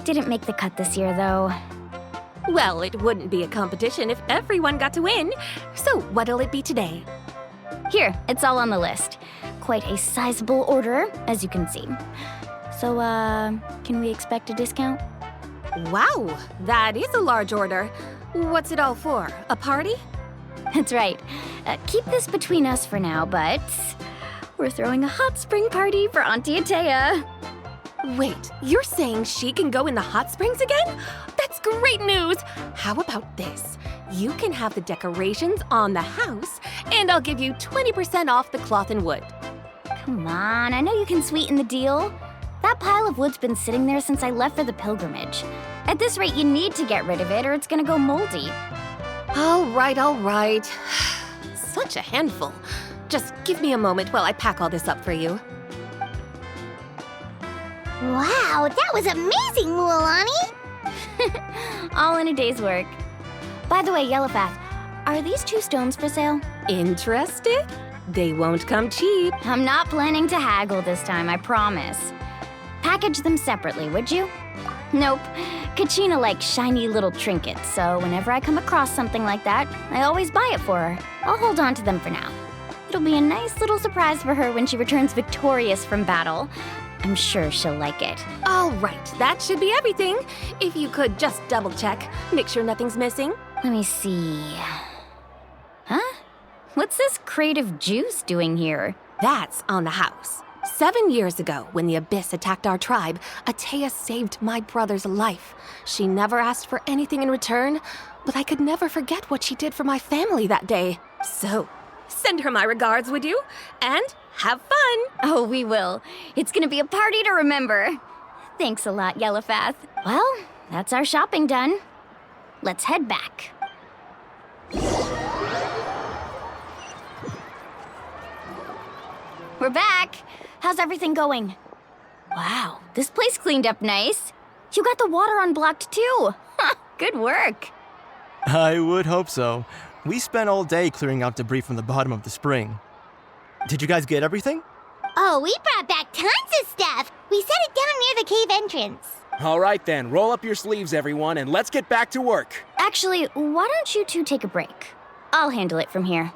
Didn't make the cut this year, though. Well, it wouldn't be a competition if everyone got to win. So what'll it be today? Here, it's all on the list. Quite a sizable order, as you can see. So, can we expect a discount? Wow, that is a large order. What's it all for? A party? That's right. Keep this between us for now, but we're throwing a hot spring party for Auntie Atea. Wait, you're saying she can go in the hot springs again? That's great news! How about this? You can have the decorations on the house, and I'll give you 20% off the cloth and wood. Come on, I know you can sweeten the deal. That pile of wood's been sitting there since I left for the pilgrimage. At this rate, you need to get rid of it or it's gonna go moldy. All right. Such a handful. Just give me a moment while I pack all this up for you. Wow, that was amazing, Mualani! All in a day's work. By the way, Yellowfast, are these 2 stones for sale? Interested? They won't come cheap. I'm not planning to haggle this time, I promise. Package them separately, would you? Nope. Kachina likes shiny little trinkets, so whenever I come across something like that, I always buy it for her. I'll hold on to them for now. It'll be a nice little surprise for her when she returns victorious from battle. I'm sure she'll like it. All right, that should be everything. If you could just double check, make sure nothing's missing. Let me see. Huh? What's this crate of juice doing here? That's on the house. 7 years ago, when the Abyss attacked our tribe, Atea saved my brother's life. She never asked for anything in return, but I could never forget what she did for my family that day. So, send her my regards, would you? And have fun! Oh, we will. It's gonna be a party to remember. Thanks a lot, Yellowfast. Well, that's our shopping done. Let's head back. We're back. How's everything going? Wow, this place cleaned up nice. You got the water unblocked too. Good work. I would hope so. We spent all day clearing out debris from the bottom of the spring. Did you guys get everything? Oh, we brought back tons of stuff! We set it down near the cave entrance. All right then, roll up your sleeves, everyone, and let's get back to work. Actually, why don't you 2 take a break? I'll handle it from here.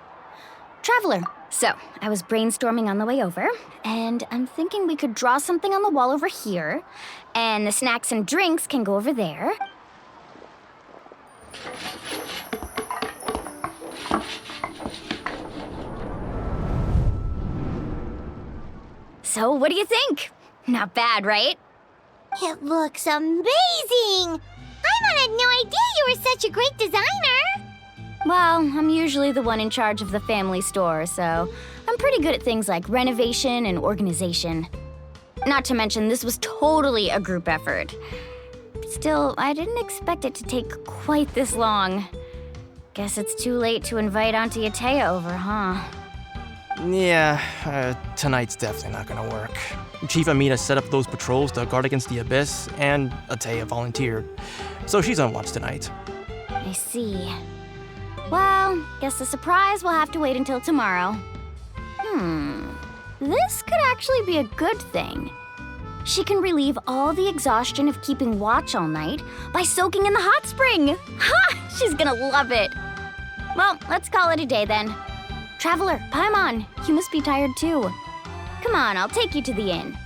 Traveler, so I was brainstorming on the way over, and I'm thinking we could draw something on the wall over here, and the snacks and drinks can go over there. So, what do you think? Not bad, right? It looks amazing! I had no idea you were such a great designer! Well, I'm usually the one in charge of the family store, so I'm pretty good at things like renovation and organization. Not to mention, this was totally a group effort. Still, I didn't expect it to take quite this long. Guess it's too late to invite Auntie Atea over, huh? Yeah, tonight's definitely not gonna work. Chief Amina set up those patrols to guard against the Abyss, and Atea volunteered. So she's on watch tonight. I see. Well, guess the surprise will have to wait until tomorrow. This could actually be a good thing. She can relieve all the exhaustion of keeping watch all night by soaking in the hot spring. Ha! She's gonna love it. Well, let's call it a day then. Traveler, Paimon, you must be tired too. Come on, I'll take you to the inn.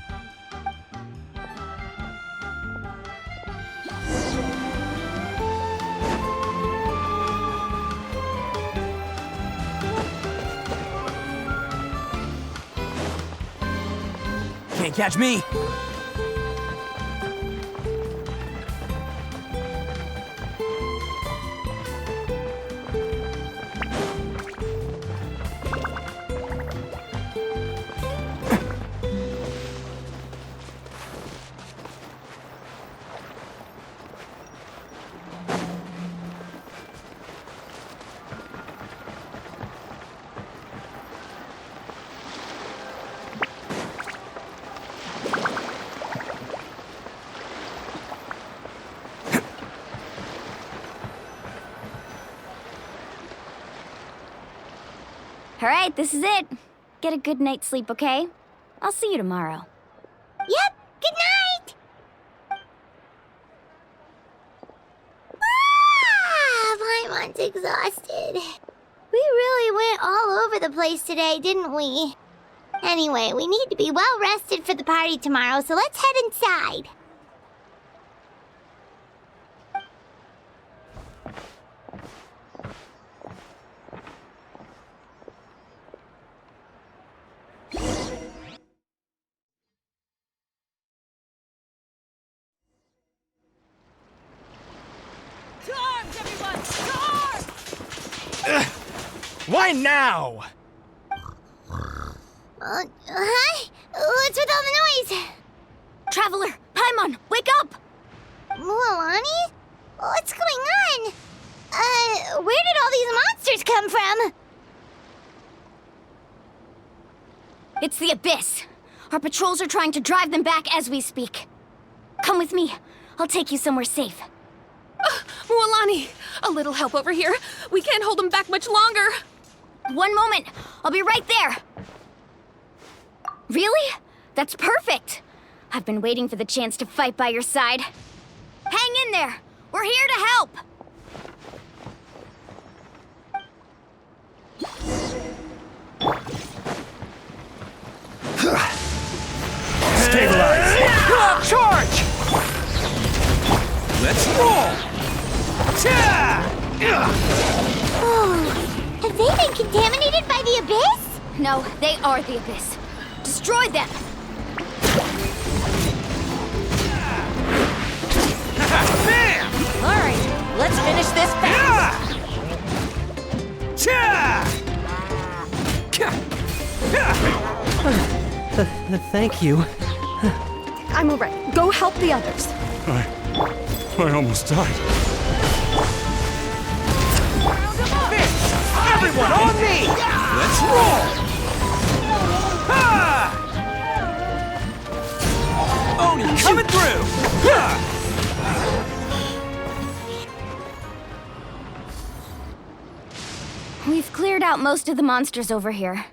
Can't catch me. All right, this is it. Get a good night's sleep, okay? I'll see you tomorrow. Yep, good night! Paimon's exhausted. We really went all over the place today, didn't we? Anyway, we need to be well rested for the party tomorrow, so let's head inside. Why now? Huh? What's with all the noise? Traveler, Paimon, wake up! Mualani? What's going on? Where did all these monsters come from? It's the Abyss. Our patrols are trying to drive them back as we speak. Come with me. I'll take you somewhere safe. Mualani, a little help over here. We can't hold them back much longer. One moment. I'll be right there. Really? That's perfect. I've been waiting for the chance to fight by your side. Hang in there. We're here to help. Stabilize! Charge! Let's roll! Oh, have they been contaminated by the Abyss? No, they are the Abyss. Destroy them! All right, let's finish this fast. Thank you. I'm all right. Go help the others. I almost died. Everyone on me! Let's roll! Oni coming through! We've cleared out most of the monsters over here.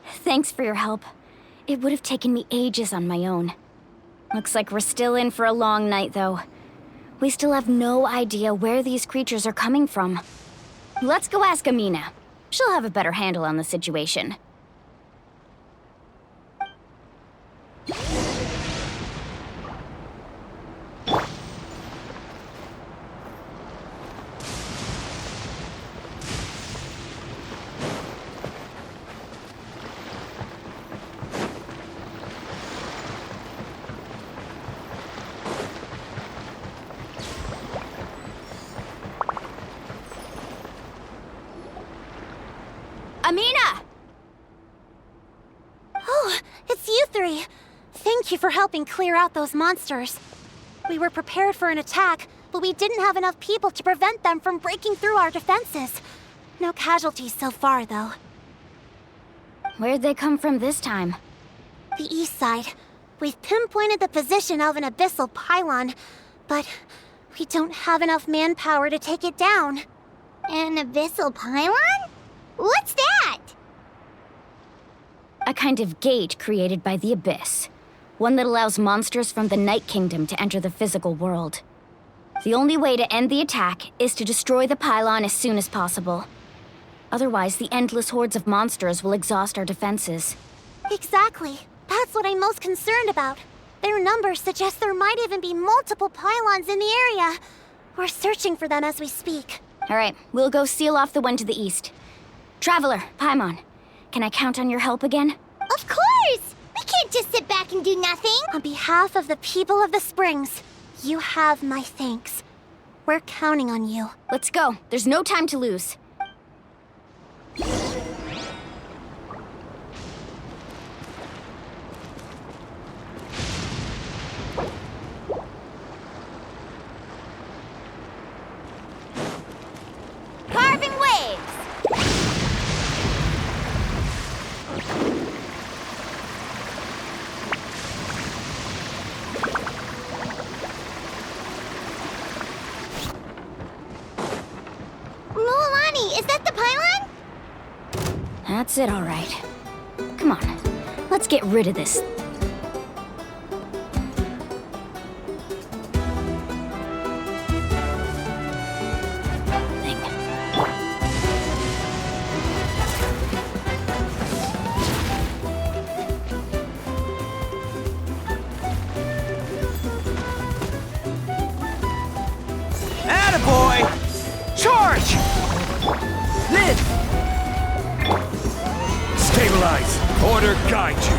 Thanks for your help. It would have taken me ages on my own. Looks like we're still in for a long night, though. We still have no idea where these creatures are coming from. Let's go ask Amina. She'll have a better handle on the situation. Amina! Oh, it's you three. Thank you for helping clear out those monsters. We were prepared for an attack, but we didn't have enough people to prevent them from breaking through our defenses. No casualties so far, though. Where'd they come from this time? The east side. We've pinpointed the position of an abyssal pylon, but we don't have enough manpower to take it down. An abyssal pylon? What's that? A kind of gate created by the Abyss. One that allows monsters from the Night Kingdom to enter the physical world. The only way to end the attack is to destroy the pylon as soon as possible. Otherwise, the endless hordes of monsters will exhaust our defenses. Exactly. That's what I'm most concerned about. Their numbers suggest there might even be multiple pylons in the area. We're searching for them as we speak. All right, we'll go seal off the one to the east. Traveler, Paimon, can I count on your help again? Of course! We can't just sit back and do nothing! On behalf of the people of the Springs, you have my thanks. We're counting on you. Let's go. There's no time to lose. Carving waves! Mualani, is that the pylon? That's it, all right. Come on, let's get rid of this. Attaboy! Charge! Liz! Stabilize. Order guide you.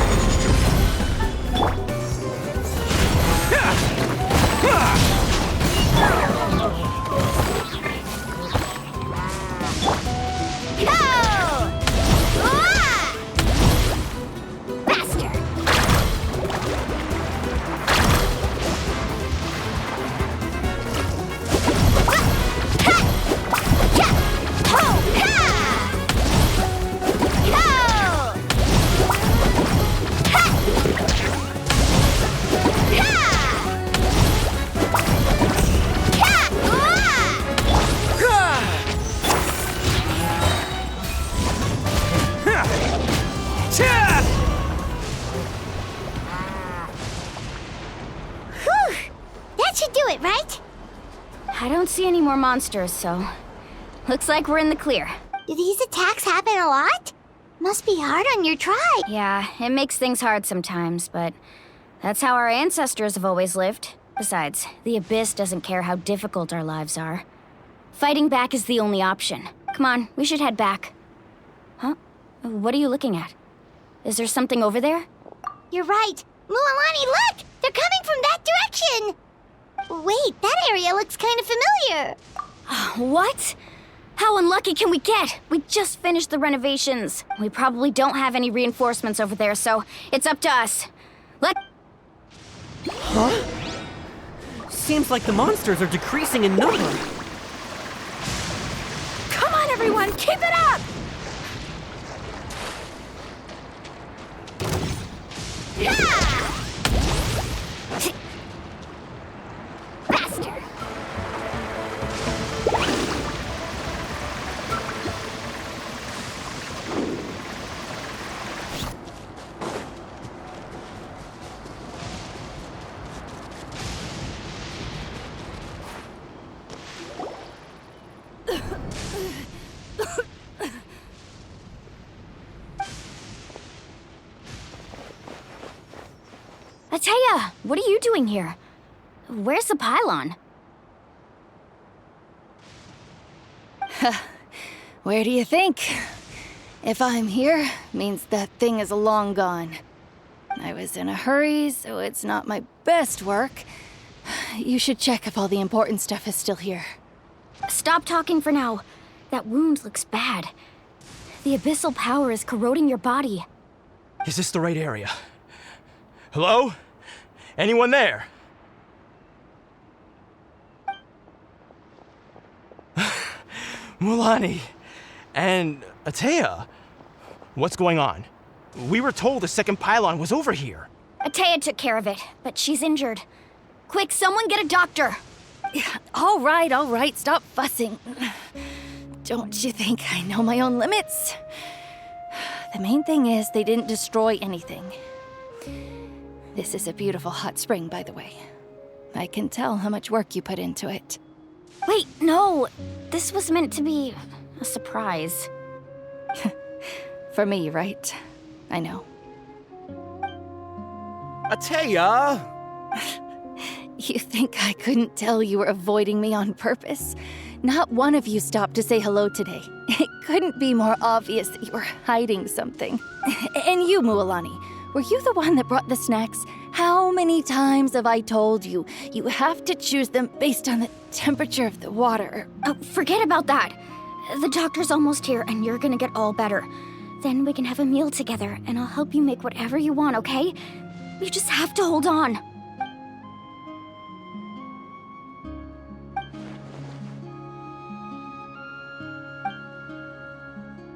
That should do it, right? I don't see any more monsters, so looks like we're in the clear. Do these attacks happen a lot? Must be hard on your tribe. Yeah, it makes things hard sometimes, but that's how our ancestors have always lived. Besides, the Abyss doesn't care how difficult our lives are. Fighting back is the only option. Come on, we should head back. Huh? What are you looking at? Is there something over there? You're right. Mualani, look! They're coming from that direction! Wait, that area looks kind of familiar. What? How unlucky can we get? We just finished the renovations. We probably don't have any reinforcements over there, so it's up to us. Huh? Seems like the monsters are decreasing in number. Come on, everyone, keep it up! Faster! Ateya, what are you doing here? Where's the pylon? Where do you think? If I'm here, means that thing is long gone. I was in a hurry, so it's not my best work. You should check if all the important stuff is still here. Stop talking for now. That wound looks bad. The abyssal power is corroding your body. Is this the right area? Hello? Anyone there? Mualani and Ateya, what's going on? We were told the second pylon was over here. Ateya took care of it, but she's injured. Quick, someone get a doctor! All right, stop fussing. Don't you think I know my own limits? The main thing is they didn't destroy anything. This is a beautiful hot spring, by the way. I can tell how much work you put into it. Wait, no! This was meant to be a surprise. For me, right? I know. Ateya! You think I couldn't tell you were avoiding me on purpose? Not one of you stopped to say hello today. It couldn't be more obvious that you were hiding something. And you, Mualani, were you the one that brought the snacks? How many times have I told you, you have to choose them based on the temperature of the water? Oh, forget about that. The doctor's almost here, and you're gonna get all better. Then we can have a meal together, and I'll help you make whatever you want, okay? You just have to hold on.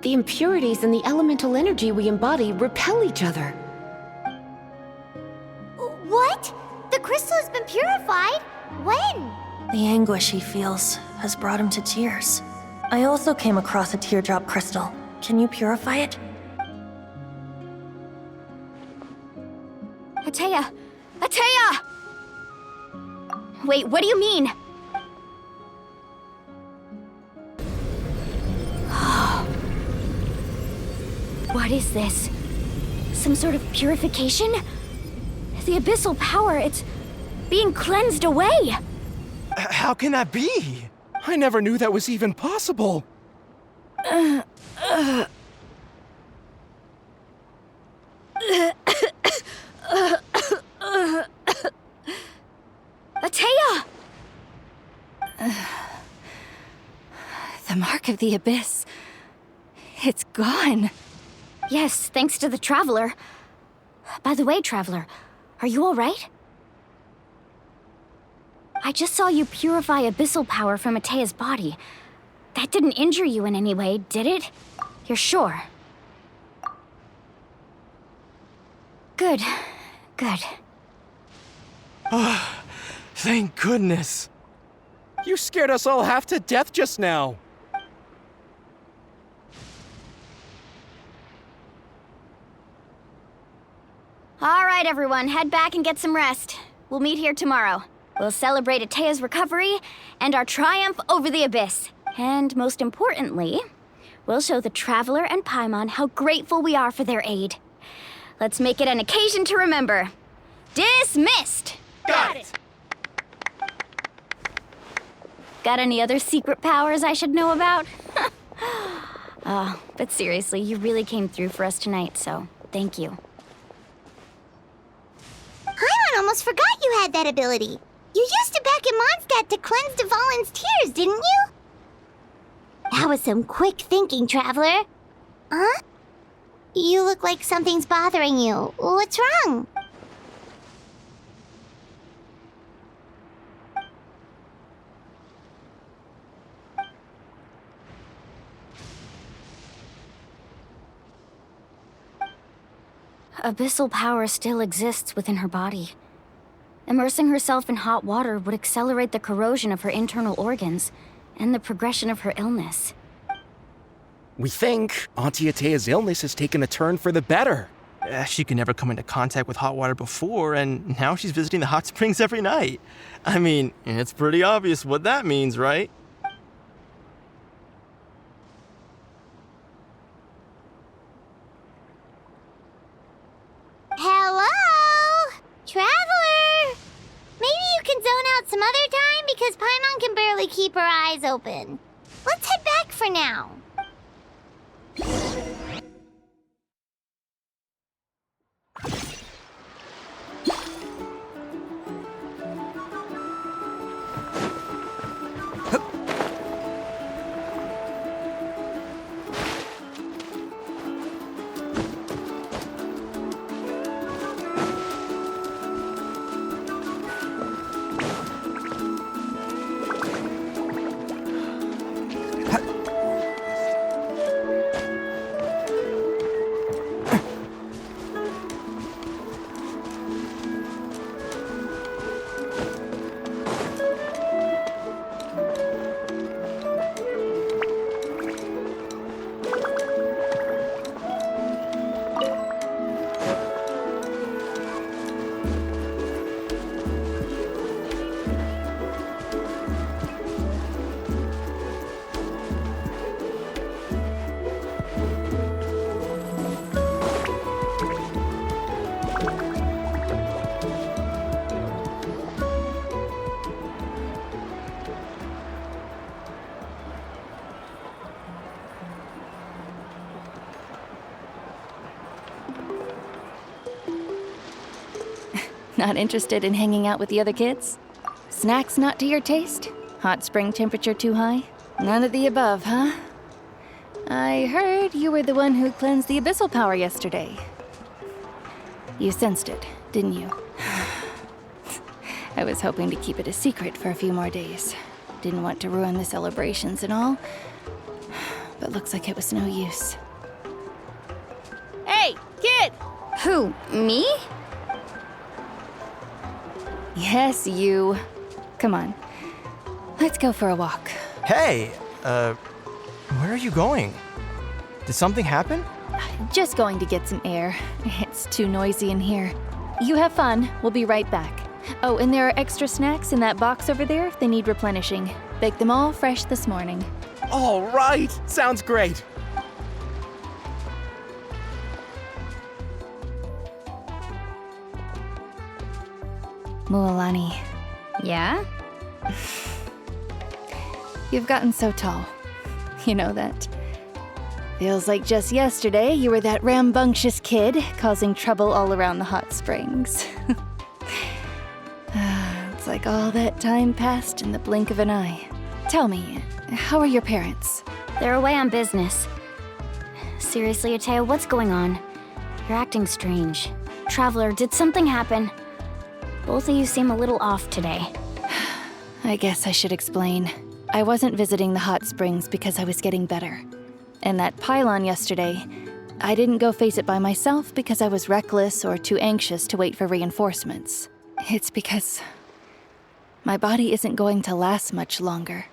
The impurities in the elemental energy we embody repel each other. What? The crystal has been purified? When? The anguish he feels has brought him to tears. I also came across a teardrop crystal. Can you purify it? Atea! Atea! Wait, what do you mean? What is this? Some sort of purification? The abyssal power, it's being cleansed away! How can that be? I never knew that was even possible. Atea! The mark of the abyss. It's gone. Yes, thanks to the Traveler. By the way, Traveler, are you all right? I just saw you purify abyssal power from Atea's body. That didn't injure you in any way, did it? You're sure? Good. Good. Oh, thank goodness. You scared us all half to death just now. All right, everyone, head back and get some rest. We'll meet here tomorrow. We'll celebrate Atea's recovery and our triumph over the abyss. And most importantly, we'll show the Traveler and Paimon how grateful we are for their aid. Let's make it an occasion to remember. Dismissed! Got it! Got any other secret powers I should know about? But seriously, you really came through for us tonight, so thank you. Paimon almost forgot you had that ability. You used it back in Mondstadt to cleanse Dvalin's tears, didn't you? That was some quick thinking, Traveler. Huh? You look like something's bothering you. What's wrong? Abyssal power still exists within her body. Immersing herself in hot water would accelerate the corrosion of her internal organs and the progression of her illness. We think Auntie Atea's illness has taken a turn for the better. She could never come into contact with hot water before, and now she's visiting the hot springs every night. I mean, it's pretty obvious what that means, right? Hello? Traveler? Maybe you can zone out some other time because Paimon can barely keep her eyes open. Let's head back for now. Not interested in hanging out with the other kids? Snacks not to your taste? Hot spring temperature too high? None of the above, huh? I heard you were the one who cleansed the abyssal power yesterday. You sensed it, didn't you? I was hoping to keep it a secret for a few more days. Didn't want to ruin the celebrations and all. But looks like it was no use. Hey, kid! Who, me? Yes, you. Come on. Let's go for a walk. Hey, where are you going? Did something happen? Just going to get some air. It's too noisy in here. You have fun. We'll be right back. Oh, and there are extra snacks in that box over there if they need replenishing. Baked them all fresh this morning. All right, sounds great. Mualani. Yeah? You've gotten so tall. You know that. Feels like just yesterday you were that rambunctious kid causing trouble all around the hot springs. It's like all that time passed in the blink of an eye. Tell me, how are your parents? They're away on business. Seriously, Atea, what's going on? You're acting strange. Traveler, did something happen? Both of you seem a little off today. I guess I should explain. I wasn't visiting the hot springs because I was getting better. And that pylon yesterday, I didn't go face it by myself because I was reckless or too anxious to wait for reinforcements. It's because my body isn't going to last much longer.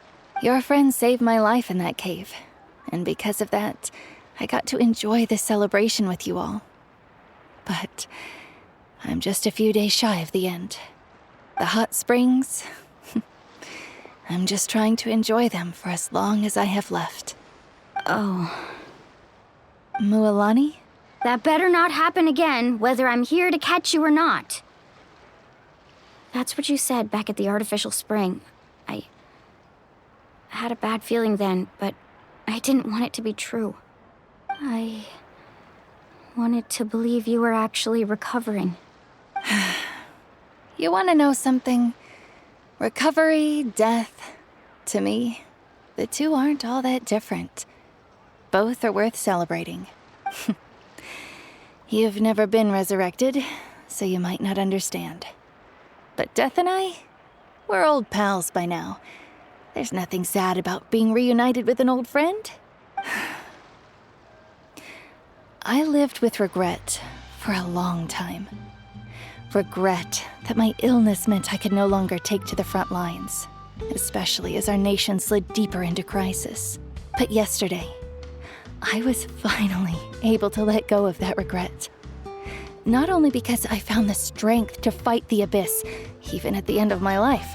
Your friend saved my life in that cave, and because of that, I got to enjoy this celebration with you all. But I'm just a few days shy of the end. The hot springs, I'm just trying to enjoy them for as long as I have left. Oh. Mualani? That better not happen again, whether I'm here to catch you or not. That's what you said back at the artificial spring. I had a bad feeling then, but I didn't want it to be true. I wanted to believe you were actually recovering. You want to know something? Recovery, death, to me, the two aren't all that different. Both are worth celebrating. You've never been resurrected, so you might not understand. But Death and I, we're old pals by now. There's nothing sad about being reunited with an old friend. I lived with regret for a long time. Regret that my illness meant I could no longer take to the front lines, especially as our nation slid deeper into crisis. But yesterday, I was finally able to let go of that regret. Not only because I found the strength to fight the abyss, even at the end of my life,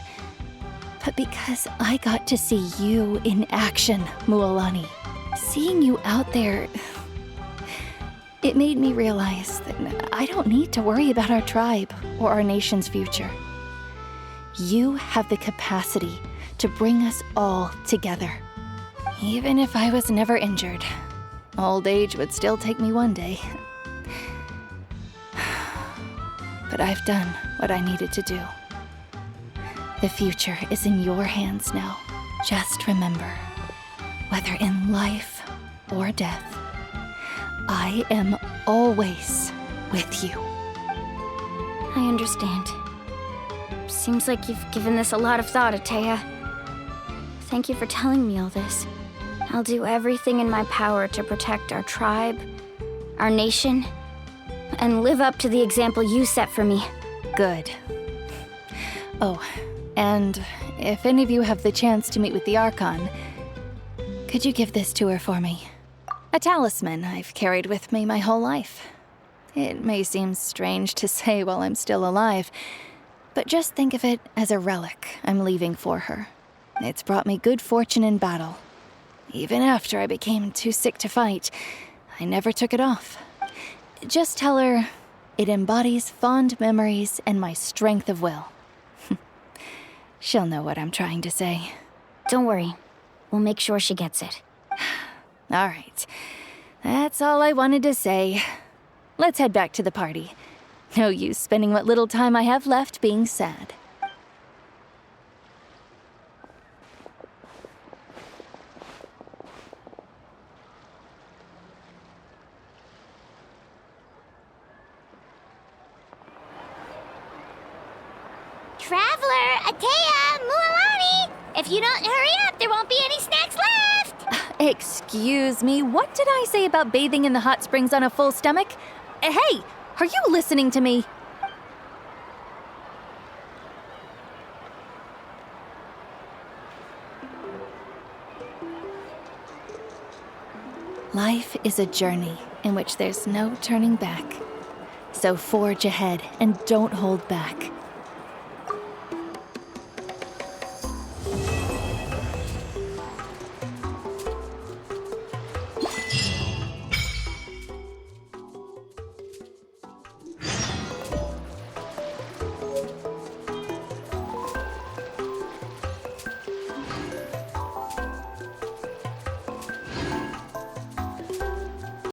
but because I got to see you in action, Mualani. Seeing you out there, it made me realize that I don't need to worry about our tribe or our nation's future. You have the capacity to bring us all together. Even if I was never injured, old age would still take me one day. But I've done what I needed to do. The future is in your hands now. Just remember, whether in life or death, I am always with you. I understand. Seems like you've given this a lot of thought, Atea. Thank you for telling me all this. I'll do everything in my power to protect our tribe, our nation, and live up to the example you set for me. Good. Oh, and if any of you have the chance to meet with the Archon, could you give this to her for me? A talisman I've carried with me my whole life. It may seem strange to say while I'm still alive, but just think of it as a relic I'm leaving for her. It's brought me good fortune in battle. Even after I became too sick to fight, I never took it off. Just tell her it embodies fond memories and my strength of will. She'll know what I'm trying to say. Don't worry. We'll make sure she gets it. All right. That's all I wanted to say. Let's head back to the party. No use spending what little time I have left being sad. Traveler, Atea, Mualani! If you don't hurry up, there won't be any snacks left! Excuse me, what did I say about bathing in the hot springs on a full stomach? Hey, are you listening to me? Life is a journey in which there's no turning back. So forge ahead and don't hold back.